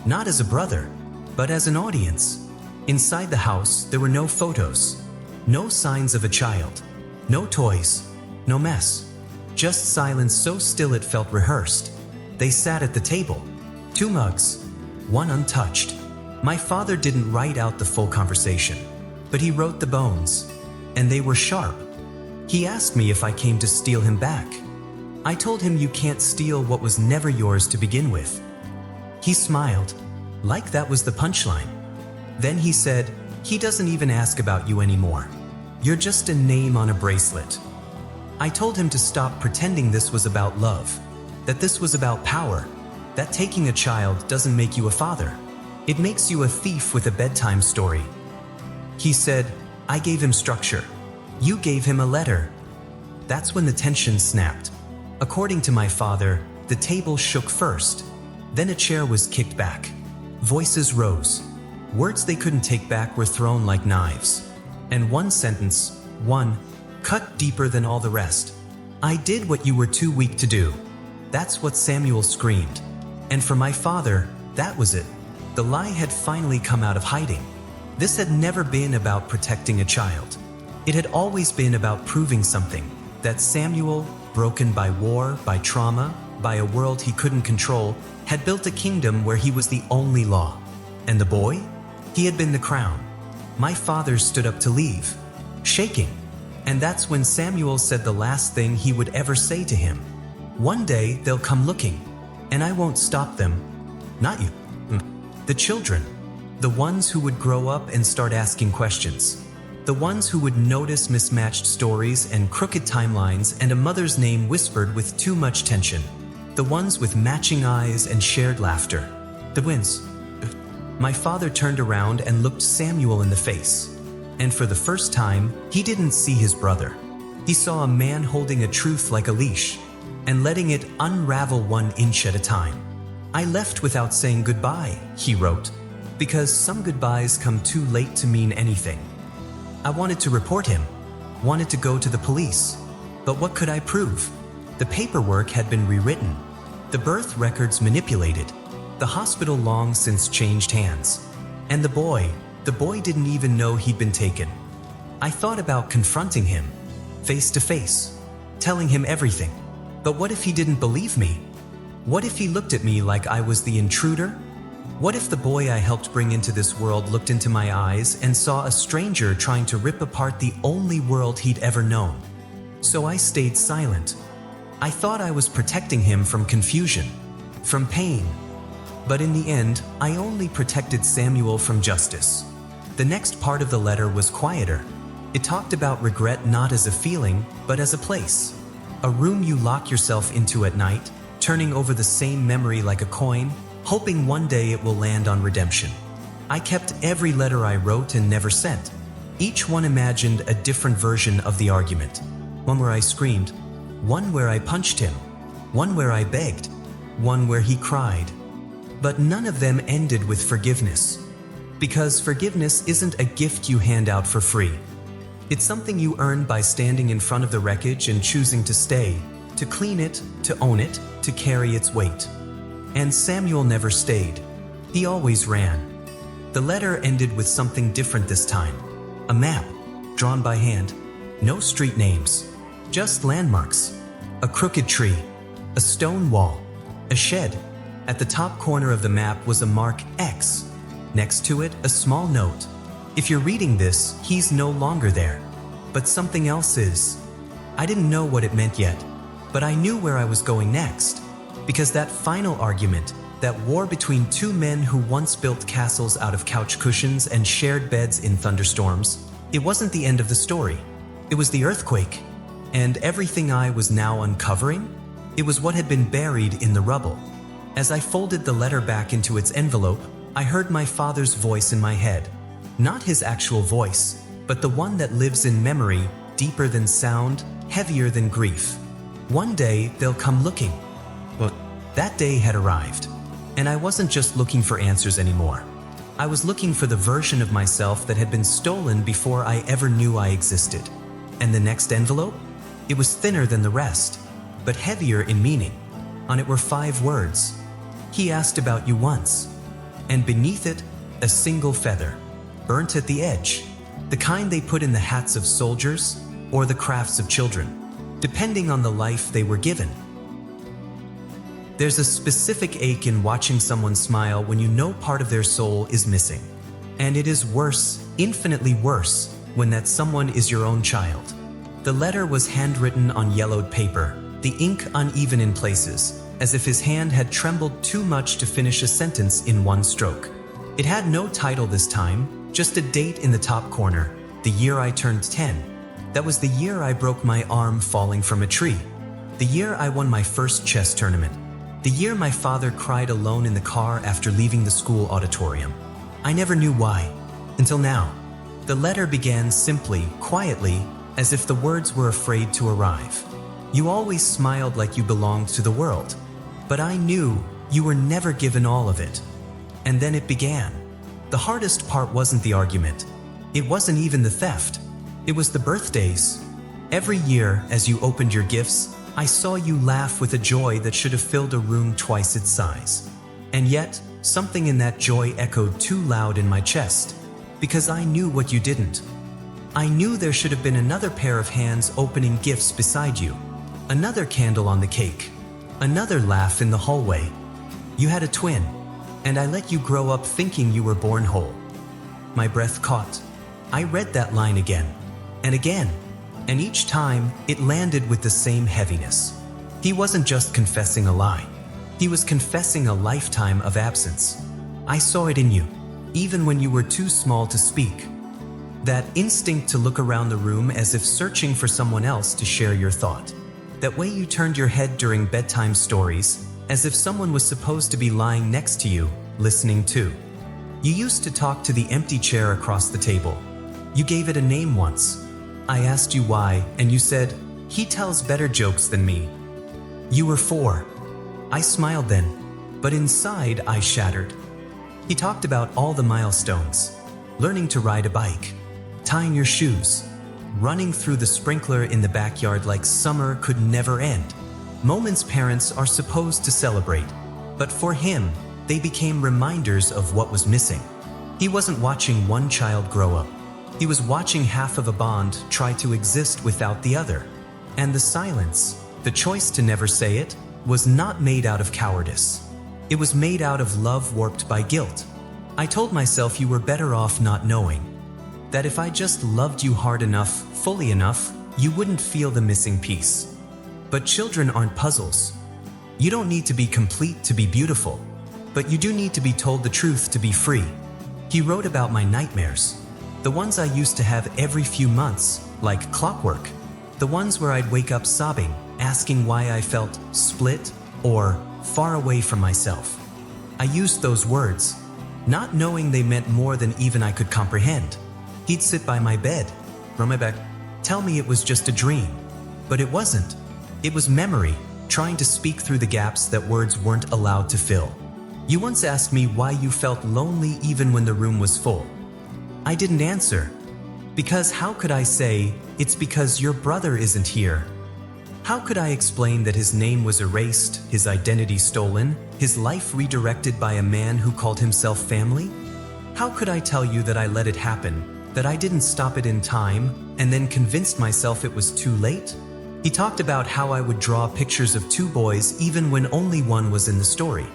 not as a brother, but as an audience. Inside the house, there were no photos. No signs of a child. No toys. No mess. Just silence so still it felt rehearsed. They sat at the table. 2 mugs. One untouched. My father didn't write out the full conversation, but he wrote the bones. And they were sharp. He asked me if I came to steal him back. I told him you can't steal what was never yours to begin with. He smiled, like that was the punchline. Then he said, he doesn't even ask about you anymore. You're just a name on a bracelet. I told him to stop pretending this was about love, that this was about power, that taking a child doesn't make you a father. It makes you a thief with a bedtime story. He said, I gave him structure. You gave him a letter. That's when the tension snapped. According to my father, the table shook first. Then a chair was kicked back. Voices rose. Words they couldn't take back were thrown like knives. And one sentence, one, cut deeper than all the rest. I did what you were too weak to do. That's what Samuel screamed. And for my father, that was it. The lie had finally come out of hiding. This had never been about protecting a child. It had always been about proving something, that Samuel, broken by war, by trauma, by a world he couldn't control, had built a kingdom where he was the only law. And the boy? He had been the crown. My father stood up to leave, shaking. And that's when Samuel said the last thing he would ever say to him. One day they'll come looking, and I won't stop them. Not you. The children. The ones who would grow up and start asking questions. The ones who would notice mismatched stories and crooked timelines and a mother's name whispered with too much tension. The ones with matching eyes and shared laughter. The twins. My father turned around and looked Samuel in the face. And for the first time, he didn't see his brother. He saw a man holding a truth like a leash and letting it unravel 1 inch at a time. I left without saying goodbye, he wrote, because some goodbyes come too late to mean anything. I wanted to report him, wanted to go to the police, but what could I prove? The paperwork had been rewritten, the birth records manipulated, the hospital long since changed hands. And the boy didn't even know he'd been taken. I thought about confronting him, face to face, telling him everything. But what if he didn't believe me? What if he looked at me like I was the intruder? What if the boy I helped bring into this world looked into my eyes and saw a stranger trying to rip apart the only world he'd ever known? So I stayed silent. I thought I was protecting him from confusion, from pain. But in the end, I only protected Samuel from justice. The next part of the letter was quieter. It talked about regret not as a feeling, but as a place. A room you lock yourself into at night, turning over the same memory like a coin, hoping one day it will land on redemption. I kept every letter I wrote and never sent. Each one imagined a different version of the argument. One where I screamed, one where I punched him, one where I begged, one where he cried. But none of them ended with forgiveness. Because forgiveness isn't a gift you hand out for free. It's something you earn by standing in front of the wreckage and choosing to stay, to clean it, to own it, to carry its weight. And Samuel never stayed. He always ran. The letter ended with something different this time. A map, drawn by hand. No street names, just landmarks. A crooked tree, a stone wall, a shed. At the top corner of the map was a mark X. Next to it, a small note. If you're reading this, he's no longer there. But something else is. I didn't know what it meant yet, but I knew where I was going next. Because that final argument, that war between 2 men who once built castles out of couch cushions and shared beds in thunderstorms, it wasn't the end of the story. It was the earthquake. And everything I was now uncovering, it was what had been buried in the rubble. As I folded the letter back into its envelope, I heard my father's voice in my head. Not his actual voice, but the one that lives in memory, deeper than sound, heavier than grief. One day, they'll come looking. But that day had arrived. And I wasn't just looking for answers anymore. I was looking for the version of myself that had been stolen before I ever knew I existed. And the next envelope? It was thinner than the rest, but heavier in meaning. On it were 5 words. He asked about you once. And beneath it, a single feather, burnt at the edge. the kind they put in the hats of soldiers or the crafts of children, depending on the life they were given. There's a specific ache in watching someone smile when you know part of their soul is missing. And it is worse, infinitely worse, when that someone is your own child. The letter was handwritten on yellowed paper, the ink uneven in places, as if his hand had trembled too much to finish a sentence in one stroke. It had no title this time, just a date in the top corner, the year I turned 10. That was the year I broke my arm falling from a tree. The year I won my first chess tournament. The year my father cried alone in the car after leaving the school auditorium. I never knew why, until now. The letter began simply, quietly, as if the words were afraid to arrive. You always smiled like you belonged to the world, but I knew you were never given all of it. And then it began. The hardest part wasn't the argument. It wasn't even the theft. It was the birthdays. Every year, as you opened your gifts, I saw you laugh with a joy that should have filled a room twice its size. And yet, something in that joy echoed too loud in my chest, because I knew what you didn't. I knew there should have been another pair of hands opening gifts beside you, another candle on the cake, another laugh in the hallway. You had a twin, and I let you grow up thinking you were born whole. My breath caught. I read that line again, and each time it landed with the same heaviness. He wasn't just confessing a lie. He was confessing a lifetime of absence. I saw it in you, even when you were too small to speak. That instinct to look around the room as if searching for someone else to share your thought. That way you turned your head during bedtime stories, as if someone was supposed to be lying next to you, listening too. You used to talk to the empty chair across the table. You gave it a name once. I asked you why, and you said, "He tells better jokes than me." You were 4. I smiled then, but inside I shattered. He talked about all the milestones: learning to ride a bike, tying your shoes, running through the sprinkler in the backyard like summer could never end. Moments parents are supposed to celebrate, but for him, they became reminders of what was missing. He wasn't watching one child grow up. He was watching half of a bond try to exist without the other. And the silence, the choice to never say it, was not made out of cowardice. It was made out of love warped by guilt. I told myself you were better off not knowing. That if I just loved you hard enough, fully enough, you wouldn't feel the missing piece. But children aren't puzzles. You don't need to be complete to be beautiful, but you do need to be told the truth to be free. He wrote about my nightmares. The ones I used to have every few months, like clockwork. The ones where I'd wake up sobbing, asking why I felt split or far away from myself. I used those words, not knowing they meant more than even I could comprehend. He'd sit by my bed, rub my back, tell me it was just a dream. But it wasn't. It was memory, trying to speak through the gaps that words weren't allowed to fill. You once asked me why you felt lonely even when the room was full. I didn't answer, because how could I say, "It's because your brother isn't here"? How could I explain that his name was erased, his identity stolen, his life redirected by a man who called himself family? How could I tell you that I let it happen, that I didn't stop it in time, and then convinced myself it was too late? He talked about how I would draw pictures of 2 boys even when only one was in the story.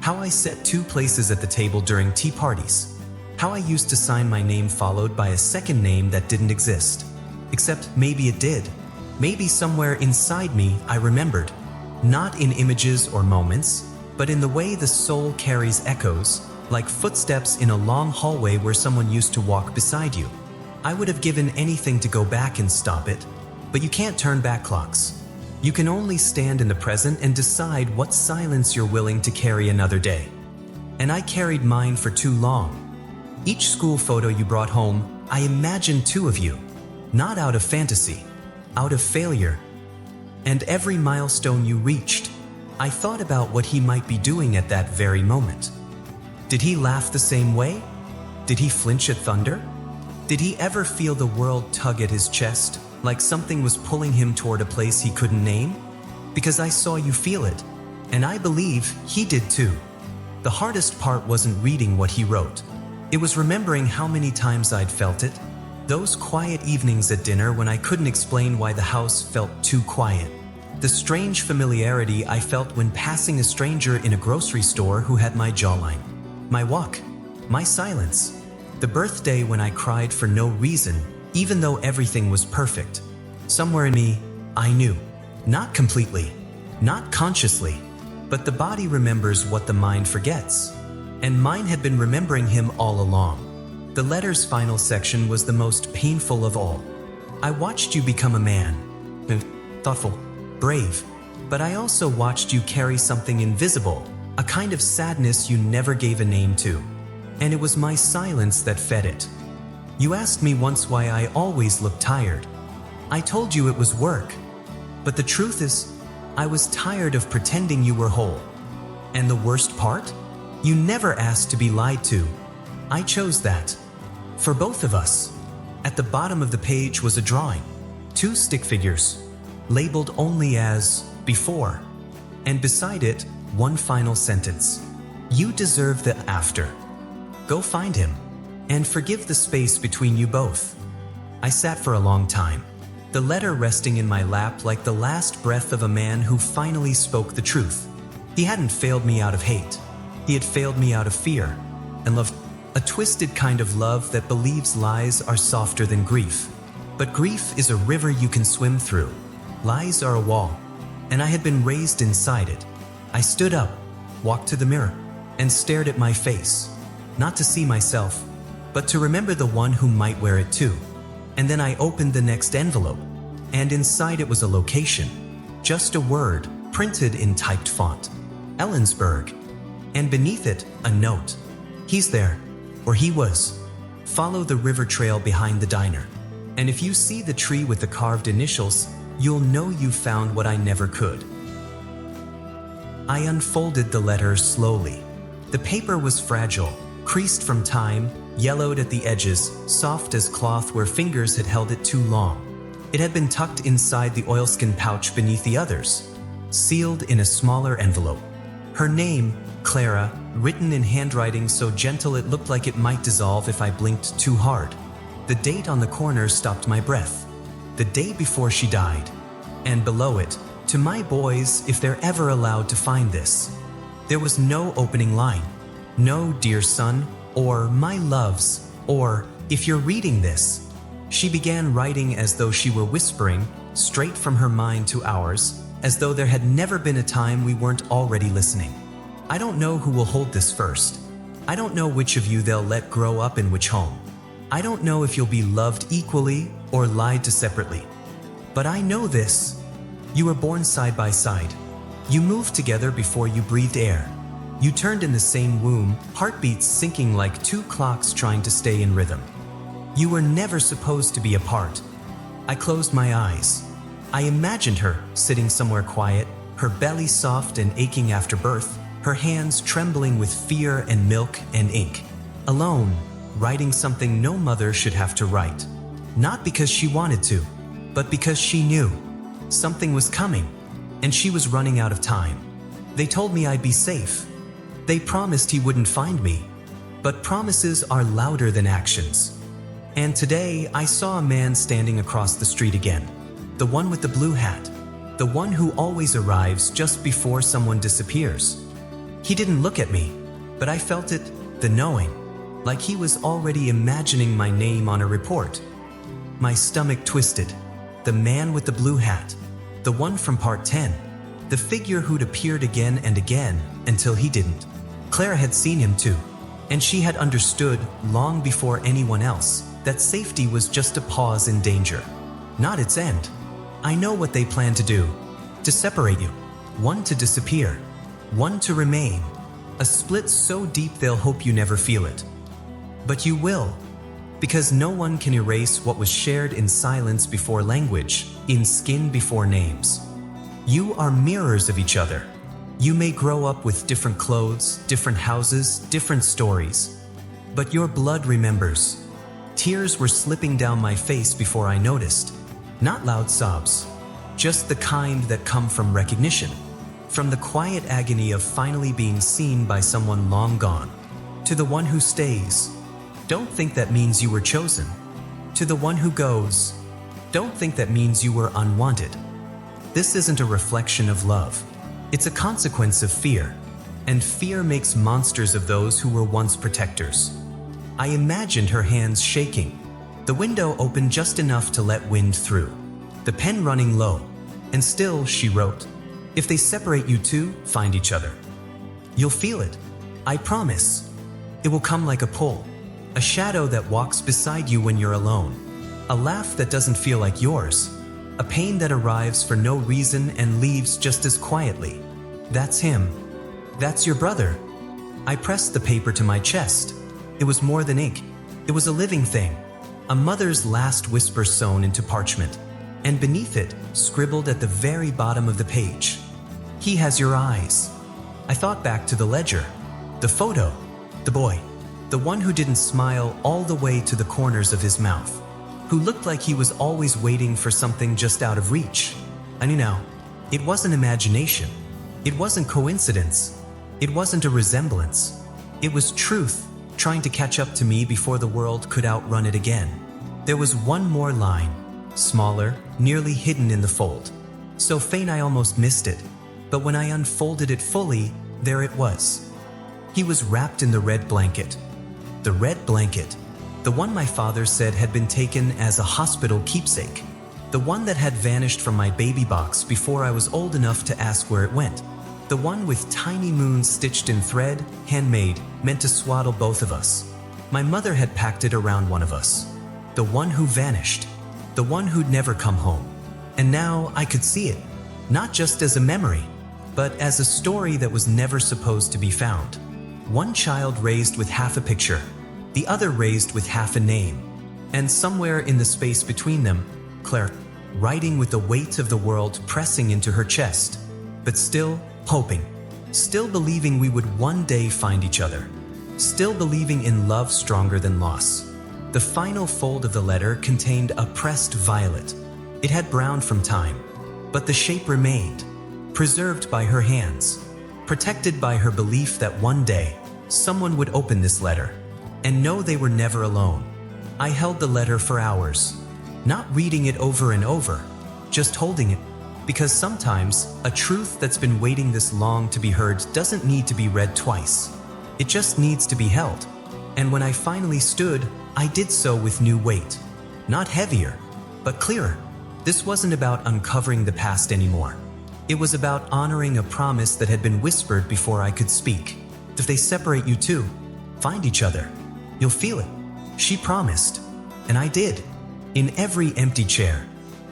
How I set 2 places at the table during tea parties. How I used to sign my name followed by a second name that didn't exist. Except maybe it did. Maybe somewhere inside me I remembered. Not in images or moments, but in the way the soul carries echoes, like footsteps in a long hallway where someone used to walk beside you. I would have given anything to go back and stop it, but you can't turn back clocks. You can only stand in the present and decide what silence you're willing to carry another day. And I carried mine for too long. Each school photo you brought home, I imagined 2 of you, not out of fantasy, out of failure. And every milestone you reached, I thought about what he might be doing at that very moment. Did he laugh the same way? Did he flinch at thunder? Did he ever feel the world tug at his chest, like something was pulling him toward a place he couldn't name? Because I saw you feel it, and I believe he did too. The hardest part wasn't reading what he wrote. It was remembering how many times I'd felt it, Those quiet evenings at dinner when I couldn't explain why the house felt too quiet. The strange familiarity I felt when passing a stranger in a grocery store who had my jawline. My walk. My silence. The birthday when I cried for no reason, even though everything was perfect. Somewhere in me, I knew. Not completely. Not consciously. But the body remembers what the mind forgets. And mine had been remembering him all along. The letter's final section was the most painful of all. I watched you become a man. Thoughtful. Brave. But I also watched you carry something invisible, a kind of sadness you never gave a name to. And it was my silence that fed it. You asked me once why I always looked tired. I told you it was work. But the truth is, I was tired of pretending you were whole. And the worst part? You never asked to be lied to. I chose that. For both of us. At the bottom of the page was a drawing. 2 stick figures, labeled only as before. And beside it, one final sentence. You deserve the after. Go find him. And forgive the space between you both. I sat for a long time. The letter resting in my lap like the last breath of a man who finally spoke the truth. He hadn't failed me out of hate. He had failed me out of fear and love. A twisted kind of love that believes lies are softer than grief. But grief is a river you can swim through. Lies are a wall. And I had been raised inside it. I stood up, walked to the mirror, and stared at my face. Not to see myself, but to remember the one who might wear it too. And then I opened the next envelope, and inside it was a location. Just a word, printed in typed font. Ellensburg. And beneath it, a note. He's there. Or he was. Follow the river trail behind the diner. And if you see the tree with the carved initials, you'll know you found what I never could. I unfolded the letter slowly. The paper was fragile, creased from time, yellowed at the edges, soft as cloth where fingers had held it too long. It had been tucked inside the oilskin pouch beneath the others, sealed in a smaller envelope. Her name, Clara, written in handwriting so gentle it looked like it might dissolve if I blinked too hard. The date on the corner stopped my breath. The day before she died. And below it, to my boys if they're ever allowed to find this. There was no opening line. No dear son, or my loves, or if you're reading this. She began writing as though she were whispering, straight from her mind to ours, as though there had never been a time we weren't already listening. I don't know who will hold this first. I don't know which of you they'll let grow up in which home. I don't know if you'll be loved equally or lied to separately. But I know this. You were born side by side. You moved together before you breathed air. You turned in the same womb, heartbeats syncing like 2 clocks trying to stay in rhythm. You were never supposed to be apart. I closed my eyes. I imagined her sitting somewhere quiet, her belly soft and aching after birth, her hands trembling with fear and milk and ink. Alone, writing something no mother should have to write. Not because she wanted to, but because she knew. Something was coming, and she was running out of time. They told me I'd be safe. They promised he wouldn't find me. But promises are louder than actions. And today, I saw a man standing across the street again. The one with the blue hat. The one who always arrives just before someone disappears. He didn't look at me, but I felt it, the knowing, like he was already imagining my name on a report. My stomach twisted. The man with the blue hat. The one from part 10. The figure who'd appeared again and again until he didn't. Clara had seen him too, and she had understood long before anyone else that safety was just a pause in danger, not its end. I know what they plan to do. To separate you. One to disappear. One to remain. A split so deep they'll hope you never feel it. But you will. Because no one can erase what was shared in silence before language, in skin before names. You are mirrors of each other. You may grow up with different clothes, different houses, different stories. But your blood remembers. Tears were slipping down my face before I noticed. Not loud sobs. Just the kind that come from recognition. From the quiet agony of finally being seen by someone long gone. To the one who stays. Don't think that means you were chosen. To the one who goes, don't think that means you were unwanted. This isn't a reflection of love. It's a consequence of fear. And fear makes monsters of those who were once protectors. I imagined her hands shaking, the window open just enough to let wind through, the pen running low, and still she wrote, if they separate you two, find each other. You'll feel it. I promise. It will come like a pull, a shadow that walks beside you when you're alone, a laugh that doesn't feel like yours, a pain that arrives for no reason and leaves just as quietly. That's him. That's your brother. I pressed the paper to my chest. It was more than ink. It was a living thing, a mother's last whisper sewn into parchment, and beneath it, scribbled at the very bottom of the page, he has your eyes. I thought back to the ledger, the photo, the boy, the one who didn't smile all the way to the corners of his mouth, who looked like he was always waiting for something just out of reach. I knew now, it wasn't imagination. It wasn't coincidence. It wasn't a resemblance. It was truth trying to catch up to me before the world could outrun it again. There was one more line, smaller, nearly hidden in the fold, so faint I almost missed it. But when I unfolded it fully, there it was. He was wrapped in the red blanket. The red blanket, the one my father said had been taken as a hospital keepsake, the one that had vanished from my baby box before I was old enough to ask where it went, the one with tiny moons stitched in thread, handmade, meant to swaddle both of us. My mother had packed it around one of us, the one who vanished, the one who'd never come home. And now I could see it, not just as a memory, but as a story that was never supposed to be found. One child raised with half a picture, the other raised with half a name, and somewhere in the space between them, Claire, writing with the weight of the world pressing into her chest, but still hoping, still believing we would one day find each other, still believing in love stronger than loss. The final fold of the letter contained a pressed violet. It had browned from time, but the shape remained, preserved by her hands, protected by her belief that one day someone would open this letter and know they were never alone. I held the letter for hours, not reading it over and over, just holding it, because sometimes a truth that's been waiting this long to be heard doesn't need to be read twice. It just needs to be held. And when I finally stood, I did so with new weight, not heavier, but clearer. This wasn't about uncovering the past anymore. It was about honoring a promise that had been whispered before I could speak. If they separate you two, find each other. You'll feel it. She promised, and I did. In every empty chair,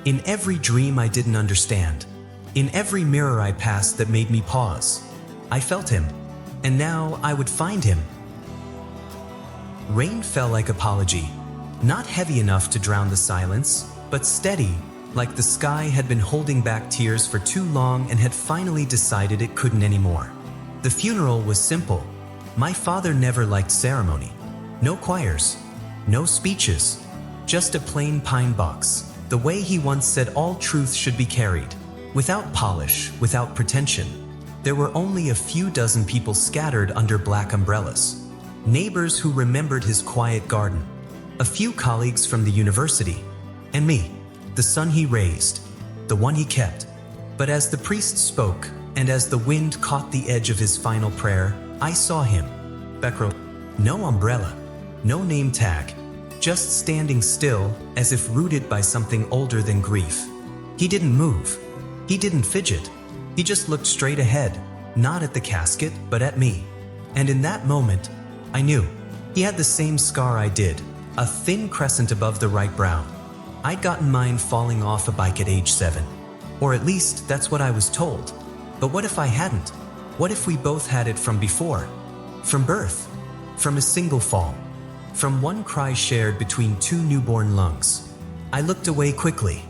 in every dream I didn't understand, in every mirror I passed that made me pause, I felt him, and now I would find him. Rain fell like apology, not heavy enough to drown the silence, but steady, like the sky had been holding back tears for too long and had finally decided it couldn't anymore. The funeral was simple. My father never liked ceremony. No choirs, no speeches, just a plain pine box, the way he once said all truth should be carried, without polish, without pretension. There were only a few dozen people scattered under black umbrellas, neighbors who remembered his quiet garden, a few colleagues from the university, and me, the son he raised, the one he kept. But as the priest spoke, and as the wind caught the edge of his final prayer, I saw him. Becro, no umbrella, no name tag, just standing still as if rooted by something older than grief. He didn't move. He didn't fidget. He just looked straight ahead, not at the casket, but at me. And in that moment, I knew. He had the same scar I did, a thin crescent above the right brow. I'd gotten mine falling off a bike at age 7. Or at least that's what I was told. But what if I hadn't? What if we both had it from before? From birth? From a single fall? From one cry shared between two newborn lungs? I looked away quickly.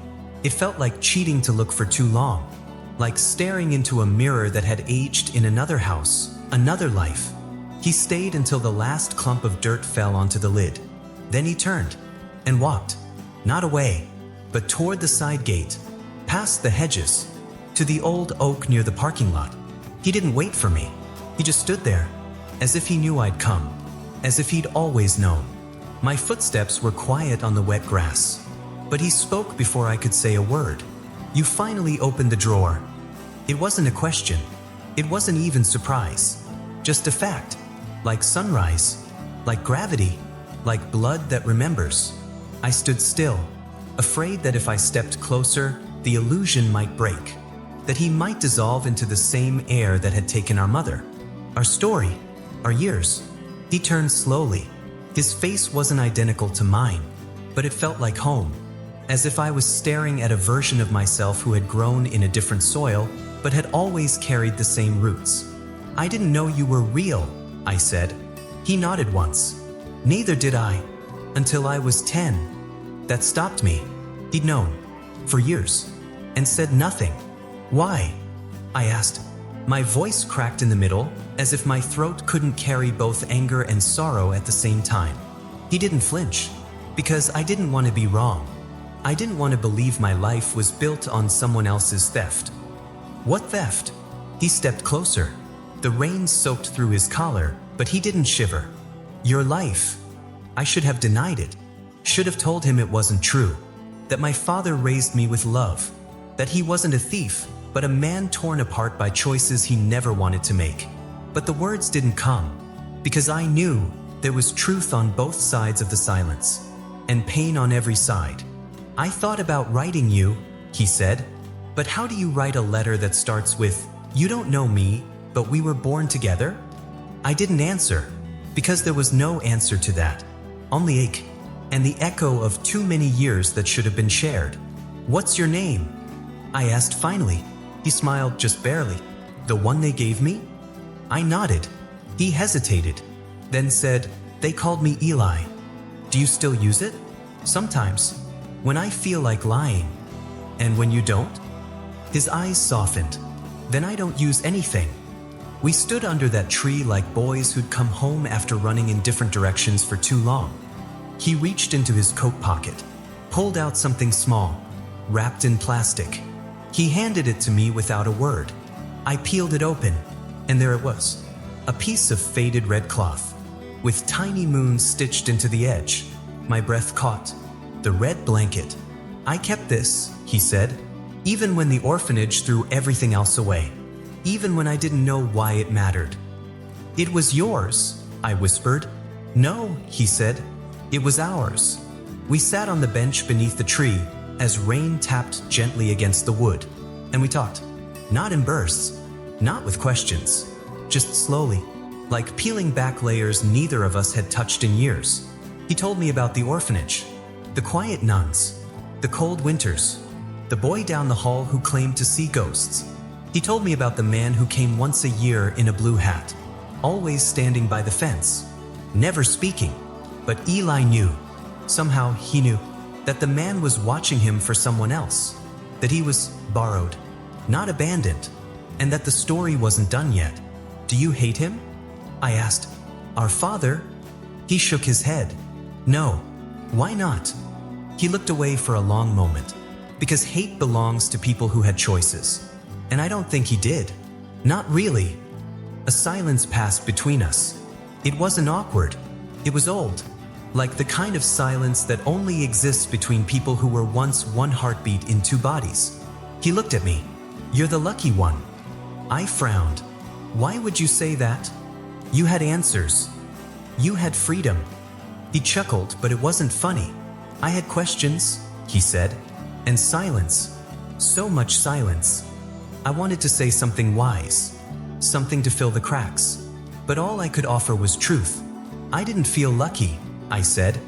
It felt like cheating to look for too long. Like staring into a mirror that had aged in another house, another life. He stayed until the last clump of dirt fell onto the lid. Then he turned and walked. Not away, but toward the side gate, past the hedges, to the old oak near the parking lot. He didn't wait for me. He just stood there, as if he knew I'd come, as if he'd always known. My footsteps were quiet on the wet grass, but he spoke before I could say a word. You finally opened the drawer. It wasn't a question. It wasn't even surprise. Just a fact. Like sunrise. Like gravity. Like blood that remembers. I stood still, afraid that if I stepped closer, the illusion might break. That he might dissolve into the same air that had taken our mother. Our story. Our years. He turned slowly. His face wasn't identical to mine, but it felt like home. As if I was staring at a version of myself who had grown in a different soil, but had always carried the same roots. I didn't know you were real, I said. He nodded once. Neither did I, until I was 10. That stopped me. He'd known, for years, and said nothing. Why? I asked. My voice cracked in the middle, as if my throat couldn't carry both anger and sorrow at the same time. He didn't flinch, because I didn't want to be wrong. I didn't want to believe my life was built on someone else's theft. What theft? He stepped closer. The rain soaked through his collar, but he didn't shiver. Your life. I should have denied it. Should have told him it wasn't true. That my father raised me with love. That he wasn't a thief, but a man torn apart by choices he never wanted to make. But the words didn't come, because I knew there was truth on both sides of the silence, and pain on every side. I thought about writing you, he said, but how do you write a letter that starts with, you don't know me, but we were born together? I didn't answer, because there was no answer to that. Only ache, and the echo of too many years that should have been shared. What's your name? I asked finally. He smiled just barely. The one they gave me? I nodded. He hesitated, then said, they called me Eli. Do you still use it? Sometimes, when I feel like lying. And when you don't? His eyes softened. Then I don't use anything. We stood under that tree like boys who'd come home after running in different directions for too long. He reached into his coat pocket, pulled out something small, wrapped in plastic. He handed it to me without a word. I peeled it open, and there it was, a piece of faded red cloth, with tiny moons stitched into the edge. My breath caught. The red blanket. I kept this, he said, even when the orphanage threw everything else away, even when I didn't know why it mattered. It was yours, I whispered. No, he said, it was ours. We sat on the bench beneath the tree as rain tapped gently against the wood, and we talked, not in bursts, not with questions, just slowly, like peeling back layers neither of us had touched in years. He told me about the orphanage, the quiet nuns, the cold winters, the boy down the hall who claimed to see ghosts. He told me about the man who came once a year in a blue hat, always standing by the fence, never speaking. But Eli knew, somehow he knew, that the man was watching him for someone else, that he was borrowed, not abandoned, and that the story wasn't done yet. Do you hate him? I asked. Our father? He shook his head. No. Why not? He looked away for a long moment, because hate belongs to people who had choices. And I don't think he did. Not really. A silence passed between us. It wasn't awkward. It was old. Like the kind of silence that only exists between people who were once one heartbeat in two bodies. He looked at me. You're the lucky one. I frowned. Why would you say that? You had answers. You had freedom. He chuckled, but it wasn't funny. I had questions, he said, and silence. So much silence. I wanted to say something wise, something to fill the cracks, but all I could offer was truth. I didn't feel lucky, I said.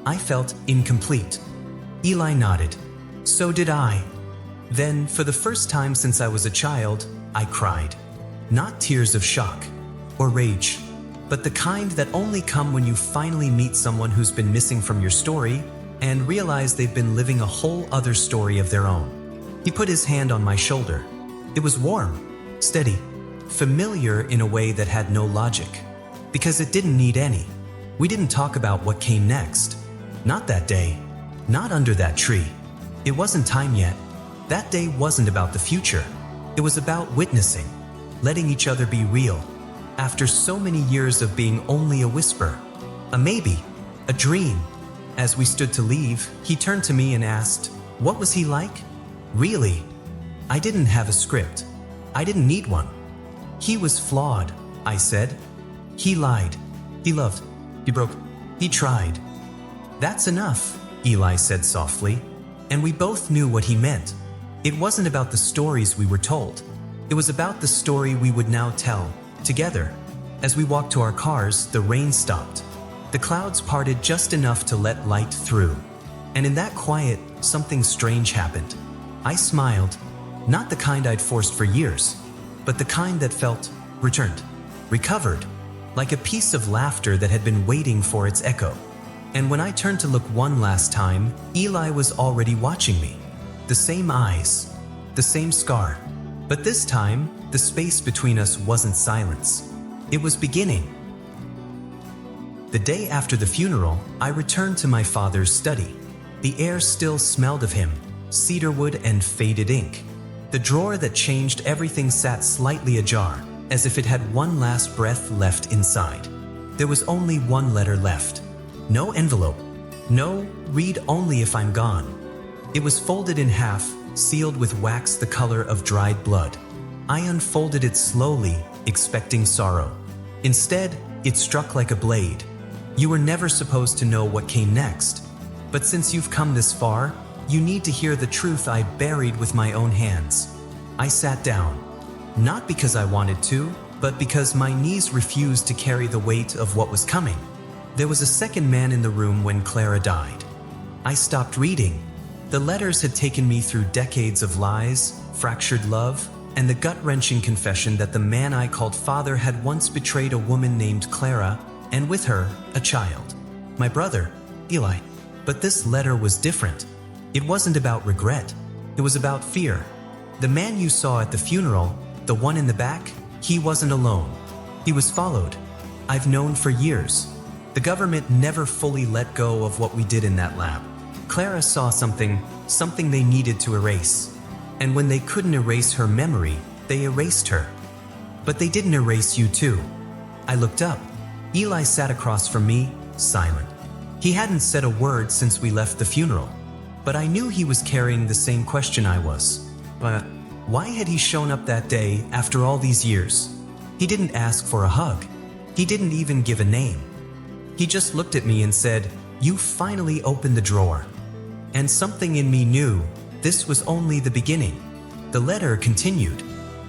I felt incomplete. Eli nodded. So did I. Then, for the first time since I was a child, I cried. Not tears of shock or rage, but the kind that only come when you finally meet someone who's been missing from your story and realize they've been living a whole other story of their own. He put his hand on my shoulder. It was warm, steady, familiar in a way that had no logic, because it didn't need any. We didn't talk about what came next. Not that day. Not under that tree. It wasn't time yet. That day wasn't about the future. It was about witnessing, letting each other be real, after so many years of being only a whisper, a maybe, A dream. As we stood to leave, he turned to me and asked, "What was he like?" Really? I didn't have a script. I didn't need one. "He was flawed," I said. "He lied. He loved. He broke. He tried." "That's enough," Eli said softly, and we both knew what he meant. It wasn't about the stories we were told. It was about the story we would now tell, together. As we walked to our cars, the rain stopped. The clouds parted just enough to let light through. And in that quiet, something strange happened. I smiled, not the kind I'd forced for years, but the kind that felt returned, recovered, like a piece of laughter that had been waiting for its echo. And when I turned to look one last time, Eli was already watching me. The same eyes, the same scar. But this time, the space between us wasn't silence. It was beginning. The day after the funeral, I returned to my father's study. The air still smelled of him, cedarwood and faded ink. The drawer that changed everything sat slightly ajar, as if it had one last breath left inside. There was only one letter left. No envelope. No, read only if I'm gone. It was folded in half, sealed with wax the color of dried blood. I unfolded it slowly, expecting sorrow. Instead, it struck like a blade. You were never supposed to know what came next. But since you've come this far, you need to hear the truth I buried with my own hands. I sat down. Not because I wanted to, but because my knees refused to carry the weight of what was coming. There was a second man in the room when Clara died. I stopped reading. The letters had taken me through decades of lies, fractured love, and the gut-wrenching confession that the man I called father had once betrayed a woman named Clara, and with her, a child. My brother, Eli. But this letter was different. It wasn't about regret. It was about fear. The man you saw at the funeral, the one in the back, he wasn't alone. He was followed. I've known for years. The government never fully let go of what we did in that lab. Clara saw something they needed to erase. And when they couldn't erase her memory, they erased her. But they didn't erase you too. I looked up. Eli sat across from me, silent. He hadn't said a word since we left the funeral. But I knew he was carrying the same question I was. But why had he shown up that day after all these years? He didn't ask for a hug. He didn't even give a name. He just looked at me and said, "You finally opened the drawer." And something in me knew this was only the beginning. The letter continued.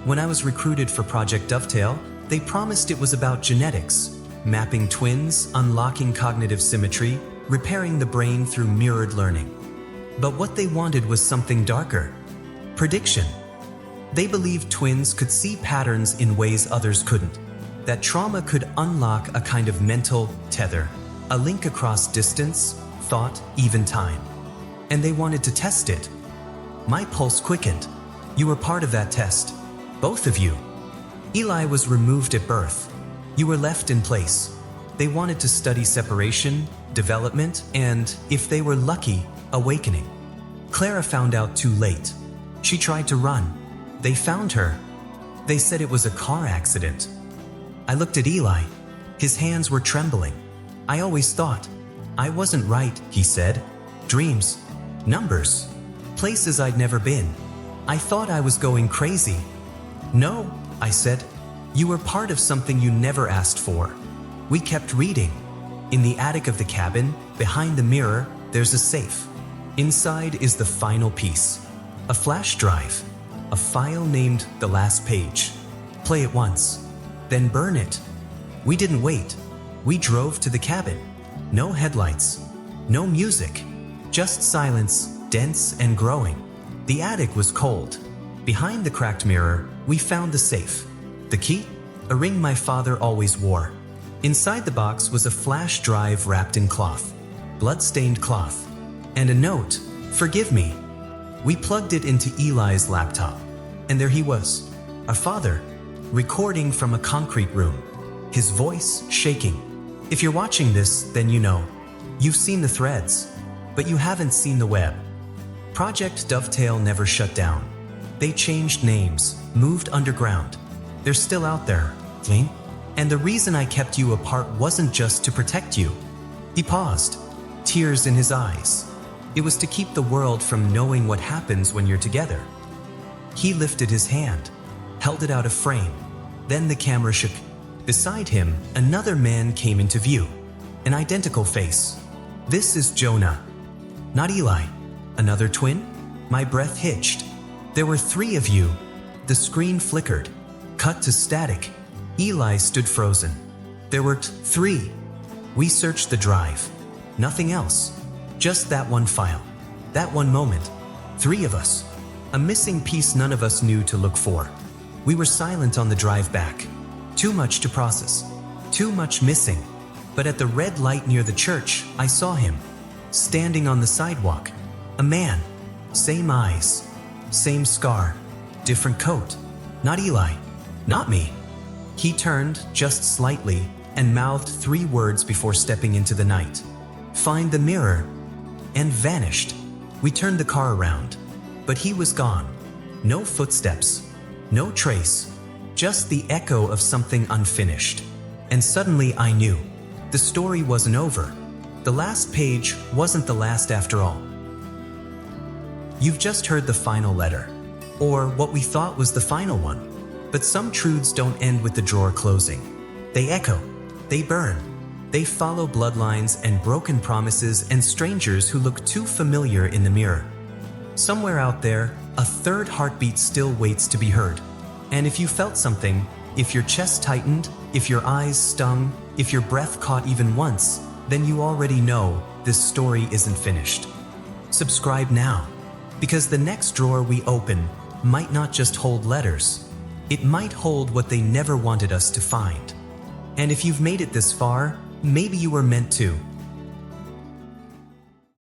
When I was recruited for Project Dovetail, they promised it was about genetics, mapping twins, unlocking cognitive symmetry, repairing the brain through mirrored learning. But what they wanted was something darker. Prediction. They believed twins could see patterns in ways others couldn't. That trauma could unlock a kind of mental tether, a link across distance, thought, even time. And they wanted to test it. My pulse quickened. You were part of that test. Both of you. Eli was removed at birth. You were left in place. They wanted to study separation, development, and, if they were lucky, awakening. Clara found out too late. She tried to run. They found her. They said it was a car accident. I looked at Eli. His hands were trembling. I always thought. I wasn't right, he said. Dreams. Numbers. Places I'd never been. I thought I was going crazy. No, I said. You were part of something you never asked for. We kept reading. In the attic of the cabin, behind the mirror, there's a safe. Inside is the final piece. A flash drive. A file named The Last Page. Play it once. Then burn it. We didn't wait. We drove to the cabin. No headlights. No music. Just silence, dense and growing. The attic was cold. Behind the cracked mirror, we found the safe. The key? A ring my father always wore. Inside the box was a flash drive wrapped in cloth. Blood-stained cloth. And a note, "Forgive me." We plugged it into Eli's laptop. And there he was. Our father, recording from a concrete room. His voice shaking. If you're watching this, then you know. You've seen the threads, but you haven't seen the web. Project Dovetail never shut down. They changed names, moved underground. They're still out there, Jane. And the reason I kept you apart wasn't just to protect you. He paused. tears in his eyes. It was to keep the world from knowing what happens when you're together. He lifted his hand, held it out of frame. Then the camera shook. Beside him, another man came into view. An identical face. This is Jonah. Not Eli. Another twin? My breath hitched. There were 3 of you. The screen flickered. Cut to static. Eli stood frozen. There were 3. We searched the drive. Nothing else. Just that one file. That one moment. 3 of us. A missing piece none of us knew to look for. We were silent on the drive back. Too much to process. Too much missing. But at the red light near the church, I saw him. Standing on the sidewalk. A man. Same eyes. Same scar. Different coat. Not Eli. Not me. He turned, just slightly, and mouthed 3 words before stepping into the night. Find the mirror. And vanished. We turned the car around. But he was gone. No footsteps. No trace. Just the echo of something unfinished. And suddenly I knew. The story wasn't over. The last page wasn't the last after all. You've just heard the final letter. Or what we thought was the final one. But some truths don't end with the drawer closing. They echo. They burn. They follow bloodlines and broken promises and strangers who look too familiar in the mirror. Somewhere out there, a 3rd heartbeat still waits to be heard. And if you felt something, if your chest tightened, if your eyes stung, if your breath caught even once, then you already know this story isn't finished. Subscribe now, because the next drawer we open might not just hold letters. It might hold what they never wanted us to find. And if you've made it this far, maybe you were meant to.